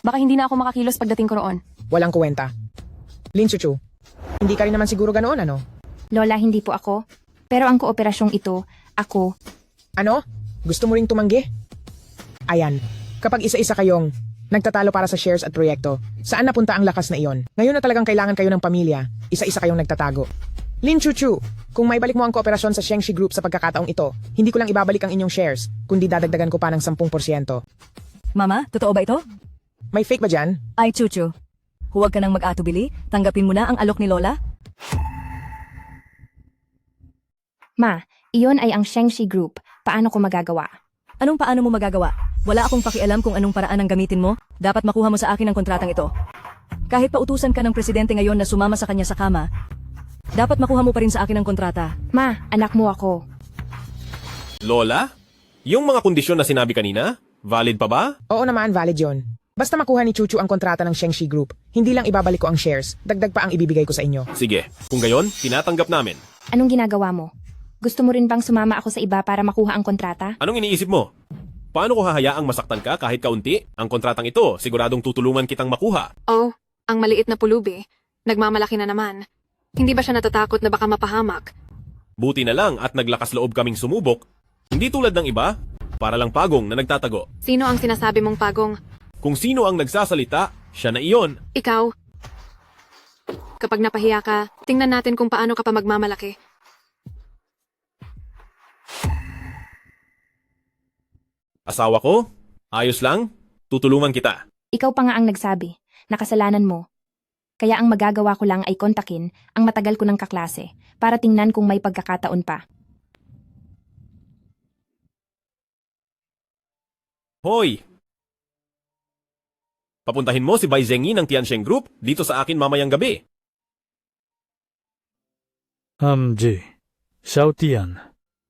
Baka hindi na ako makakilos pagdating ko roon. Walang kuwenta. Lin Chuchu, hindi ka rin naman siguro ganoon ano? Lola, hindi po ako. Pero ang kooperasyong ito Ako, Ano? Gusto mo ring tumanggi? Ayan, kapag isa-isa kayong nagtatalo para sa shares at proyekto, saan napunta ang lakas na iyon? Ngayon na talagang kailangan kayo ng pamilya, isa-isa kayong nagtatago. Lin Chuchu, kung may balik mo ang kooperasyon sa Shengshi Group sa pagkakataong ito, hindi ko lang ibabalik ang inyong shares, kundi dadagdagan ko pa ng 10%. Mama, totoo ba ito? May fake ba dyan? Ay, Chuchu. Huwag ka nang mag-atubili. Tanggapin mo na ang alok ni Lola. Ma, iyon ay ang Shengshi Group. Paano ko magagawa? Anong paano mo magagawa? Wala akong pakialam kung anong paraan ang gamitin mo. Dapat makuha mo sa akin ang kontratang ito. Kahit pautusan ka ng presidente ngayon na sumama sa kanya sa kama, dapat makuha mo pa rin sa akin ang kontrata. Ma, anak mo ako. Lola? Yung mga kondisyon na sinabi kanina, valid pa ba? Oo naman, valid yon. Basta makuha ni Chuchu ang kontrata ng Shengshi Group, hindi lang ibabalik ko ang shares, dagdag pa ang ibibigay ko sa inyo. Sige, kung gayon, tinatanggap namin. Anong ginagawa mo? Gusto mo rin bang sumama ako sa iba para makuha ang kontrata? Anong iniisip mo? Paano ko hahayaang masaktan ka kahit kaunti? Ang kontratang ito, siguradong tutulungan kitang makuha. Oh, ang maliit na pulubi. Nagmamalaki na naman. Hindi ba siya natatakot na baka mapahamak? Buti na lang at naglakas loob kaming sumubok. Hindi tulad ng iba, para lang pagong na nagtatago. Sino ang sinasabi mong pagong? Kung sino ang nagsasalita, siya na iyon. Ikaw? Kapag napahiya ka, tingnan natin kung paano ka pa magmamalaki. Asawa ko? Ayos lang? Tutulungan kita. Ikaw pa nga ang nagsabi. Nakasalanan mo. Kaya ang magagawa ko lang ay kontakin ang matagal ko ng kaklase para tingnan kung may pagkakataon pa. Hoy! Papuntahin mo si Bai Zengyi ng Tiansheng Group dito sa akin mamayang gabi. G. Xiao Tian,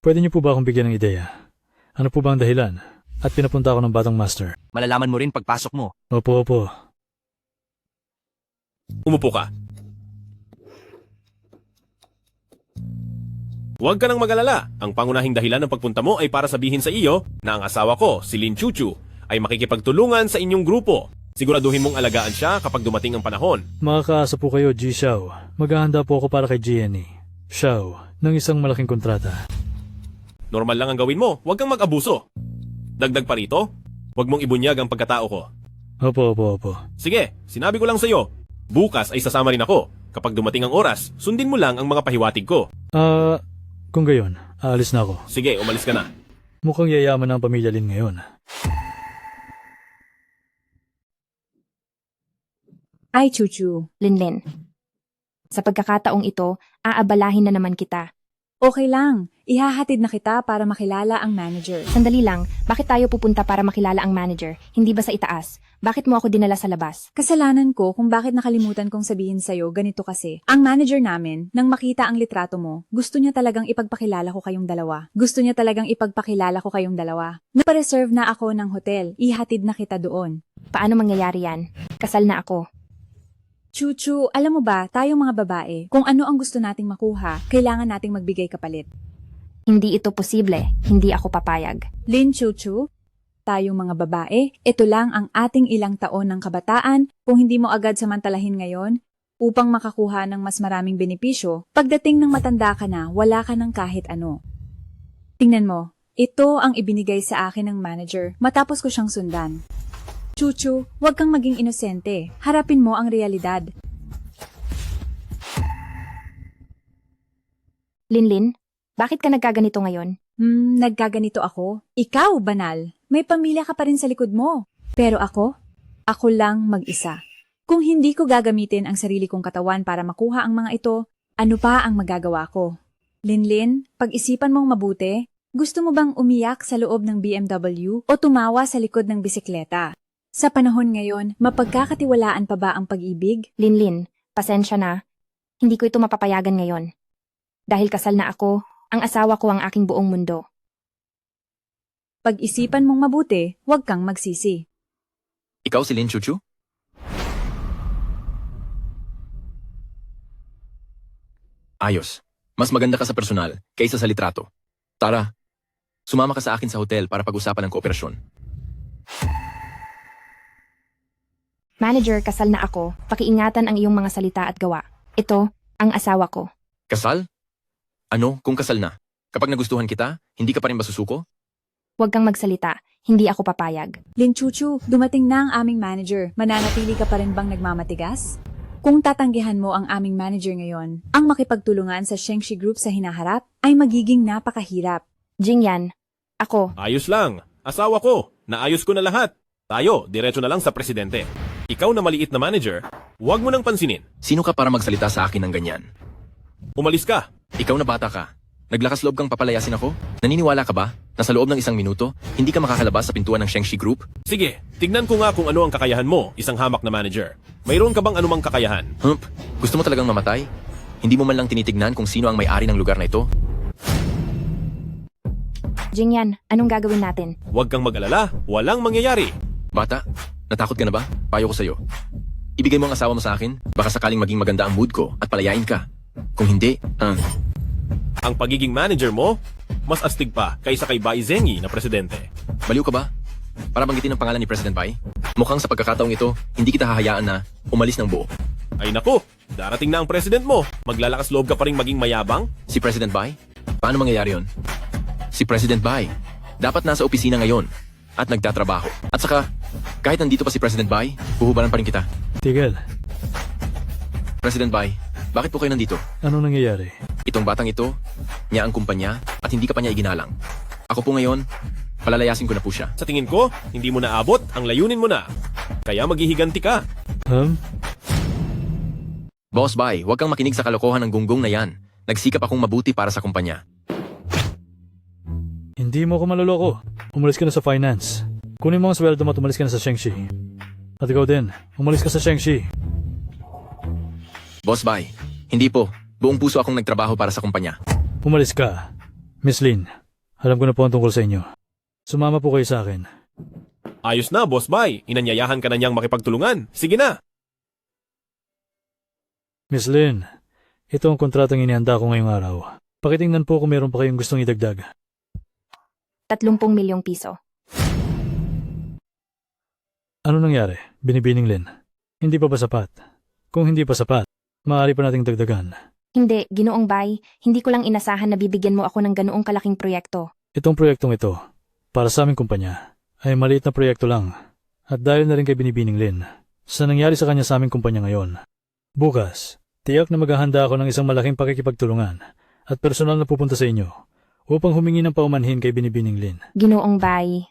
pwede niyo po ba akong bigyan ng ideya? Ano po ba ang dahilan? At pinapunta ako ng batang master. Malalaman mo rin pagpasok mo. Opo, opo. Umupo ka. Huwag ka nang mag-alala. Ang pangunahing dahilan ng pagpunta mo ay para sabihin sa iyo na ang asawa ko, si Lin Chuchu, ay makikipagtulungan sa inyong grupo. Siguraduhin mong alagaan siya kapag dumating ang panahon. Makakaasa po kayo, G. Xiao. Maghahanda po ako para kay GNE. Xiao, ng isang malaking kontrata. Normal lang ang gawin mo. Huwag kang mag-abuso. Dagdag pa rito, huwag mong ibunyag ang pagkatao ko. Opo, opo, opo. Sige, sinabi ko lang sa'yo. Bukas ay sasama rin ako. Kapag dumating ang oras, sundin mo lang ang mga pahiwatig ko. Kung gayon, aalis na ako. Sige, umalis ka na. Mukhang yayaman na ang pamilya Lin ngayon. Ay, Chuchu, Linlin. Sa pagkakataong ito, aabalahin na naman kita. Okay lang. Ihahatid na kita para makilala ang manager. Sandali lang, bakit tayo pupunta para makilala ang manager? Hindi ba sa itaas? Bakit mo ako dinala sa labas? Kasalanan ko kung bakit nakalimutan kong sabihin sa'yo ganito kasi. Ang manager namin, nang makita ang litrato mo, gusto niya talagang ipagpakilala ko kayong dalawa. Napareserve na ako ng hotel. Ihatid na kita doon. Paano mangyayari yan? Kasal na ako. Chuchu, alam mo ba, tayong mga babae, kung ano ang gusto nating makuha, kailangan nating magbigay kapalit. Hindi ito posible. Hindi ako papayag. Lin Chuchu, tayong mga babae, ito lang ang ating ilang taon ng kabataan kung hindi mo agad samantalahin ngayon upang makakuha ng mas maraming benepisyo. Pagdating ng matanda ka na, wala ka ng kahit ano. Tingnan mo, ito ang ibinigay sa akin ng manager matapos ko siyang sundan. Chuchu, huwag kang maging inosente. Harapin mo ang realidad. Linlin, bakit ka nagkaganito ngayon? Nagkaganito ako? Ikaw, banal. May pamilya ka pa rin sa likod mo. Pero ako lang mag-isa. Kung hindi ko gagamitin ang sarili kong katawan para makuha ang mga ito, ano pa ang magagawa ko? Linlin, pag-isipan mong mabuti, gusto mo bang umiyak sa loob ng BMW o tumawa sa likod ng bisikleta? Sa panahon ngayon, mapagkakatiwalaan pa ba ang pag-ibig? Linlin, pasensya na. Hindi ko ito mapapayagan ngayon. Dahil kasal na ako, ang asawa ko ang aking buong mundo. Pag-isipan mong mabuti, huwag kang magsisi. Ikaw si Lin Chuchu? Ayos. Mas maganda ka sa personal kaysa sa litrato. Tara, sumama ka sa akin sa hotel para pag-usapan ng kooperasyon. Manager, kasal na ako. Pakiingatan ang iyong mga salita at gawa. Ito, ang asawa ko. Kasal? Ano kung kasal na? Kapag nagustuhan kita, hindi ka pa rin ba susuko? Huwag kang magsalita. Hindi ako papayag. Lin Chuchu, dumating na ang aming manager. Mananatili ka pa rin bang nagmamatigas? Kung tatanggihan mo ang aming manager ngayon, ang makipagtulungan sa Shengshi Group sa hinaharap ay magiging napakahirap. Jingyan, ako. Ayos lang. Asawa ko. Naayos ko na lahat. Tayo, diretso na lang sa presidente. Ikaw na maliit na manager, huwag mo nang pansinin. Sino ka para magsalita sa akin ng ganyan? Umalis ka. Ikaw na bata ka. Naglakas loob kang papalayasin ako? Naniniwala ka ba na sa loob ng 1 minuto, hindi ka makakalabas sa pintuan ng Shengshi Group? Sige, tignan ko nga kung ano ang kakayahan mo, isang hamak na manager. Mayroon ka bang anumang kakayahan? Gusto mo talagang mamatay? Hindi mo man lang tinitignan kung sino ang may-ari ng lugar na ito? Jingyan, anong gagawin natin? Huwag kang mag-alala, walang mangyayari. Bata, natakot ka na ba? Payo ko sa'yo. Ibigay mo ang asawa mo sa akin, baka sakaling maging maganda ang mood ko at palayain ka. Kung hindi, Ang pagiging manager mo, mas astig pa kaysa kay Bai Zengyi na presidente. Baliw ka ba? Para banggitin ang pangalan ni President Bai? Mukhang sa pagkakataong ito, hindi kita hahayaan na umalis ng buo. Ay naku, darating na ang president mo. Maglalakas loob ka pa rin maging mayabang? Si President Bai? Paano mangyayari yon? Si President Bai, dapat nasa opisina ngayon at nagtatrabaho. At saka, kahit nandito pa si President Bai, huhubaran pa rin kita. Tigil, President Bai, bakit po kayo nandito? anong nangyayari? Itong batang ito, niya ang kumpanya at hindi ka pa niya iginalang. Ako po ngayon, palalayasin ko na po siya. Sa tingin ko, hindi mo naabot ang layunin mo na. Kaya maghihiganti ka. Boss Bai, huwag kang makinig sa kalokohan ng gunggong na yan. Nagsikap akong mabuti para sa kumpanya. Hindi mo ako maloloko. Umalis ka na sa finance. Kunin mo ang sweldo mo at umalis ka na sa Shengshi. At ikaw din, umalis ka sa Shengshi. Boss Bai, hindi po. Buong puso akong nagtrabaho para sa kumpanya. Umalis ka. Miss Lin, alam ko na po ang tungkol sa inyo. Sumama po kayo sa akin. Ayos na, Boss Bai. Inanyayahan ka na niyang makipagtulungan. Sige na. Miss Lin, ito ang kontratang inihanda ko ngayong araw. Pakitingnan po kung meron pa kayong gustong idagdag. 30 milyong piso. Ano nangyari? Binibining Lin. Hindi pa ba sapat? Kung hindi pa sapat, maaari pa nating dagdagan. Hindi, Ginoong Bai, hindi ko lang inasahan na bibigyan mo ako ng ganoong kalaking proyekto. Itong proyektong ito, para sa aming kumpanya, ay maliit na proyekto lang. At dahil na rin kay Binibining Lin, sa nangyari sa kanya sa aming kumpanya ngayon. Bukas, tiyak na maghahanda ako ng isang malaking pakikipagtulungan at personal na pupunta sa inyo upang humingi ng paumanhin kay Binibining Lin. Ginoong Bai,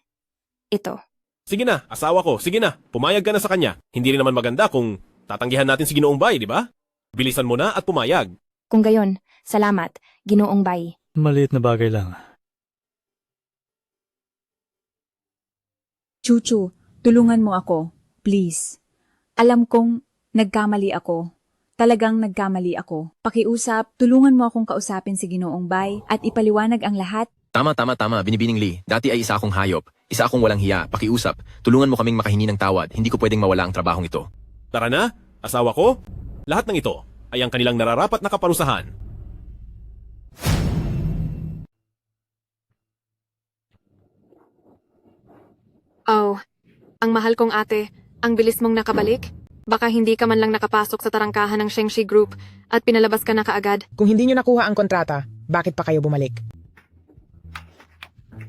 ito. Sige na, asawa ko. Sige na, pumayag ka na sa kanya. Hindi rin naman maganda kung tatanggihan natin si Ginoong Bai, di ba? Bilisan mo na at pumayag. Kung gayon, salamat, Ginoong Bai. Maliit na bagay lang. Chuchu, tulungan mo ako. Please. Alam kong nagkamali ako. Talagang nagkamali ako. Pakiusap, tulungan mo akong kausapin si Ginoong Bai at ipaliwanag ang lahat. Tama, Binibining Lee. Dati ay isa akong hayop. Isa akong walang hiya. Pakiusap. Tulungan mo kaming makahingi ng tawad. Hindi ko pwedeng mawala ang trabahong ito. Tara na, asawa ko. Lahat ng ito ay ang kanilang nararapat na kaparusahan. Oh, ang mahal kong ate, ang bilis mong nakabalik? Baka hindi ka man lang nakapasok sa tarangkahan ng Shengshi Group at pinalabas ka na kaagad. Kung hindi nyo nakuha ang kontrata, bakit pa kayo bumalik?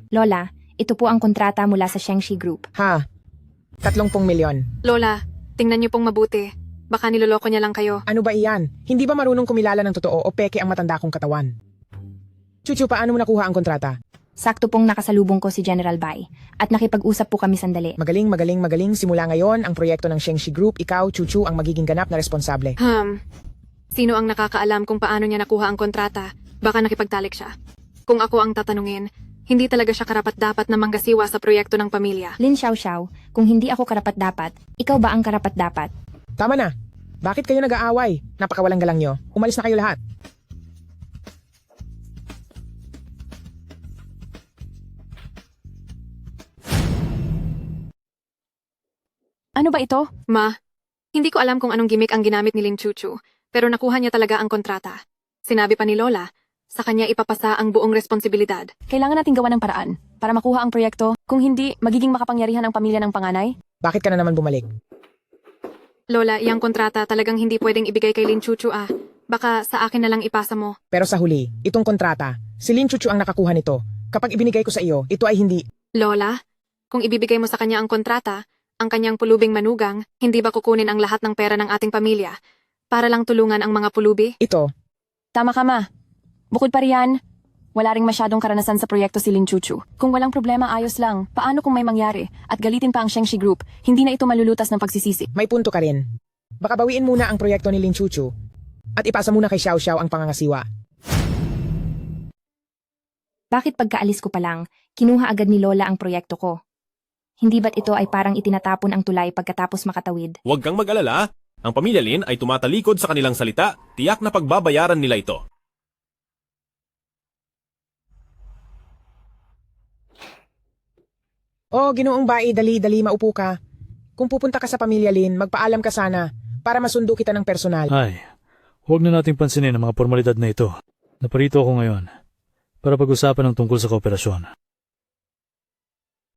Lola, ito po ang kontrata mula sa Shengshi Group. Ha? 30 milyon. Lola, tingnan niyo pong mabuti. Baka niloloko niya lang kayo. Ano ba iyan? Hindi ba marunong kumilala ng totoo o peke ang matanda kong katawan? Chuchu, paano mo nakuha ang kontrata? Sakto pong nakasalubong ko si General Bai at nakipag-usap po kami sandali. Magaling. Simula ngayon, ang proyekto ng Shengshi Group, ikaw, Chuchu, ang magiging ganap na responsable. Sino ang nakakaalam kung paano niya nakuha ang kontrata? Baka nakipagtalik siya. Kung ako ang tatanungin, hindi talaga siya karapat-dapat na manggasiwa sa proyekto ng pamilya. Lin Xiao, kung hindi ako karapat-dapat, ikaw ba ang karapat-dapat? Tama na. Bakit kayo nag-aaway? Napakawalang galang nyo. Umalis na kayo lahat. Ano ba ito? Ma, hindi ko alam kung anong gimmick ang ginamit ni Lin Chuchu, pero nakuha niya talaga ang kontrata. Sinabi pa ni Lola, sa kanya ipapasa ang buong responsibilidad. Kailangan nating gawa ng paraan para makuha ang proyekto. Kung hindi, magiging makapangyarihan ang pamilya ng panganay. Bakit ka na naman bumalik? Lola, iyang kontrata talagang hindi pwedeng ibigay kay Lin Chuchu ah. Baka sa akin na lang ipasa mo. Pero sa huli, itong kontrata, Si Lin Chuchu ang nakakuha nito. Kapag ibinigay ko sa iyo, ito ay hindi. Lola, kung ibibigay mo sa kanya ang kontrata, ang kanyang pulubing manugang, hindi ba kukunin ang lahat ng pera ng ating pamilya para lang tulungan ang mga pulubi? Ito. Tama ka, ma. Bukod pa riyan, wala ring masyadong karanasan sa proyekto si Lin Chuchu. Kung walang problema, ayos lang. Paano kung may mangyari at galitin pa ang Shengshi Group? Hindi na ito malulutas ng pagsisisi. May punto ka rin. Baka bawiin muna ang proyekto ni Lin Chuchu at ipasa muna kay Xiao Xiao ang pangangasiwa. Bakit pagkaalis ko pa lang, kinuha agad ni Lola ang proyekto ko? Hindi ba't ito ay parang itinatapon ang tulay pagkatapos makatawid? Huwag kang mag-alala. Ang pamilya Lin ay tumatalikod sa kanilang salita. Tiyak na pagbabayaran nila ito. Oh, Ginoong Bai, dali, maupo ka. Kung pupunta ka sa pamilya Lin, magpaalam ka sana para masundo kita ng personal. Ay, huwag na nating pansinin ang mga formalidad na ito. Naparito ako ngayon para pag-usapan ang tungkol sa kooperasyon.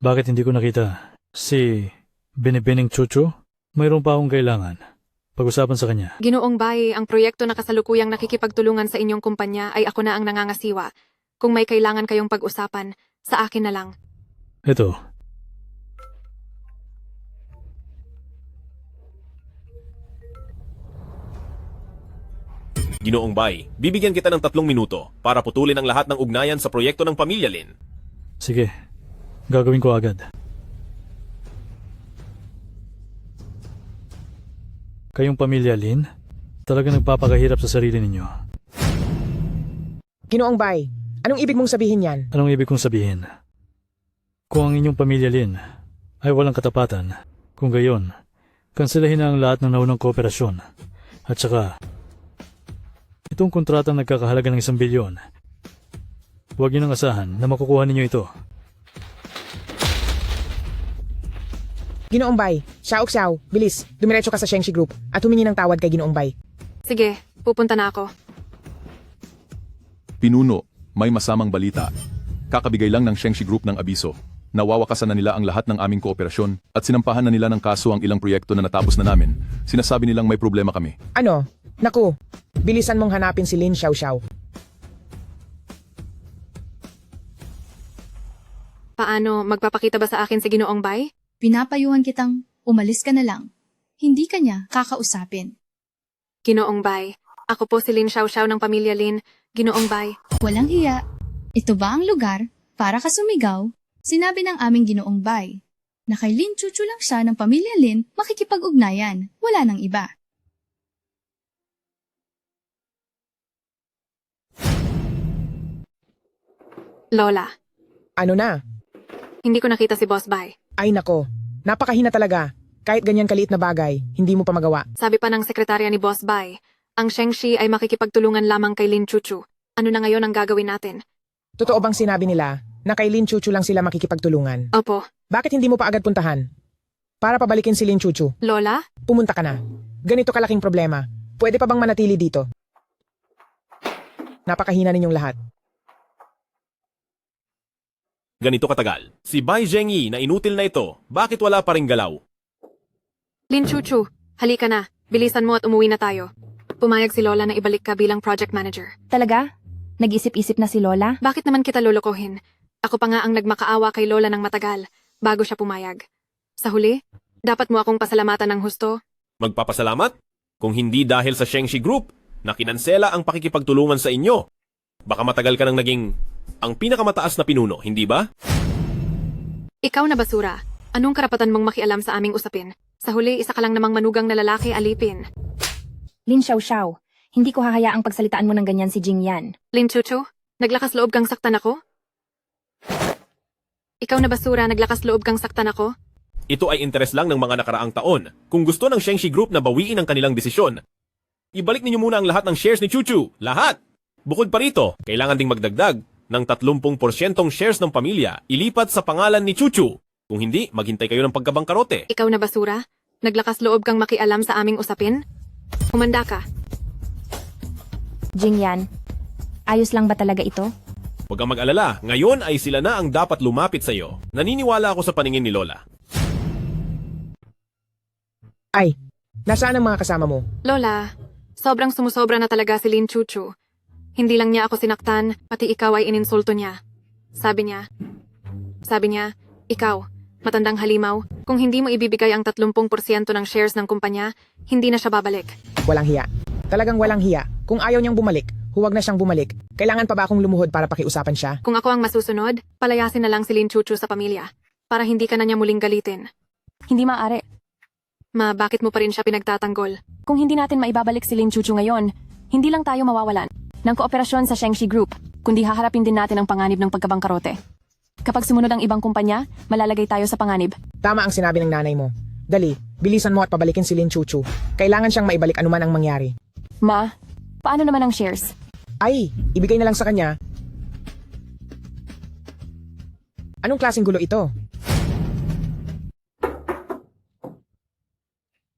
Bakit hindi ko nakita si Binibining Chuchu? Mayroon pa akong kailangan. Pag-usapan sa kanya. Ginoong Bai, ang proyekto na kasalukuyang nakikipagtulungan sa inyong kumpanya ay ako na ang nangangasiwa. Kung may kailangan kayong pag-usapan, sa akin na lang. Ito. Ginoong Bai, bibigyan kita ng 3 minuto para putulin ang lahat ng ugnayan sa proyekto ng pamilya Lin. Sige, gagawin ko agad. Kayong pamilya Lin, talaga nagpapakahirap sa sarili ninyo. Ginoong Bai, anong ibig mong sabihin yan? Anong ibig kong sabihin? Kung ang inyong pamilya Lin ay walang katapatan, kung gayon, kanselahin na ang lahat ng naunang kooperasyon. At saka, itong kontratang nagkakahalaga ng 1 bilyon, huwag niyo nang asahan na makukuha ninyo ito. Ginoong Bai, Xiao Xiao, bilis, dumiretso ka sa Shengshi Group at humingi ng tawad kay Ginoong Bai. Sige, pupunta na ako. Pinuno, may masamang balita. Kakabigay lang ng Shengshi Group ng abiso. Nawawakasan na nila ang lahat ng aming kooperasyon at sinampahan na nila ng kaso ang ilang proyekto na natapos na namin. Sinasabi nilang may problema kami. Ano? Naku, bilisan mong hanapin si Lin Xiao Xiao. Paano, magpapakita ba sa akin si Ginoong Bai? Pinapayuhan kitang umalis ka na lang. Hindi ka niya kakausapin. Ginoong Bai, ako po si Lin Xiao Xiao ng pamilya Lin. Ginoong Bai. Walang hiya. Ito ba ang lugar para ka sumigaw? Sinabi ng aming Ginoong Bai na kay Lin Chuchu lang siya ng pamilya Lin makikipag-ugnayan. Wala nang iba. Lola. Ano na? Hindi ko nakita si Boss Bai. Ay nako, napakahina talaga. Kahit ganyan kaliit na bagay, hindi mo pa magawa. Sabi pa ng sekretarya ni Boss Bai, ang Shengshi ay makikipagtulungan lamang kay Lin Chuchu. Ano na ngayon ang gagawin natin? Totoo bang sinabi nila na kay Lin Chuchu lang sila makikipagtulungan? Opo. Bakit hindi mo pa agad puntahan? Para pabalikin si Lin Chuchu. Lola? Pumunta ka na. Ganito kalaking problema. Pwede pa bang manatili dito? Napakahina ninyong lahat. Ganito katagal. Si Bai Zhengyi na inutil na ito, bakit wala pa ring galaw? Lin Chuchu, halika na. Bilisan mo at umuwi na tayo. Pumayag si Lola na ibalik ka bilang project manager. Talaga? Nag-isip-isip na si Lola? Bakit naman kita lolokohin? Ako pa nga ang nagmakaawa kay Lola ng matagal, bago siya pumayag. Sa huli, dapat mo akong pasalamatan ng husto. Magpapasalamat? Kung hindi dahil sa Shengshi Group na kinansela ang pakikipagtulungan sa inyo. Baka matagal ka nang naging ang pinakamataas na pinuno, hindi ba? Ikaw na basura. Anong karapatan mong makialam sa aming usapin? Sa huli, isa ka lang namang manugang na lalaki alipin. Lin Xiao Xiao, hindi ko hahayaang pagsalitaan mo ng ganyan si Jing Yan. Lin Chuchu, naglakas loob kang saktan ako? Ikaw na basura, naglakas loob kang saktan ako? Ito ay interes lang ng mga nakaraang taon. Kung gusto ng Shengshi Group na bawiin ang kanilang desisyon, ibalik ninyo muna ang lahat ng shares ni Chuchu. Lahat! Bukod pa rito, kailangan ding magdagdag ng 30% shares ng pamilya ilipat sa pangalan ni Chuchu. Kung hindi, maghintay kayo ng pagkabangkarote. Ikaw na basura, naglakas loob kang makialam sa aming usapin? Umanda ka. Jing Yan, ayos lang ba talaga ito? Huwag kang mag-alala, ngayon ay sila na ang dapat lumapit sa iyo. Naniniwala ako sa paningin ni Lola. Ay, nasaan ang mga kasama mo? Lola, sobrang sumusobra na talaga si Lin Chuchu. Hindi lang niya ako sinaktan, pati ikaw ay ininsulto niya. Sabi niya, ikaw, matandang halimaw, kung hindi mo ibibigay ang 30% ng shares ng kumpanya, hindi na siya babalik. Walang hiya. Talagang walang hiya. Kung ayaw niyang bumalik, huwag na siyang bumalik. Kailangan pa ba akong lumuhod para pakiusapan siya? Kung ako ang masusunod, palayasin na lang si Lin Chuchu sa pamilya, para hindi ka na niya muling galitin. Hindi maaari. Ma, bakit mo pa rin siya pinagtatanggol? Kung hindi natin maibabalik si Lin Chuchu ngayon, hindi lang tayo mawawalan ng kooperasyon sa Shengshi Group, kundi haharapin din natin ang panganib ng pagkabangkarote. Kapag sumunod ang ibang kumpanya, malalagay tayo sa panganib. Tama ang sinabi ng nanay mo. Dali, bilisan mo at pabalikin si Lin Chuchu. Kailangan siyang maibalik anuman ang mangyari. Ma, paano naman ang shares? Ay, ibigay na lang sa kanya. Anong klaseng gulo ito?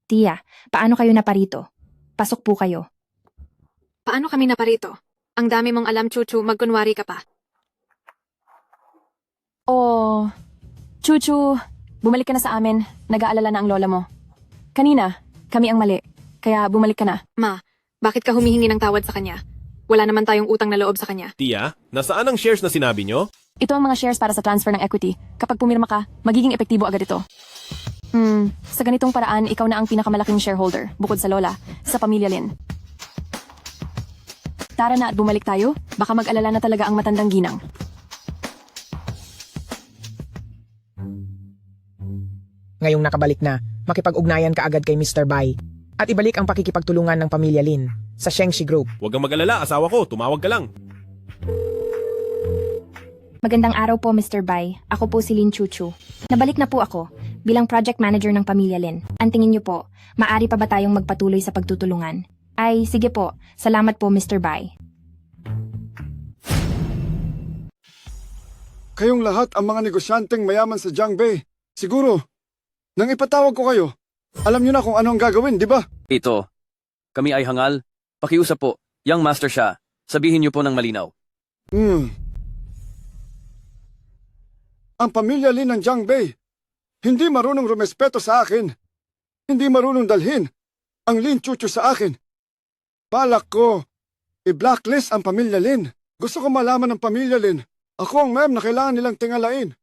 Tia, paano kayo naparito? Pasok po kayo. Paano kami naparito? Ang dami mong alam, Chuchu, magkunwari ka pa. Oh, Chuchu, bumalik ka na sa amin. Nag-aalala na ang lola mo. Kanina, kami ang mali. Kaya bumalik ka na. Ma, bakit ka humihingi ng tawad sa kanya? Wala naman tayong utang na loob sa kanya. Tia, nasaan ang shares na sinabi nyo? Ito ang mga shares para sa transfer ng equity. Kapag pumirma ka, magiging epektibo agad ito. Sa ganitong paraan, ikaw na ang pinakamalaking shareholder, bukod sa lola, sa pamilya Lin. Tara na at bumalik tayo, baka mag-alala na talaga ang matandang ginang. Ngayong nakabalik na, makipag-ugnayan ka agad kay Mr. Bai. At ibalik ang pakikipagtulungan ng pamilya Lin sa Shengshi Group. Huwag kang mag-alala, asawa ko, tumawag ka lang. Magandang araw po, Mr. Bai. Ako po si Lin Chuchu. Nabalik na po ako bilang project manager ng pamilya Lin. Ang tingin niyo po, maari pa ba tayong magpatuloy sa pagtutulungan? Ay, sige po. Salamat po, Mr. Bai. Kayong lahat ang mga negosyanteng mayaman sa Jiangbei. Siguro, nang ipatawag ko kayo, alam niyo na kung ano ang gagawin, di ba? Ito. Kami ay hangal. Pakiusap po. Young Master siya. Sabihin niyo po ng malinaw. Ang pamilya Lin ng Jiangbei, hindi marunong rumespeto sa akin. Hindi marunong dalhin ang Lin Chuchu sa akin. Balak ko, i-blacklist ang pamilya Lin. Gusto ko malaman ng pamilya Lin. Ako ang ma'am na kailangan nilang tingalain.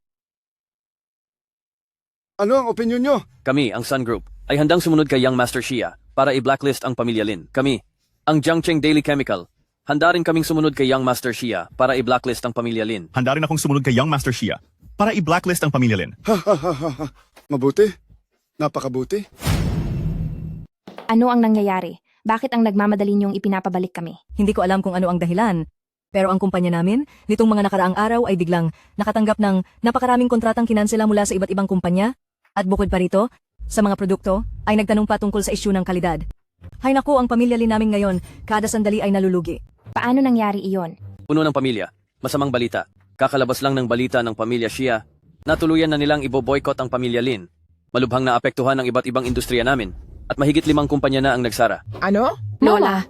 Ano ang opinion nyo? Kami, ang Sun Group, ay handang sumunod kay Young Master Shia para i-blacklist ang pamilya Lin. Kami, ang Jiangcheng Daily Chemical, handa rin kaming sumunod kay Young Master Shia para i-blacklist ang pamilya Lin. Handa rin akong sumunod kay Young Master Shia para i-blacklist ang pamilya Lin. Mabuti. Napakabuti. Ano ang nangyayari? Bakit ang nagmamadali niyong ipinapabalik kami? Hindi ko alam kung ano ang dahilan. Pero ang kumpanya namin, nitong mga nakaraang araw ay biglang nakatanggap ng napakaraming kontratang kinansela mula sa iba't ibang kumpanya. At bukod pa rito, sa mga produkto, ay nagtanong pa tungkol sa isyu ng kalidad. Hay naku, ang pamilya Lin namin ngayon, kada sandali ay nalulugi. Paano nangyari iyon? Puno ng pamilya. Masamang balita. Kakalabas lang ng balita ng pamilya Shia na tuluyan na nilang ibo-boycott ang pamilya Lin. Malubhang naapektuhan ang iba't ibang industriya namin. At mahigit 5 kumpanya na ang nagsara. Ano? Lola.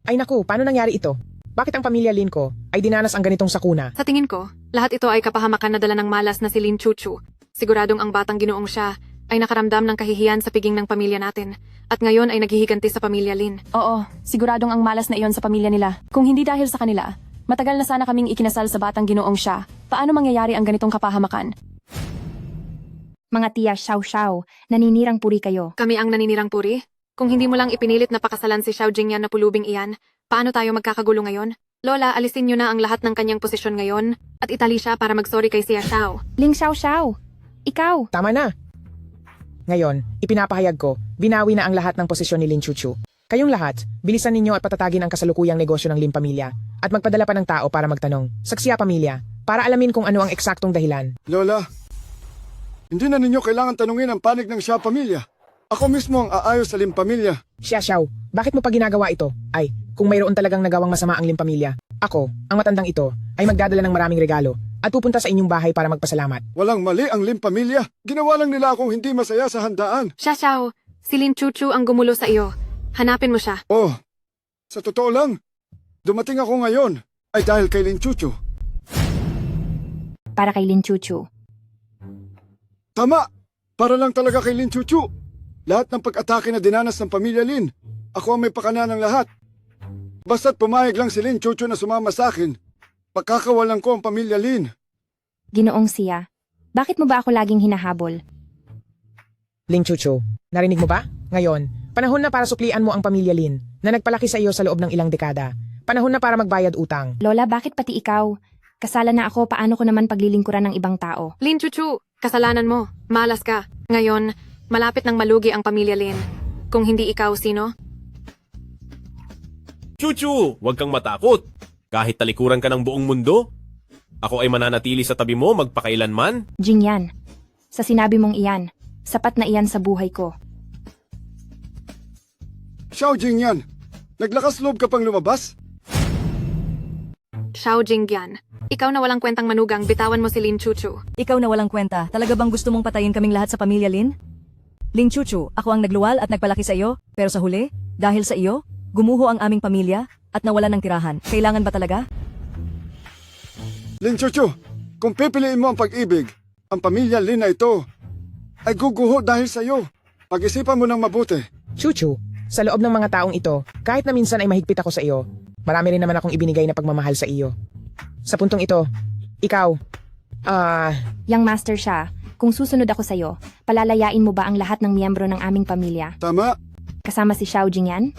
Ay naku, paano nangyari ito? Bakit ang pamilya Lin ko ay dinanas ang ganitong sakuna? Sa tingin ko, lahat ito ay kapahamakan na dala ng malas na si Lin Chuchu. Siguradong ang batang ginoong siya ay nakaramdam ng kahihiyan sa piging ng pamilya natin. At ngayon ay naghihiganti sa pamilya Lin. Oo, siguradong ang malas na iyon sa pamilya nila. Kung hindi dahil sa kanila, matagal na sana kaming ikinasal sa batang ginoong siya. Paano mangyayari ang ganitong kapahamakan? Mga tiya, Xiao, naninirang puri kayo. Kami ang naninirang puri? Kung hindi mo lang ipinilit na pakasalan si Xiao Jingyan na pulubing iyan, paano tayo magkakagulo ngayon? Lola, alisin niyo na ang lahat ng kanyang posisyon ngayon at itali siya para magsorry kay Sia Xiao. Ling Xiao, ikaw. Tama na. Ngayon, ipinapahayag ko, binawi na ang lahat ng posisyon ni Lin Chuchu. Kayong lahat, bilisan ninyo at patatagin ang kasalukuyang negosyo ng Lin Pamilya at magpadala pa ng tao para magtanong sa Xia Pamilya para alamin kung ano ang eksaktong dahilan. Lola, hindi na ninyo kailangan tanungin ang panig ng Xia Pamilya. Ako mismo ang aayos sa Lin Pamilya. Xiao, bakit mo pa ginagawa ito? Ay, kung mayroon talagang nagawang masama ang Lin Pamilya, ako, ang matandang ito, ay magdadala ng maraming regalo at pupunta sa inyong bahay para magpasalamat. Walang mali ang Lin Pamilya. Ginawa lang nila akong hindi masaya sa handaan. Xiao, si Lin Chuchu ang gumulo sa iyo. Hanapin mo siya. Oh, sa totoo lang, dumating ako ngayon ay dahil kay Lin Chuchu. Para kay Lin Chuchu. Tama! Para lang talaga kay Lin Chuchu. Lahat ng pag-atake na dinanas ng pamilya Lin, ako ang may pakana ng lahat. Basta't pumayag lang si Lin Chuchu na sumama sa akin, pagkakawalan ko ang pamilya Lin. Ginoong Sia, bakit mo ba ako laging hinahabol? Lin Chuchu, narinig mo ba? Ngayon, panahon na para suklian mo ang pamilya Lin na nagpalaki sa iyo sa loob ng ilang dekada. Panahon na para magbayad utang. Lola, bakit pati ikaw? Kasalan na ako, paano ko naman paglilingkuran ng ibang tao? Lin Chuchu, kasalanan mo. Malas ka. Ngayon, malapit nang malugi ang pamilya Lin. Kung hindi ikaw, sino? Chuchu, huwag kang matakot. Kahit talikuran ka ng buong mundo, ako ay mananatili sa tabi mo magpakailanman. Jingyan, sa sinabi mong iyan, sapat na iyan sa buhay ko. Xiao Jingyan, naglakas loob ka pang lumabas? Xiao Jingyan, ikaw na walang kwentang manugang, bitawan mo si Lin Chuchu. Ikaw na walang kwenta, talaga bang gusto mong patayin kaming lahat sa pamilya Lin? Lin Chuchu, ako ang nagluwal at nagpalaki sa iyo, pero sa huli, dahil sa iyo, gumuho ang aming pamilya at nawalan ng tirahan. Kailangan ba talaga? Lin Chuchu, kung pipiliin mo ang pag-ibig, ang pamilya Lin na ito ay guguho dahil sa iyo. Pag-isipan mo ng mabuti. Chuchu, sa loob ng mga taong ito, kahit na minsan ay mahigpit ako sa iyo, marami rin naman akong ibinigay na pagmamahal sa iyo. Sa puntong ito, ikaw, Young Master siya, kung susunod ako sa iyo, palalayain mo ba ang lahat ng miyembro ng aming pamilya? Tama. Kasama si Xiao Jingyan?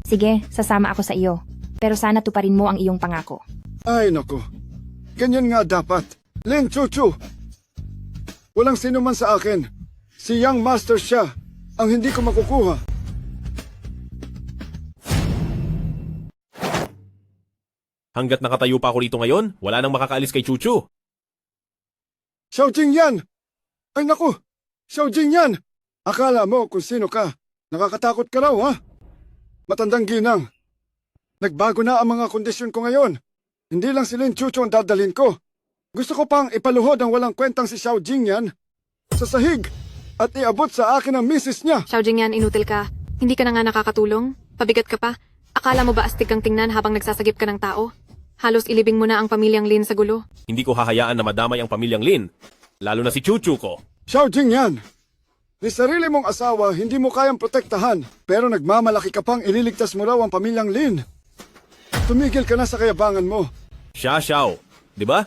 Sige, sasama ako sa iyo. Pero sana tuparin mo ang iyong pangako. Ay nako, ganyan nga dapat. Lin Chuchu, walang sino man sa akin. Si Young Master siya ang hindi ko makukuha. Hanggat nakatayo pa ako rito ngayon, wala nang makakaalis kay Chuchu. Xiao Jingyan! Ay naku, Xiao Jingyan! Akala mo kung sino ka. Nakakatakot ka raw, ha? Matandang ginang. Nagbago na ang mga kondisyon ko ngayon. Hindi lang si Lin Chuchu ang dadalhin ko. Gusto ko pang ipaluhod ang walang kwentang si Xiao Jingyan sa sahig at iabot sa akin ang misis niya. Xiao Jingyan, inutil ka. Hindi ka na nga nakakatulong. Pabigat ka pa. Akala mo ba astig kang tingnan habang nagsasagip ka ng tao? Halos ilibing mo na ang pamilyang Lin sa gulo. Hindi ko hahayaan na madamay ang pamilyang Lin, lalo na si Chuchu ko. Xiao Jingyan, ni sarili mong asawa hindi mo kayang protektahan, pero nagmamalaki ka pang ililigtas mo raw ang pamilyang Lin. Tumigil ka na sa kayabangan mo. Xiao, di ba?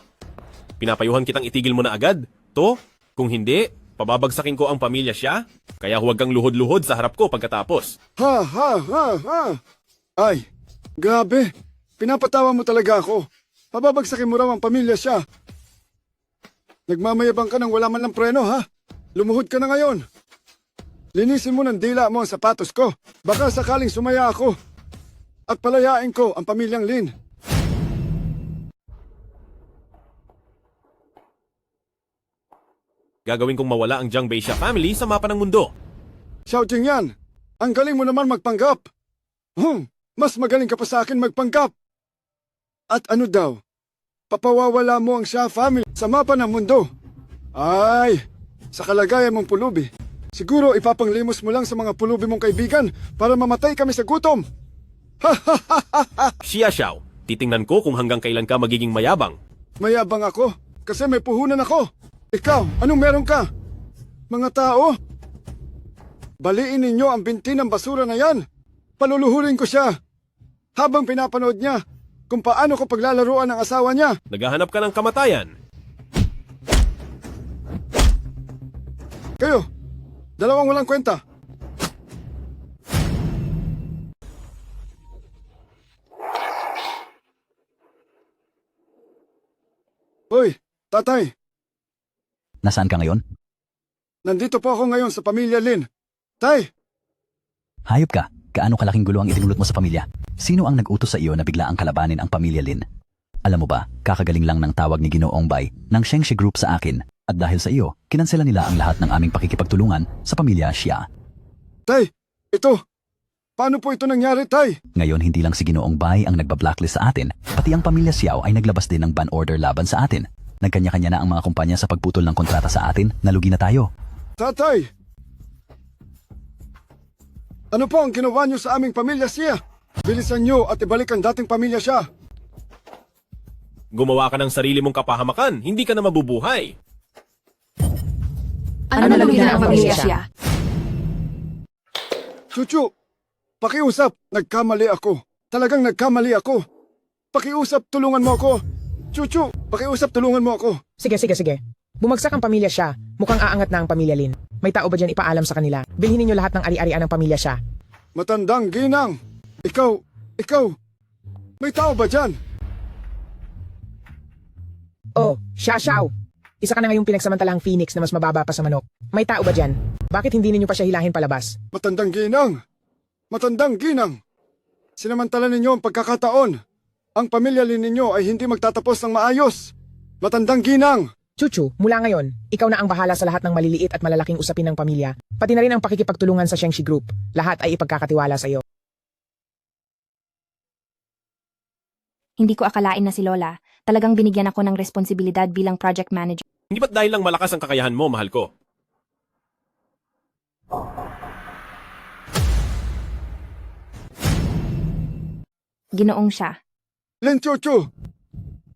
Pinapayuhan kitang itigil mo na agad. To, kung hindi, pababagsakin ko ang pamilya siya, kaya huwag kang luhod-luhod sa harap ko pagkatapos. Ha. Ay, grabe. Pinapatawa mo talaga ako. Pababagsakin mo raw ang pamilya siya. Nagmamayabang ka ng wala man ng preno, ha? Lumuhod ka na ngayon. Linisin mo ng dila mo ang sapatos ko. Baka sakaling sumaya ako. At palayain ko ang pamilyang Lin. Gagawin kong mawala ang Jiang Beixia family sa mapa ng mundo. Xiao Jingyan, ang galing mo naman magpanggap. Mas magaling ka pa sa akin magpanggap. At ano daw? Papawawala mo ang Xia family sa mapa ng mundo. Ay, sa kalagayan mong pulubi. Siguro ipapanglimos mo lang sa mga pulubi mong kaibigan para mamatay kami sa gutom. Siya, Xiao, titingnan ko kung hanggang kailan ka magiging mayabang. Mayabang ako kasi may puhunan ako. Ikaw, anong meron ka? Mga tao, baliin ninyo ang binti ng basura na yan. Paluluhurin ko siya. Habang pinapanood niya kung paano ko paglalaruan ang asawa niya. Naghahanap ka ng kamatayan. Kayo, dalawang walang kwenta. Hoy, tatay. Nasaan ka ngayon? Nandito po ako ngayon sa pamilya Lin. Tay! Hayop ka. Gaano kalaking gulo ang itinulot mo sa pamilya? Sino ang nag-utos sa iyo na bigla ang kalabanin ang pamilya Lin? Alam mo ba, kakagaling lang ng tawag ni Ginoong Bai ng Shengshi Group sa akin at dahil sa iyo, kinansela nila ang lahat ng aming pakikipagtulungan sa pamilya Xia. Tay, ito. Paano po ito nangyari, Tay? Ngayon hindi lang si Ginoong Bai ang nagba-blacklist sa atin, pati ang pamilya Xiao ay naglabas din ng ban order laban sa atin. Nagkanya-kanya na ang mga kumpanya sa pagputol ng kontrata sa atin, nalugi na tayo. Tatay! Ano po ang ginawa niyo sa aming pamilya Xia? Bilisan niyo at ibalik ang dating pamilya siya. Gumawa ka ng sarili mong kapahamakan, hindi ka na mabubuhay. Ano nalugi na ang pamilya siya? Chuchu, pakiusap, nagkamali ako. Talagang nagkamali ako. Pakiusap, tulungan mo ako. Chuchu, pakiusap, tulungan mo ako. Sige. Bumagsak ang pamilya siya. Mukhang aangat na ang pamilya Lin. May tao ba dyan ipaalam sa kanila? Bilhin ninyo lahat ng ari-arian ng pamilya siya. Matandang ginang. Ikaw. May tao ba dyan? Oh, Xiao. Isa ka na ngayong pinagsamantalahang phoenix na mas mababa pa sa manok. May tao ba dyan? Bakit hindi ninyo pa siya hilahin palabas? Matandang ginang. Sinamantala ninyo ang pagkakataon. Ang pamilya Lin ninyo ay hindi magtatapos ng maayos. Matandang ginang. Chuchu, mula ngayon, ikaw na ang bahala sa lahat ng maliliit at malalaking usapin ng pamilya, pati na rin ang pakikipagtulungan sa Shengshi Group. Lahat ay ipagkakatiwala sa iyo. Hindi ko akalain na si Lola. Talagang binigyan ako ng responsibilidad bilang project manager. Hindi ba't dahil lang malakas ang kakayahan mo, mahal ko? Ginoong siya. Lin Chuchu,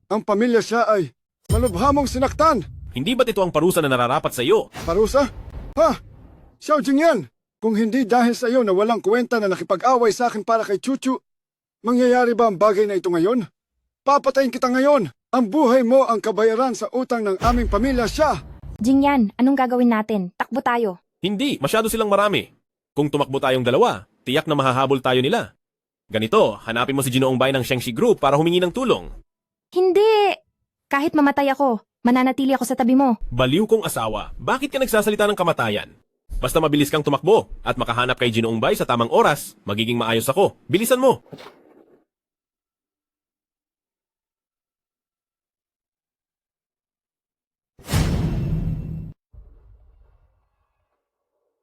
ang pamilya siya ay malubhamong sinaktan. Hindi ba't ito ang parusa na nararapat sa iyo? Parusa? Ha? Xiao Jingyan, kung hindi dahil sa iyo na walang kwenta na nakipag-away sa akin para kay Chuchu, mangyayari ba ang bagay na ito ngayon? Papatayin kita ngayon! Ang buhay mo ang kabayaran sa utang ng aming pamilya siya! Jingyan, anong gagawin natin? Takbo tayo. Hindi, masyado silang marami. Kung tumakbo tayong dalawa, tiyak na mahahabol tayo nila. Ganito, hanapin mo si Ginoong Bai ng Shengshi Group para humingi ng tulong. Hindi! Kahit mamatay ako, mananatili ako sa tabi mo. Baliw kong asawa, bakit ka nagsasalita ng kamatayan? Basta mabilis kang tumakbo at makahanap kay Ginoong Bai sa tamang oras, magiging maayos ako. Bilisan mo!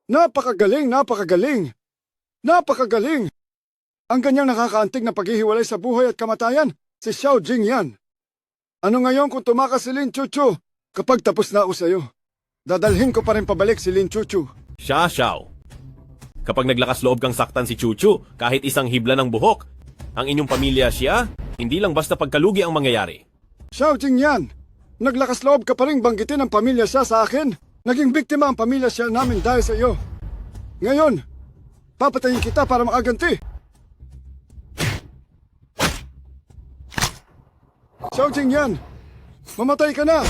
Napakagaling! Ang ganyang nakakaantig na paghihiwalay sa buhay at kamatayan, si Xiao Jingyan. Ano ngayon kung tumakas si Lin Chuchu? Kapag tapos na ako sa'yo, dadalhin ko pa rin pabalik si Lin Chuchu. Xiao. Kapag naglakas loob kang saktan si Chuchu, kahit isang hibla ng buhok, ang inyong pamilya siya, hindi lang basta pagkalugi ang mangyayari. Xiao Jingyan, naglakas loob ka pa rin banggitin ang pamilya siya sa akin. Naging biktima ang pamilya siya namin dahil sa iyo. Ngayon, papatayin kita para makaganti. Xiao Jingyan, mamatay ka na!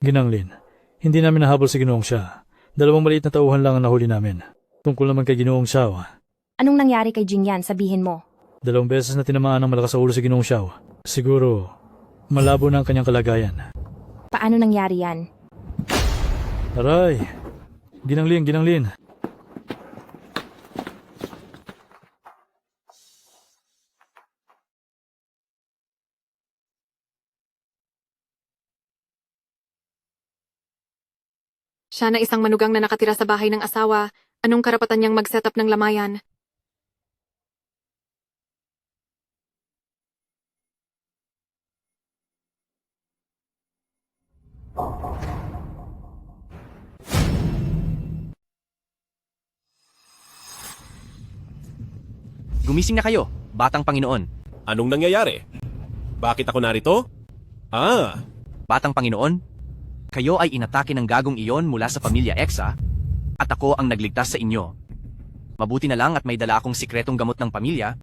Ginang Lin, hindi namin nahabol si Ginoong Xia. 2 maliit na tauhan lang ang nahuli namin. Tungkol naman kay Ginoong Xiao. Anong nangyari kay Jingyan? Sabihin mo. 2 beses na tinamaan ng malakas sa ulo si Ginoong Xiao. Siguro, malabo na ang kanyang kalagayan. Paano nangyari yan? Aray! Ginang Lin. Siya na isang manugang na nakatira sa bahay ng asawa. Anong karapatan niyang mag-set up ng lamayan? Gumising na kayo, batang Panginoon. Anong nangyayari? Bakit ako narito? Batang Panginoon, kayo ay inatake ng gagong iyon mula sa pamilya Exa, at ako ang nagligtas sa inyo. Mabuti na lang at may dala akong sikretong gamot ng pamilya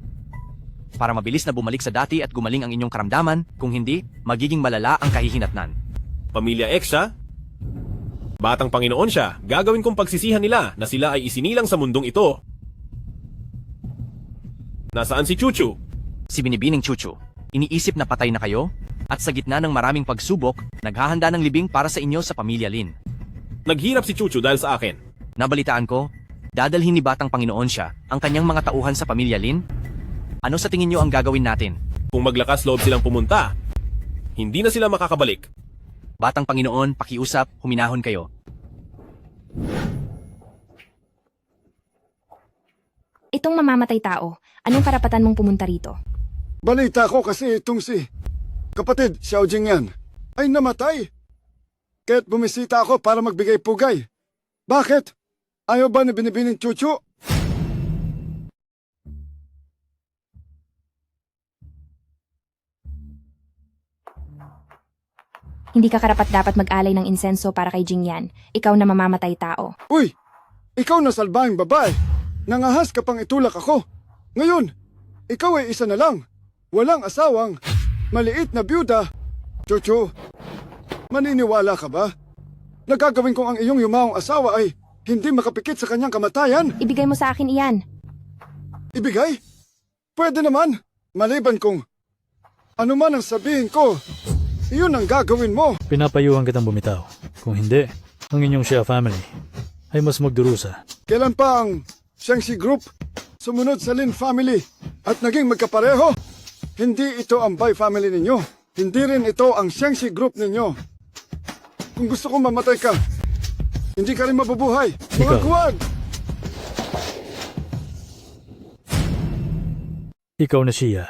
para mabilis na bumalik sa dati at gumaling ang inyong karamdaman, kung hindi, magiging malala ang kahihinatnan. Pamilya Exa? Batang Panginoon siya, gagawin kong pagsisihan nila na sila ay isinilang sa mundong ito. Nasaan si Chuchu? Si Binibining Chuchu, iniisip na patay na kayo? At sa gitna ng maraming pagsubok, naghahanda ng libing para sa inyo sa pamilya Lin. Naghirap si Chuchu dahil sa akin. Nabalitaan ko, dadalhin ni Batang Panginoon siya ang kanyang mga tauhan sa pamilya Lin? Ano sa tingin niyo ang gagawin natin? Kung maglakas loob silang pumunta, hindi na sila makakabalik. Batang Panginoon, pakiusap, huminahon kayo. Itong mamamatay tao, anong karapatan mong pumunta rito? Balita ko kasi itong si kapatid Xiao Jingyan ay namatay. Kaya't bumisita ako para magbigay pugay. Bakit? Ayaw ba ni Binibining Chuchu? Hindi ka karapat-dapat mag-alay ng insenso para kay Jingyan. Ikaw na mamamatay tao. Uy! Ikaw na salbahing babae. Nangahas ka pang itulak ako. Ngayon, ikaw ay isa na lang. Walang asawang, maliit na byuda. Chuchu, maniniwala ka ba? Nagagawin kong ang iyong yumaong asawa ay hindi makapikit sa kanyang kamatayan? Ibigay mo sa akin iyan. Ibigay? Pwede naman. Maliban kung ano man ang sabihin ko, iyon ang gagawin mo. Pinapayuhan kitang bumitaw. Kung hindi, ang inyong Shia family ay mas magdurusa. Kailan pa ang Shangxi Group sumunod sa Lin family at naging magkapareho? Hindi ito ang Bai family ninyo. Hindi rin ito ang Shangxi Group ninyo. Kung gusto kong mamatay ka, hindi ka rin mabubuhay. Mga Ikaw. guwag! Ikaw na Shia.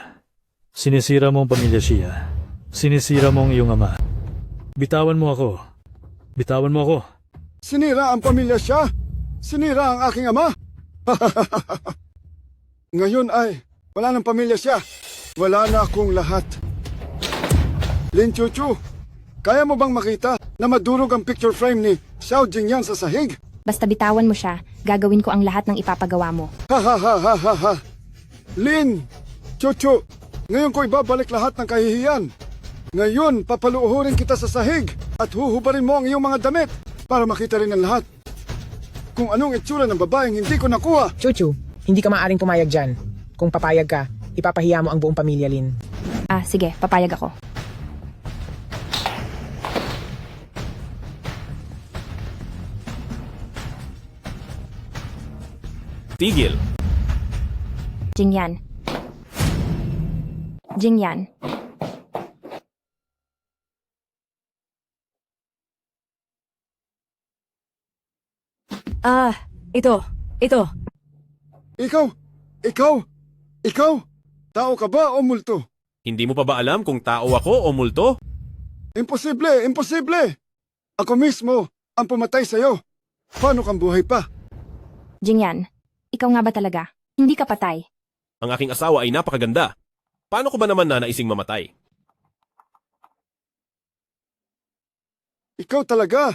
Sinisira mo ang pamilya Shia. Sinisira mo ang iyong ama. Bitawan mo ako. Bitawan mo ako. Sinira ang pamilya siya. Sinira ang aking ama. Ngayon ay wala ng pamilya siya. Wala na akong lahat. Lin Chuchu, kaya mo bang makita na madurog ang picture frame ni Xiao Jingyan sa sahig? Basta bitawan mo siya, gagawin ko ang lahat ng ipapagawa mo. Ha ha ha ha ha ha. Lin, Chuchu, ngayon ko ibabalik lahat ng kahihiyan. Ngayon, papaluuhurin kita sa sahig at huhubarin mo ang iyong mga damit para makita rin ng lahat kung anong itsura ng babaeng hindi ko nakuha. Chuchu, hindi ka maaring pumayag dyan. Kung papayag ka, ipapahiya mo ang buong pamilya, Lin. Ah, sige, papayag ako. Tigil. Jingyan. Jingyan. Ito. Ikaw, tao ka ba o multo? Hindi mo pa ba alam kung tao ako o multo? Imposible! Ako mismo ang pumatay sa'yo. Paano kang buhay pa? Jingyan, ikaw nga ba talaga? Hindi ka patay. Ang aking asawa ay napakaganda. Paano ko ba naman nanaising mamatay? Ikaw talaga!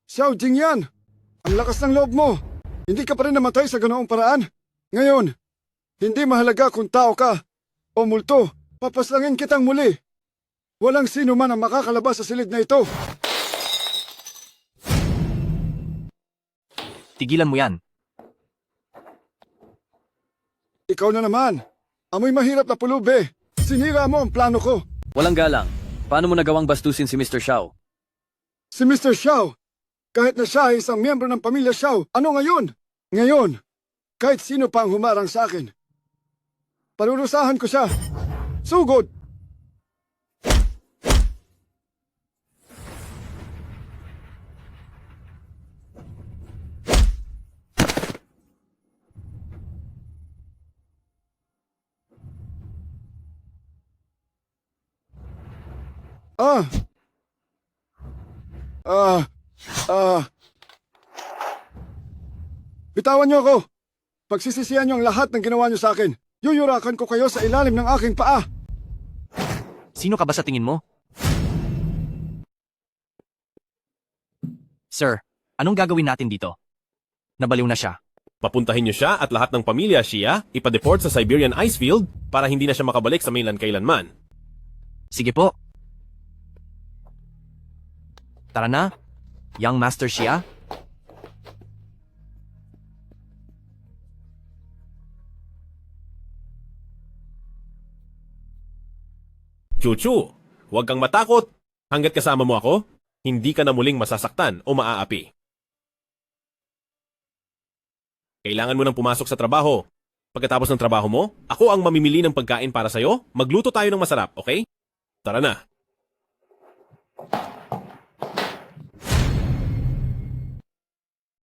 Xiao Jingyan! Ang lakas ng loob mo! Hindi ka pa rin namatay sa ganoong paraan. Ngayon, hindi mahalaga kung tao ka o multo. Papaslangin kitang muli. Walang sino man ang makakalabas sa silid na ito. Tigilan mo yan. Ikaw na naman. Amoy mahirap na pulubi. Sinira mo ang plano ko. Walang galang. Paano mo nagawang bastusin si Mr. Xiao? Si Mr. Xiao, kahit na siya ay isang miyembro ng pamilya Xiao, ano ngayon? Ngayon, kahit sino pa ang humarang sa akin. Parurusahan ko siya. Sugod! Bitawan niyo ako. Pagsisisihan niyo ang lahat ng ginawa niyo sa akin. Yuyurakan ko kayo sa ilalim ng aking paa. Sino ka ba sa tingin mo? Sir, anong gagawin natin dito? Nabaliw na siya. Papuntahin niyo siya at lahat ng pamilya Shia ipa-deport sa Siberian Icefield para hindi na siya makabalik sa mainland kailanman. Sige po. Tara na, Young Master Shia. Chuchu, huwag kang matakot. Hanggat kasama mo ako, hindi ka na muling masasaktan o maaapi. Kailangan mo nang pumasok sa trabaho. Pagkatapos ng trabaho mo, ako ang mamimili ng pagkain para sa'yo. Magluto tayo ng masarap, okay? Tara na.